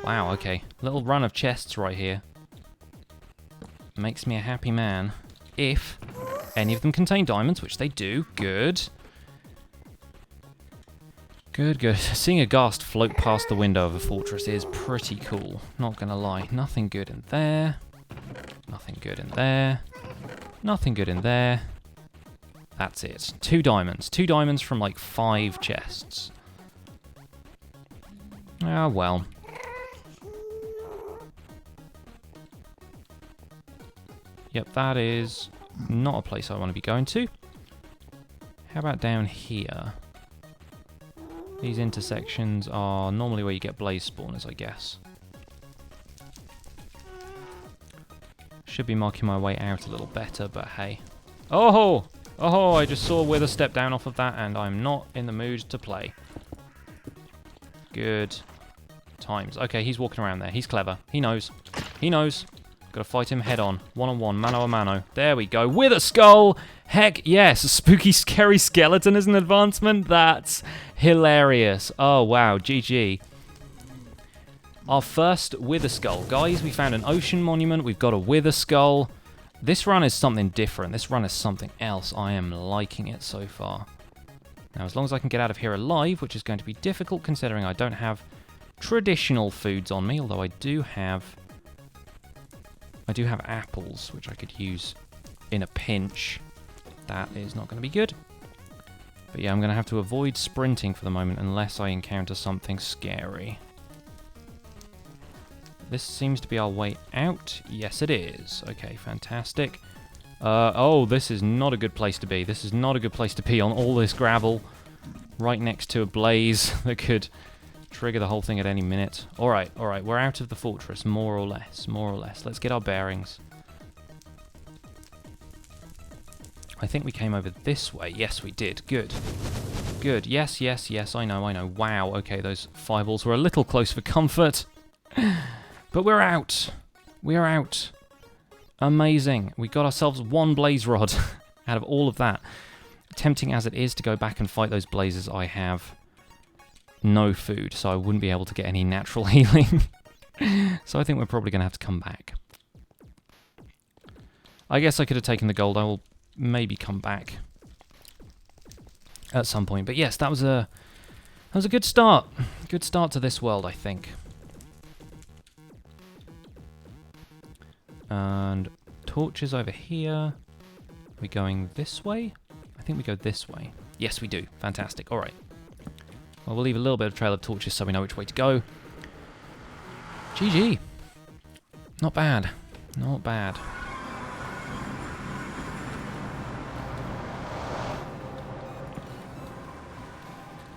Wow, okay. Little run of chests right here. Makes me a happy man. If any of them contain diamonds, which they do. Good. Good, good. Seeing a ghast float past the window of a fortress is pretty cool. Not gonna lie. Nothing good in there. Nothing good in there. Nothing good in there. That's it. 2 diamonds. 2 diamonds from like 5 chests. Ah, well. Yep, that is not a place I want to be going to. How about down here? These intersections are normally where you get blaze spawners, I guess. Should be marking my way out a little better, but hey. Oh! Oh, I just saw Wither step down off of that, and I'm not in the mood to play. Good times. Okay, he's walking around there. He's clever. He knows. He knows. Got to fight him head on. One-on-one, mano-a-mano. There we go. With a skull! Heck yes! A spooky, scary skeleton is an advancement? That's hilarious. Oh, wow. GG. Our first Wither Skull. Guys, we found an ocean monument. We've got a Wither Skull. This run is something different. This run is something else. I am liking it so far. Now, as long as I can get out of here alive, which is going to be difficult considering I don't have traditional foods on me, although I do have apples, which I could use in a pinch. That is not going to be good. But yeah, I'm going to have to avoid sprinting for the moment unless I encounter something scary. This seems to be our way out. Yes, it is. Okay, fantastic. Oh, this is not a good place to be. This is not a good place to be on all this gravel right next to a blaze that could trigger the whole thing at any minute. Alright, we're out of the fortress, more or less. Let's get our bearings. I think we came over this way. Yes, we did. Good. Yes, I know. Wow, okay, those fireballs were a little close for comfort. But we're out. We're out. Amazing. We got ourselves one blaze rod out of all of that. Tempting as it is to go back and fight those blazes, I have no food, so I wouldn't be able to get any natural healing. So I think we're probably going to have to come back. I guess I could have taken the gold. I will maybe come back at some point. But yes, that was a good start. Good start to this world, I think. And torches over here. Are we going this way? I think we go this way. Yes, we do. Fantastic. All right. Well, we'll leave a little bit of trail of torches so we know which way to go. GG. Not bad. Not bad.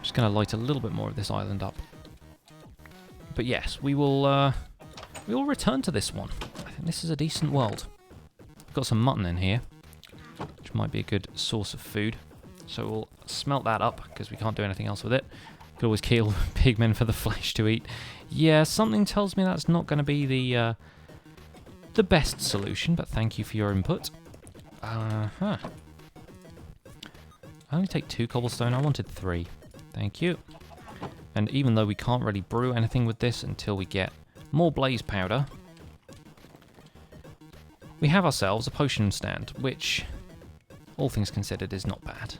Just going to light a little bit more of this island up. But yes, we will return to this one. I think this is a decent world. We've got some mutton in here, which might be a good source of food. So we'll smelt that up, because we can't do anything else with it. Could always kill pigmen for the flesh to eat. Yeah, something tells me that's not going to be the best solution, but thank you for your input. I only take 2 cobblestone, I wanted 3. Thank you. And even though we can't really brew anything with this until we get more blaze powder, we have ourselves a potion stand, which, all things considered, is not bad.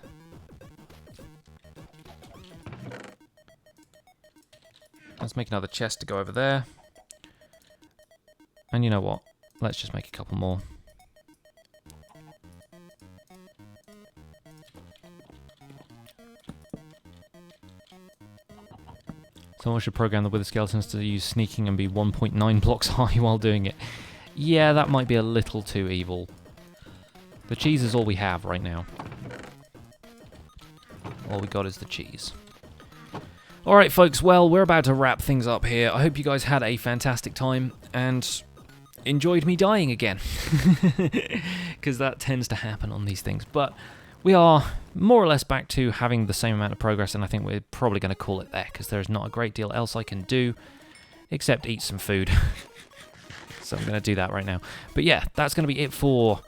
Let's make another chest to go over there. And you know what? Let's just make a couple more. Someone should program the Wither Skeletons to use sneaking and be 1.9 blocks high while doing it. Yeah, that might be a little too evil. The cheese is all we have right now. All we got is the cheese. Alright folks, well, we're about to wrap things up here. I hope you guys had a fantastic time and enjoyed me dying again. Because that tends to happen on these things. But we are more or less back to having the same amount of progress, and I think we're probably going to call it there, because there's not a great deal else I can do except eat some food. So I'm going to do that right now. But yeah, that's going to be it for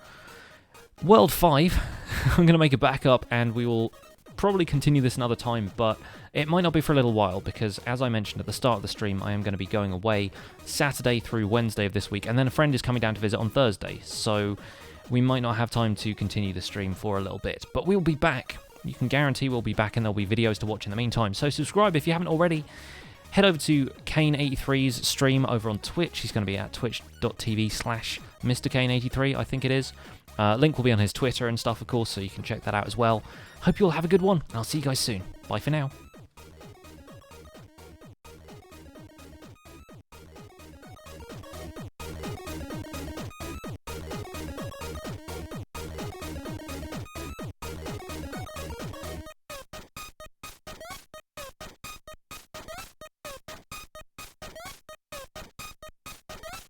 World 5. I'm going to make a backup, and we will probably continue this another time, but it might not be for a little while, because as I mentioned at the start of the stream, I am going to be going away Saturday through Wednesday of this week, and then a friend is coming down to visit on Thursday, so we might not have time to continue the stream for a little bit, but we'll be back. You can guarantee we'll be back, and there'll be videos to watch in the meantime, so subscribe if you haven't already. Head over to Kane83's stream over on Twitch. He's going to be at twitch.tv/MrKane83, I think it is. Link will be on his Twitter and stuff, of course, so you can check that out as well. Hope you all have a good one, and I'll see you guys soon. Bye for now.